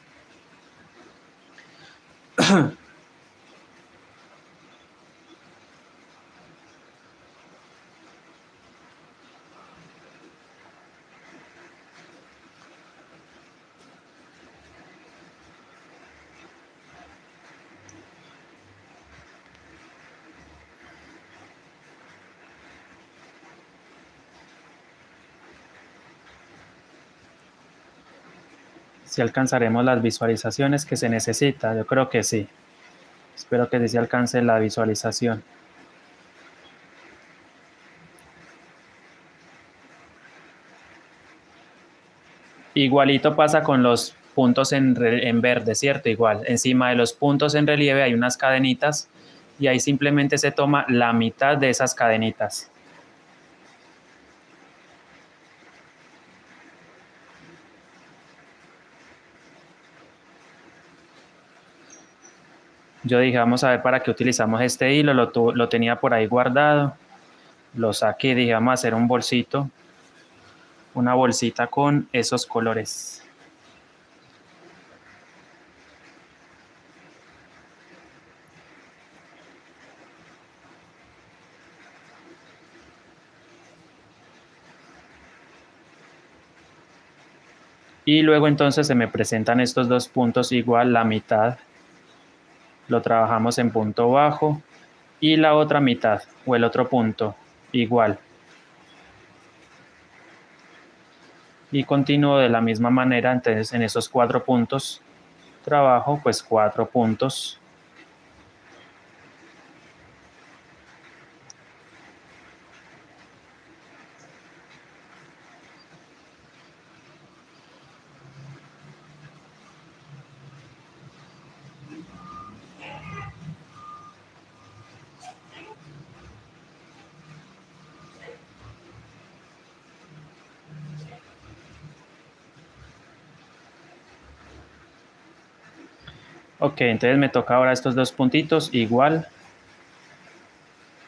Speaker 1: Si alcanzaremos las visualizaciones que se necesita, yo creo que sí. Espero que sí se alcance la visualización. Igualito pasa con los puntos en verde, ¿cierto? Igual, encima de los puntos en relieve hay unas cadenitas y ahí simplemente se toma la mitad de esas cadenitas. Yo dije, vamos a ver para qué utilizamos este hilo, lo tenía por ahí guardado, lo saqué, dije, vamos a hacer un bolsito, una bolsita con esos colores. Y luego entonces se me presentan estos dos puntos igual, la mitad, lo trabajamos en punto bajo y la otra mitad o el otro punto igual. Y continúo de la misma manera, entonces en esos 4 puntos trabajo pues 4 puntos. Ok, entonces me toca ahora estos dos puntitos igual,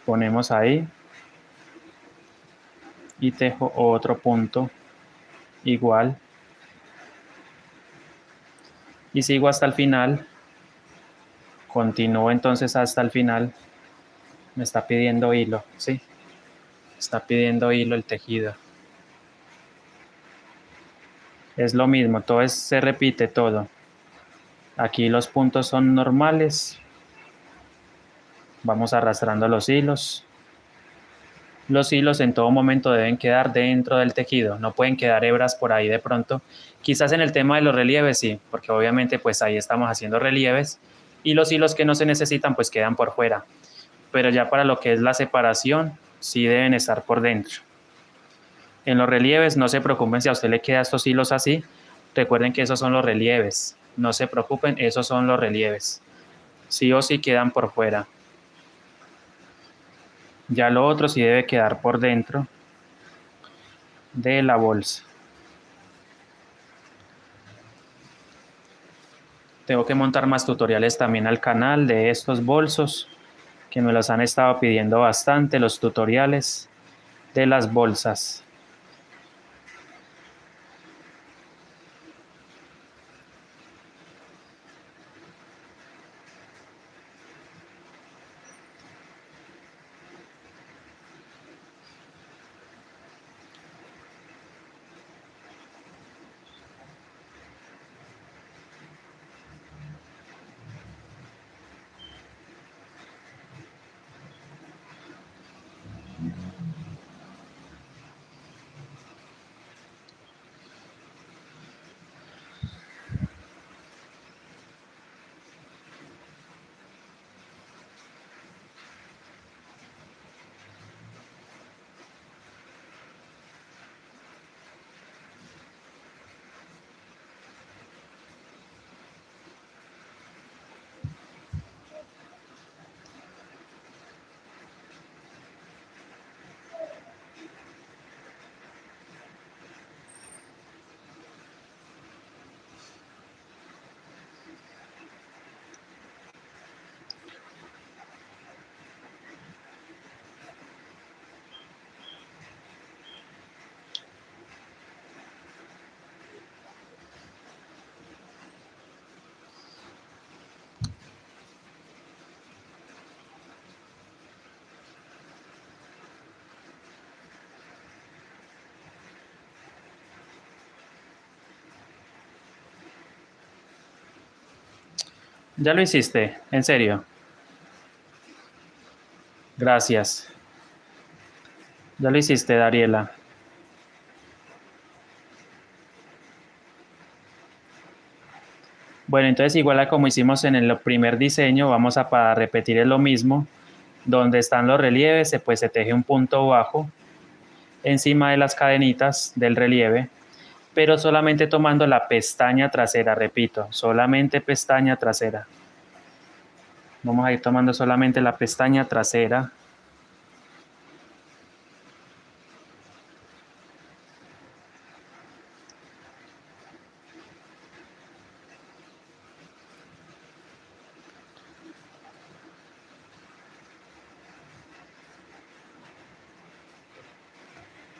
Speaker 1: ponemos ahí y tejo otro punto igual y sigo hasta el final, continúo entonces hasta el final. Me está pidiendo hilo, ¿sí? Está pidiendo hilo el tejido. Es lo mismo, todo se repite todo. Aquí los puntos son normales. Vamos arrastrando los hilos. Los hilos en todo momento deben quedar dentro del tejido, no pueden quedar hebras por ahí de pronto. Quizás en el tema de los relieves sí, porque obviamente pues ahí estamos haciendo relieves y los hilos que no se necesitan pues quedan por fuera. Pero ya para lo que es la separación sí deben estar por dentro. En los relieves no se preocupen si a usted le quedan estos hilos así, recuerden que esos son los relieves. No se preocupen, esos son los relieves. Sí o sí quedan por fuera. Ya lo otro sí debe quedar por dentro de la bolsa. Tengo que montar más tutoriales también al canal de estos bolsos, que me los han estado pidiendo bastante, los tutoriales de las bolsas. ¿Ya lo hiciste? ¿En serio? Gracias. Ya lo hiciste, Dariela. Bueno, entonces igual a como hicimos en el primer diseño, vamos a para repetir lo mismo. Donde están los relieves, pues se teje un punto bajo encima de las cadenitas del relieve, pero solamente tomando la pestaña trasera, repito, solamente pestaña trasera. Vamos a ir tomando solamente la pestaña trasera.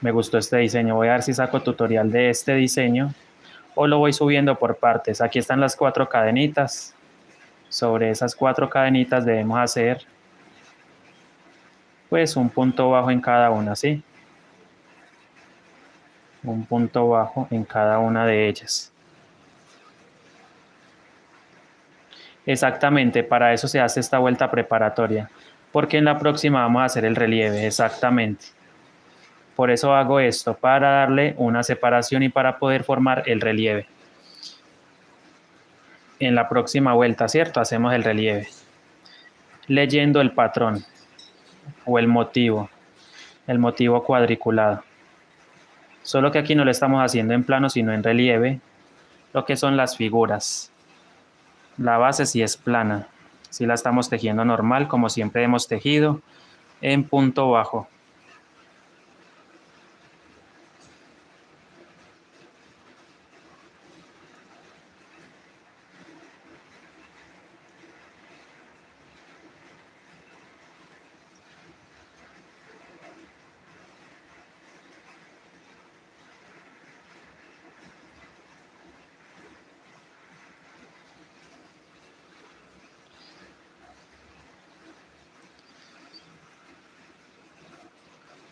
Speaker 1: Me gustó este diseño. Voy a ver si saco tutorial de este diseño o lo voy subiendo por partes. Aquí están las 4 cadenitas. Sobre esas 4 cadenitas debemos hacer pues un punto bajo en cada una, ¿sí? Un punto bajo en cada una de ellas. Exactamente, para eso se hace esta vuelta preparatoria, porque en la próxima vamos a hacer el relieve, exactamente. Por eso hago esto, para darle una separación y para poder formar el relieve. En la próxima vuelta, ¿cierto? Hacemos el relieve. Leyendo el patrón o el motivo cuadriculado. Solo que aquí no lo estamos haciendo en plano, sino en relieve, lo que son las figuras. La base sí es plana, sí la estamos tejiendo normal, como siempre hemos tejido, en punto bajo.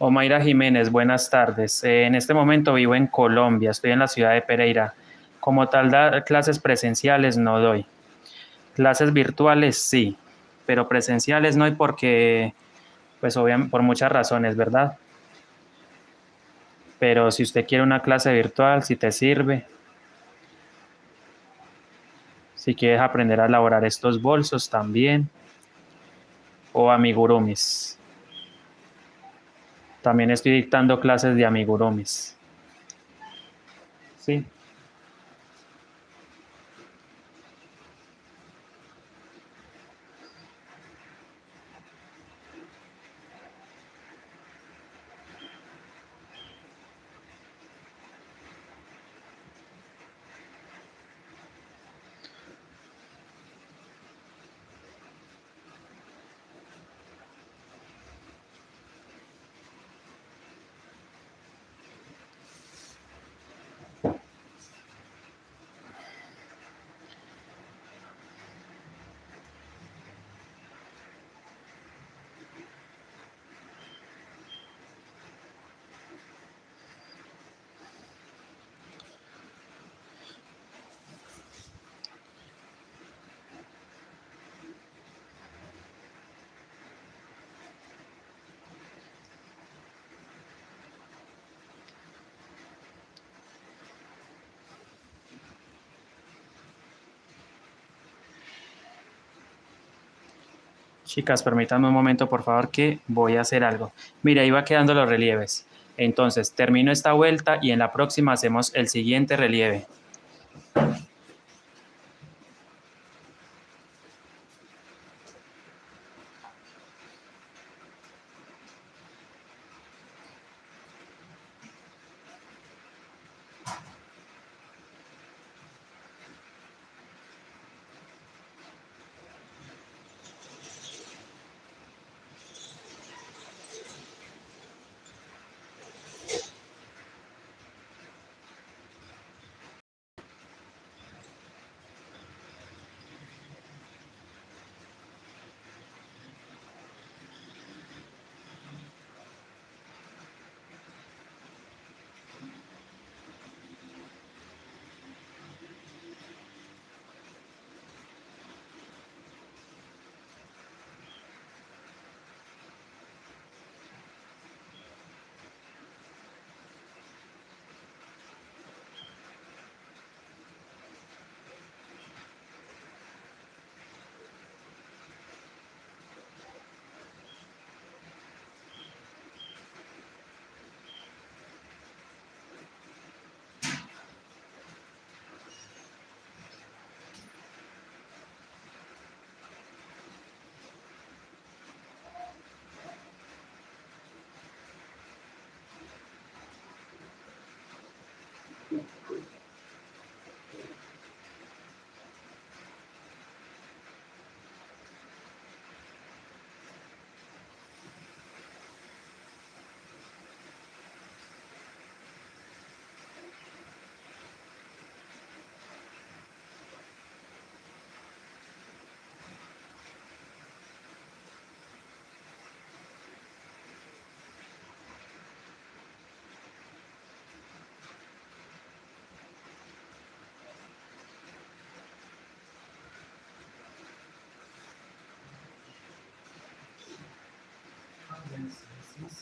Speaker 1: Omaira Jiménez, buenas tardes. En este momento vivo en Colombia, estoy en la ciudad de Pereira. Como tal, clases presenciales no doy. Clases virtuales sí, pero presenciales no hay porque, pues obviamente, por muchas razones, ¿verdad? Pero si usted quiere una clase virtual, si te sirve, si quieres aprender a elaborar estos bolsos también, o amigurumis. También estoy dictando clases de amigurumis. Sí. Chicas, permítanme un momento, por favor, que voy a hacer algo. Mira, ahí va quedando los relieves. Entonces, termino esta vuelta y en la próxima hacemos el siguiente relieve.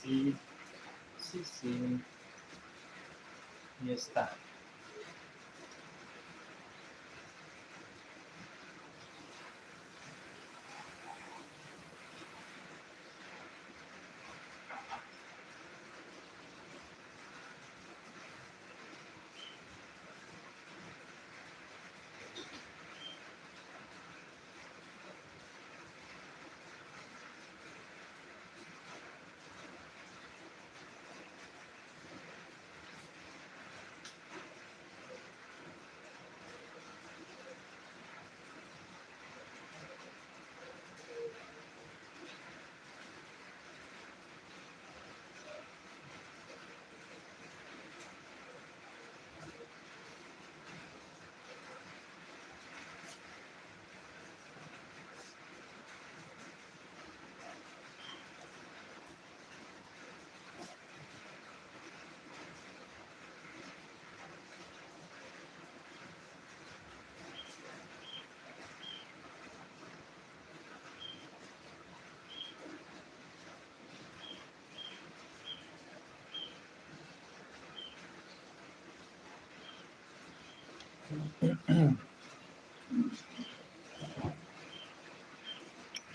Speaker 1: Sí, sí, sí. Y está.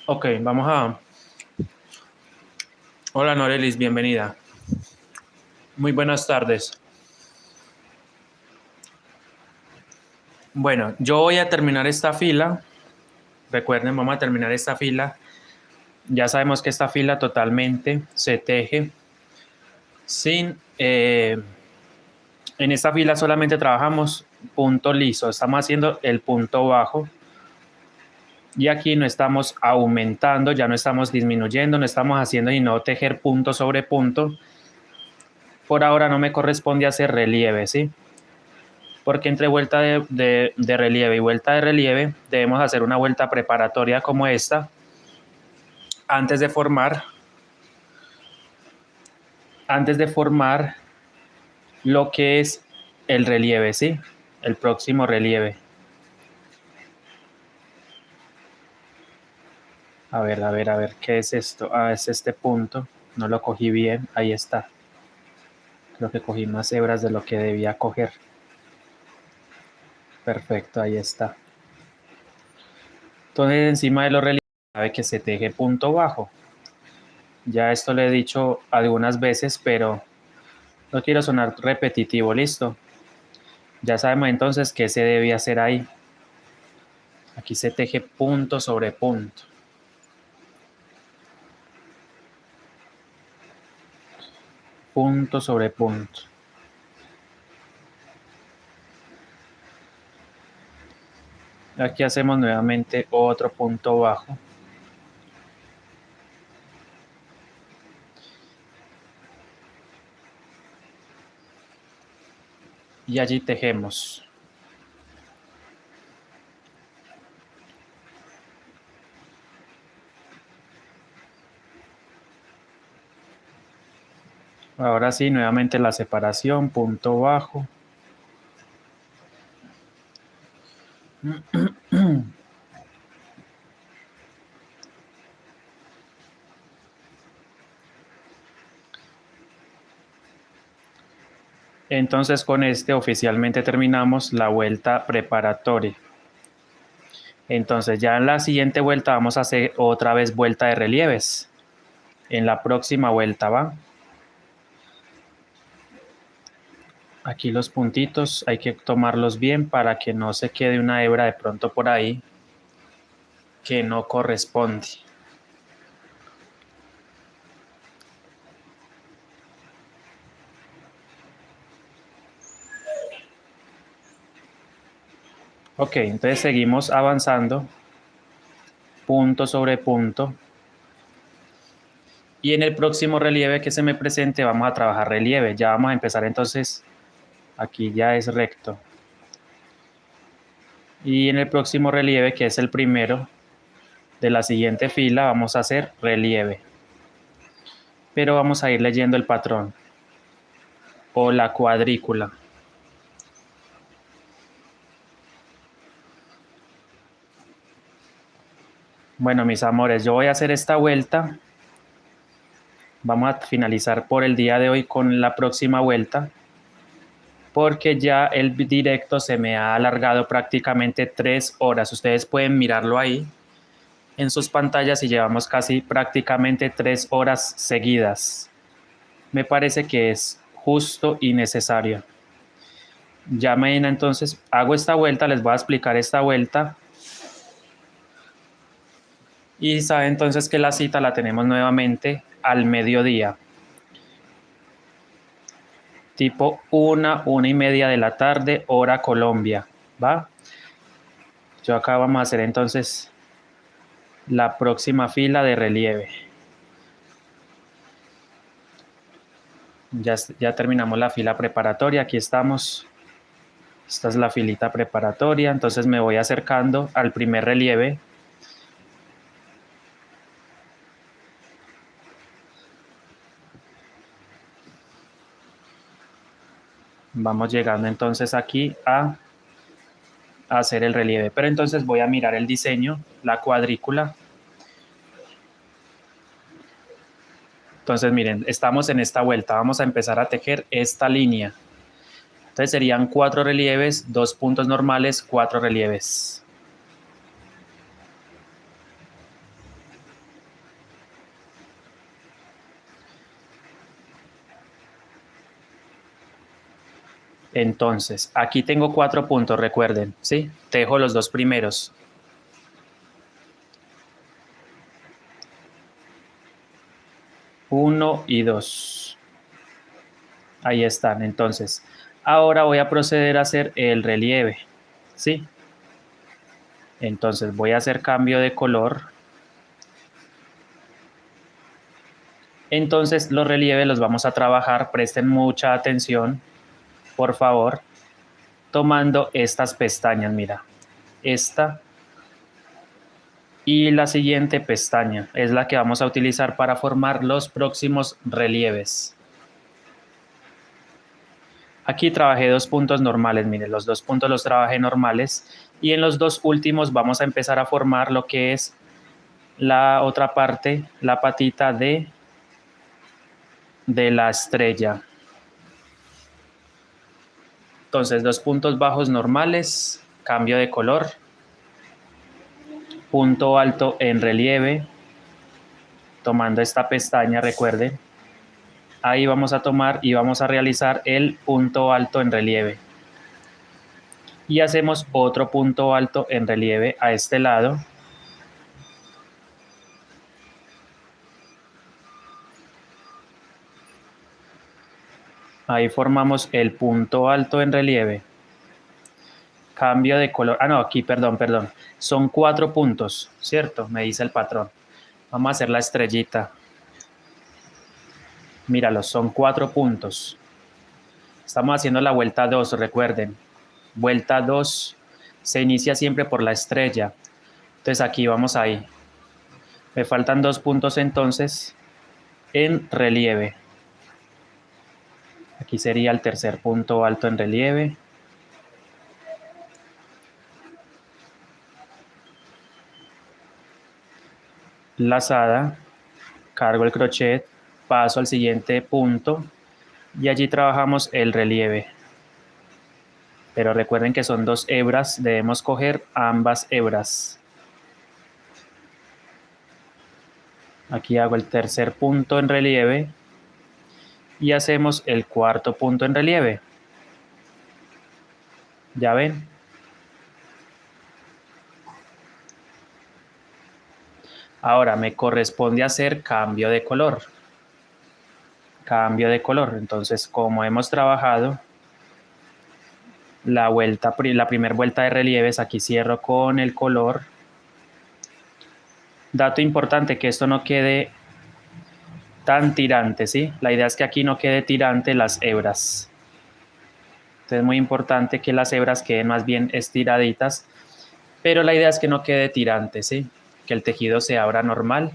Speaker 1: Ok, vamos a... Hola Norelis, bienvenida. Muy buenas tardes. Bueno, yo voy a terminar esta fila. Recuerden, vamos a terminar esta fila. Ya sabemos que esta fila totalmente se teje sin... en esta fila solamente trabajamos punto liso. Estamos haciendo el punto bajo. Y aquí no estamos aumentando, ya no estamos disminuyendo, no estamos haciendo sino tejer punto sobre punto. Por ahora no me corresponde hacer relieve, ¿sí? Porque entre vuelta de relieve y vuelta de relieve debemos hacer una vuelta preparatoria como esta antes de formar lo que es el relieve, ¿sí? El próximo relieve. A ver, ¿qué es esto? Ah, es este punto. No lo cogí bien, ahí está. Creo que cogí más hebras de lo que debía coger. Perfecto, ahí está. Entonces, encima de los relieves sabe que se teje punto bajo. Ya esto lo he dicho algunas veces, pero no quiero sonar repetitivo, listo. Ya sabemos entonces qué se debe hacer ahí. Aquí se teje punto sobre punto. Punto sobre punto. Aquí hacemos nuevamente otro punto bajo. Y allí tejemos. Ahora sí, nuevamente la separación, punto bajo. Entonces con este oficialmente terminamos la vuelta preparatoria. Entonces ya en la siguiente vuelta vamos a hacer otra vez vuelta de relieves. En la próxima vuelta va. Aquí los puntitos hay que tomarlos bien para que no se quede una hebra de pronto por ahí que no corresponde. Ok, entonces seguimos avanzando punto sobre punto. Y en el próximo relieve que se me presente vamos a trabajar relieve. Ya vamos a empezar entonces, aquí ya es recto. Y en el próximo relieve, que es el primero de la siguiente fila, vamos a hacer relieve. Pero vamos a ir leyendo el patrón o la cuadrícula. Bueno, mis amores, yo voy a hacer esta vuelta. Vamos a finalizar por el día de hoy con la próxima vuelta, porque ya el directo se me ha alargado prácticamente 3 horas. Ustedes pueden mirarlo ahí en sus pantallas y llevamos casi prácticamente 3 horas seguidas. Me parece que es justo y necesario. Ya mañana entonces hago esta vuelta, les voy a explicar esta vuelta. Y sabe entonces que la cita la tenemos nuevamente al mediodía. Tipo 1:30 de la tarde, hora Colombia. ¿Va? Yo acá vamos a hacer entonces la próxima fila de relieve. Ya terminamos la fila preparatoria. Aquí estamos. Esta es la filita preparatoria. Entonces me voy acercando al primer relieve. Vamos llegando entonces aquí a hacer el relieve. Pero entonces voy a mirar el diseño, la cuadrícula. Entonces miren, estamos en esta vuelta. Vamos a empezar a tejer esta línea. Entonces serían 4 relieves, 2 puntos normales, 4 relieves. Entonces, aquí tengo 4 puntos, recuerden, ¿sí? Tejo los 2 primeros. Uno y 2. Ahí están, entonces. Ahora voy a proceder a hacer el relieve, ¿sí? Entonces voy a hacer cambio de color. Entonces los relieves los vamos a trabajar, presten mucha atención, por favor, tomando estas pestañas, mira. Esta y la siguiente pestaña es la que vamos a utilizar para formar los próximos relieves. Aquí trabajé 2 puntos normales, miren, los 2 puntos los trabajé normales y en los 2 últimos vamos a empezar a formar lo que es la otra parte, la patita de la estrella. Entonces 2 puntos bajos normales, cambio de color. punto alto en relieve, tomando esta pestaña, recuerden. Ahí vamos a tomar y vamos a realizar el punto alto en relieve. Y hacemos otro punto alto en relieve a este lado. Ahí formamos el punto alto en relieve. Cambio de color. Ah, no, aquí, perdón. Son 4 puntos, ¿cierto? Me dice el patrón. Vamos a hacer la estrellita. Míralos, son 4 puntos. Estamos haciendo la vuelta 2, recuerden. Vuelta 2 se inicia siempre por la estrella. Entonces aquí vamos ahí. Me faltan 2 puntos entonces en relieve. Aquí sería el tercer punto alto en relieve. Lazada, cargo el crochet, paso al siguiente punto y allí trabajamos el relieve. Pero recuerden que son 2 hebras, debemos coger ambas hebras. Aquí hago el tercer punto en relieve y hacemos el cuarto punto en relieve. ¿Ya ven? Ahora me corresponde hacer cambio de color. Cambio de color. Entonces, como hemos trabajado la primera vuelta de relieves, aquí cierro con el color. Dato importante, que esto no quede tan tirante, ¿sí? La idea es que aquí no quede tirante las hebras. Entonces es muy importante que las hebras queden más bien estiraditas, pero la idea es que no quede tirante, ¿sí? Que el tejido se abra normal.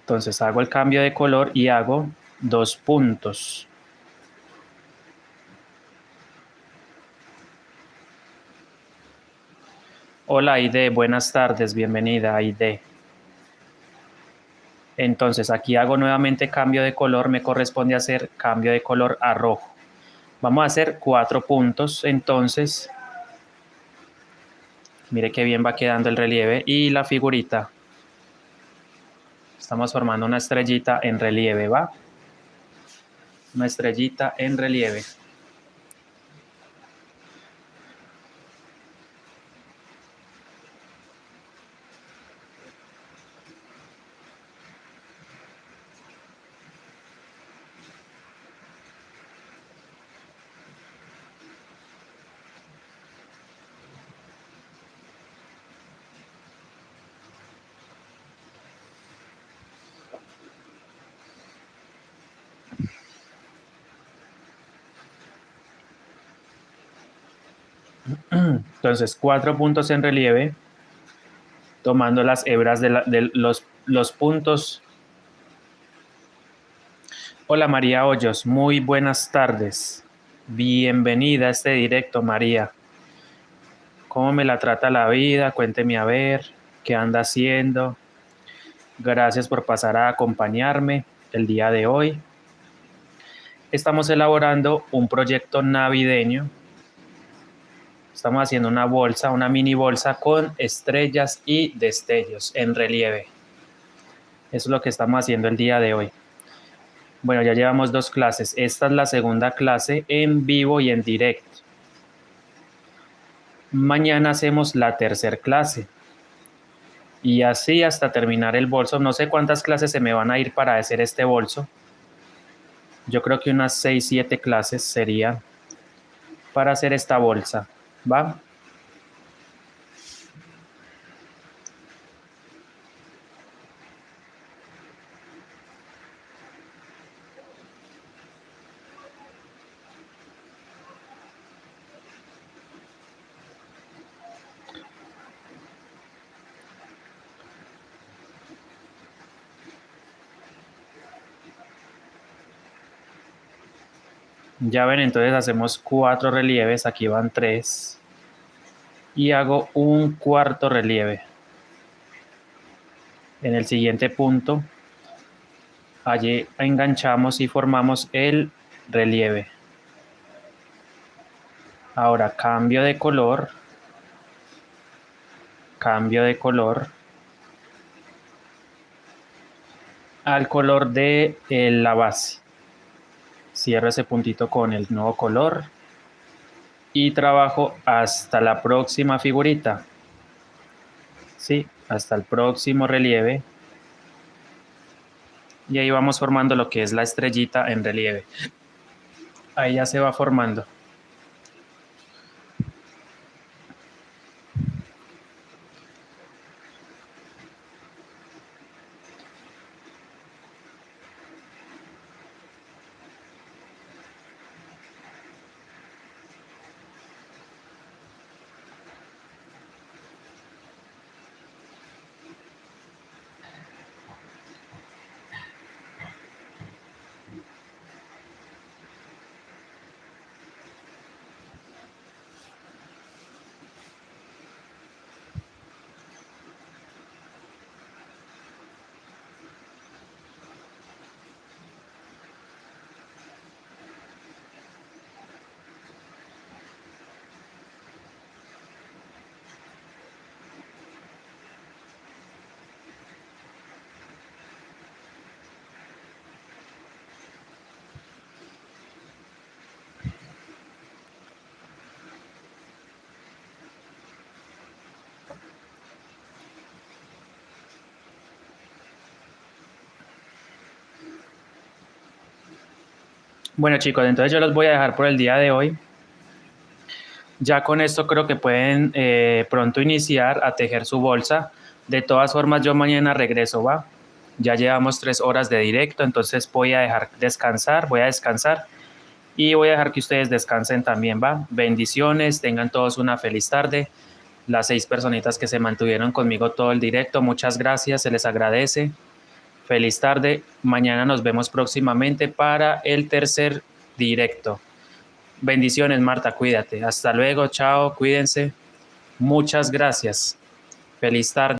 Speaker 1: Entonces hago el cambio de color y hago 2 puntos. Hola Aide, buenas tardes, bienvenida Aide. Entonces aquí hago nuevamente cambio de color, me corresponde hacer cambio de color a rojo. Vamos a hacer 4 puntos, entonces, mire qué bien va quedando el relieve y la figurita. Estamos formando una estrellita en relieve, ¿va? Una estrellita en relieve. Entonces, 4 puntos en relieve, tomando las hebras de los puntos. Hola María Hoyos, muy buenas tardes. Bienvenida a este directo, María. ¿Cómo me la trata la vida? Cuénteme a ver, ¿qué anda haciendo? Gracias por pasar a acompañarme el día de hoy. Estamos elaborando un proyecto navideño. Estamos haciendo una bolsa, una mini bolsa con estrellas y destellos en relieve. Eso es lo que estamos haciendo el día de hoy. Bueno, ya llevamos 2 clases. Esta es la segunda clase en vivo y en directo. Mañana hacemos la tercera clase. Y así hasta terminar el bolso. No sé cuántas clases se me van a ir para hacer este bolso. Yo creo que unas 6, 7 clases sería para hacer esta bolsa. ¿Va? Ya ven, entonces hacemos 4 relieves. Aquí van 3. Y hago un cuarto relieve. En el siguiente punto, allí enganchamos y formamos el relieve. Ahora cambio de color cambio de color al color de la base. Cierro ese puntito con el nuevo color y trabajo hasta la próxima figurita. Sí, hasta el próximo relieve. Y ahí vamos formando lo que es la estrellita en relieve. Ahí ya se va formando. Bueno chicos, entonces yo los voy a dejar por el día de hoy. Ya con esto creo que pueden pronto iniciar a tejer su bolsa. De todas formas yo mañana regreso, ¿va? Ya llevamos 3 horas de directo, entonces voy a dejar descansar, voy a descansar y voy a dejar que ustedes descansen también, ¿va? Bendiciones, tengan todos una feliz tarde. Las 6 personitas que se mantuvieron conmigo todo el directo, muchas gracias, se les agradece. Feliz tarde, mañana nos vemos próximamente para el tercer directo. Bendiciones, Marta, cuídate. Hasta luego, chao, cuídense. Muchas gracias. Feliz tarde.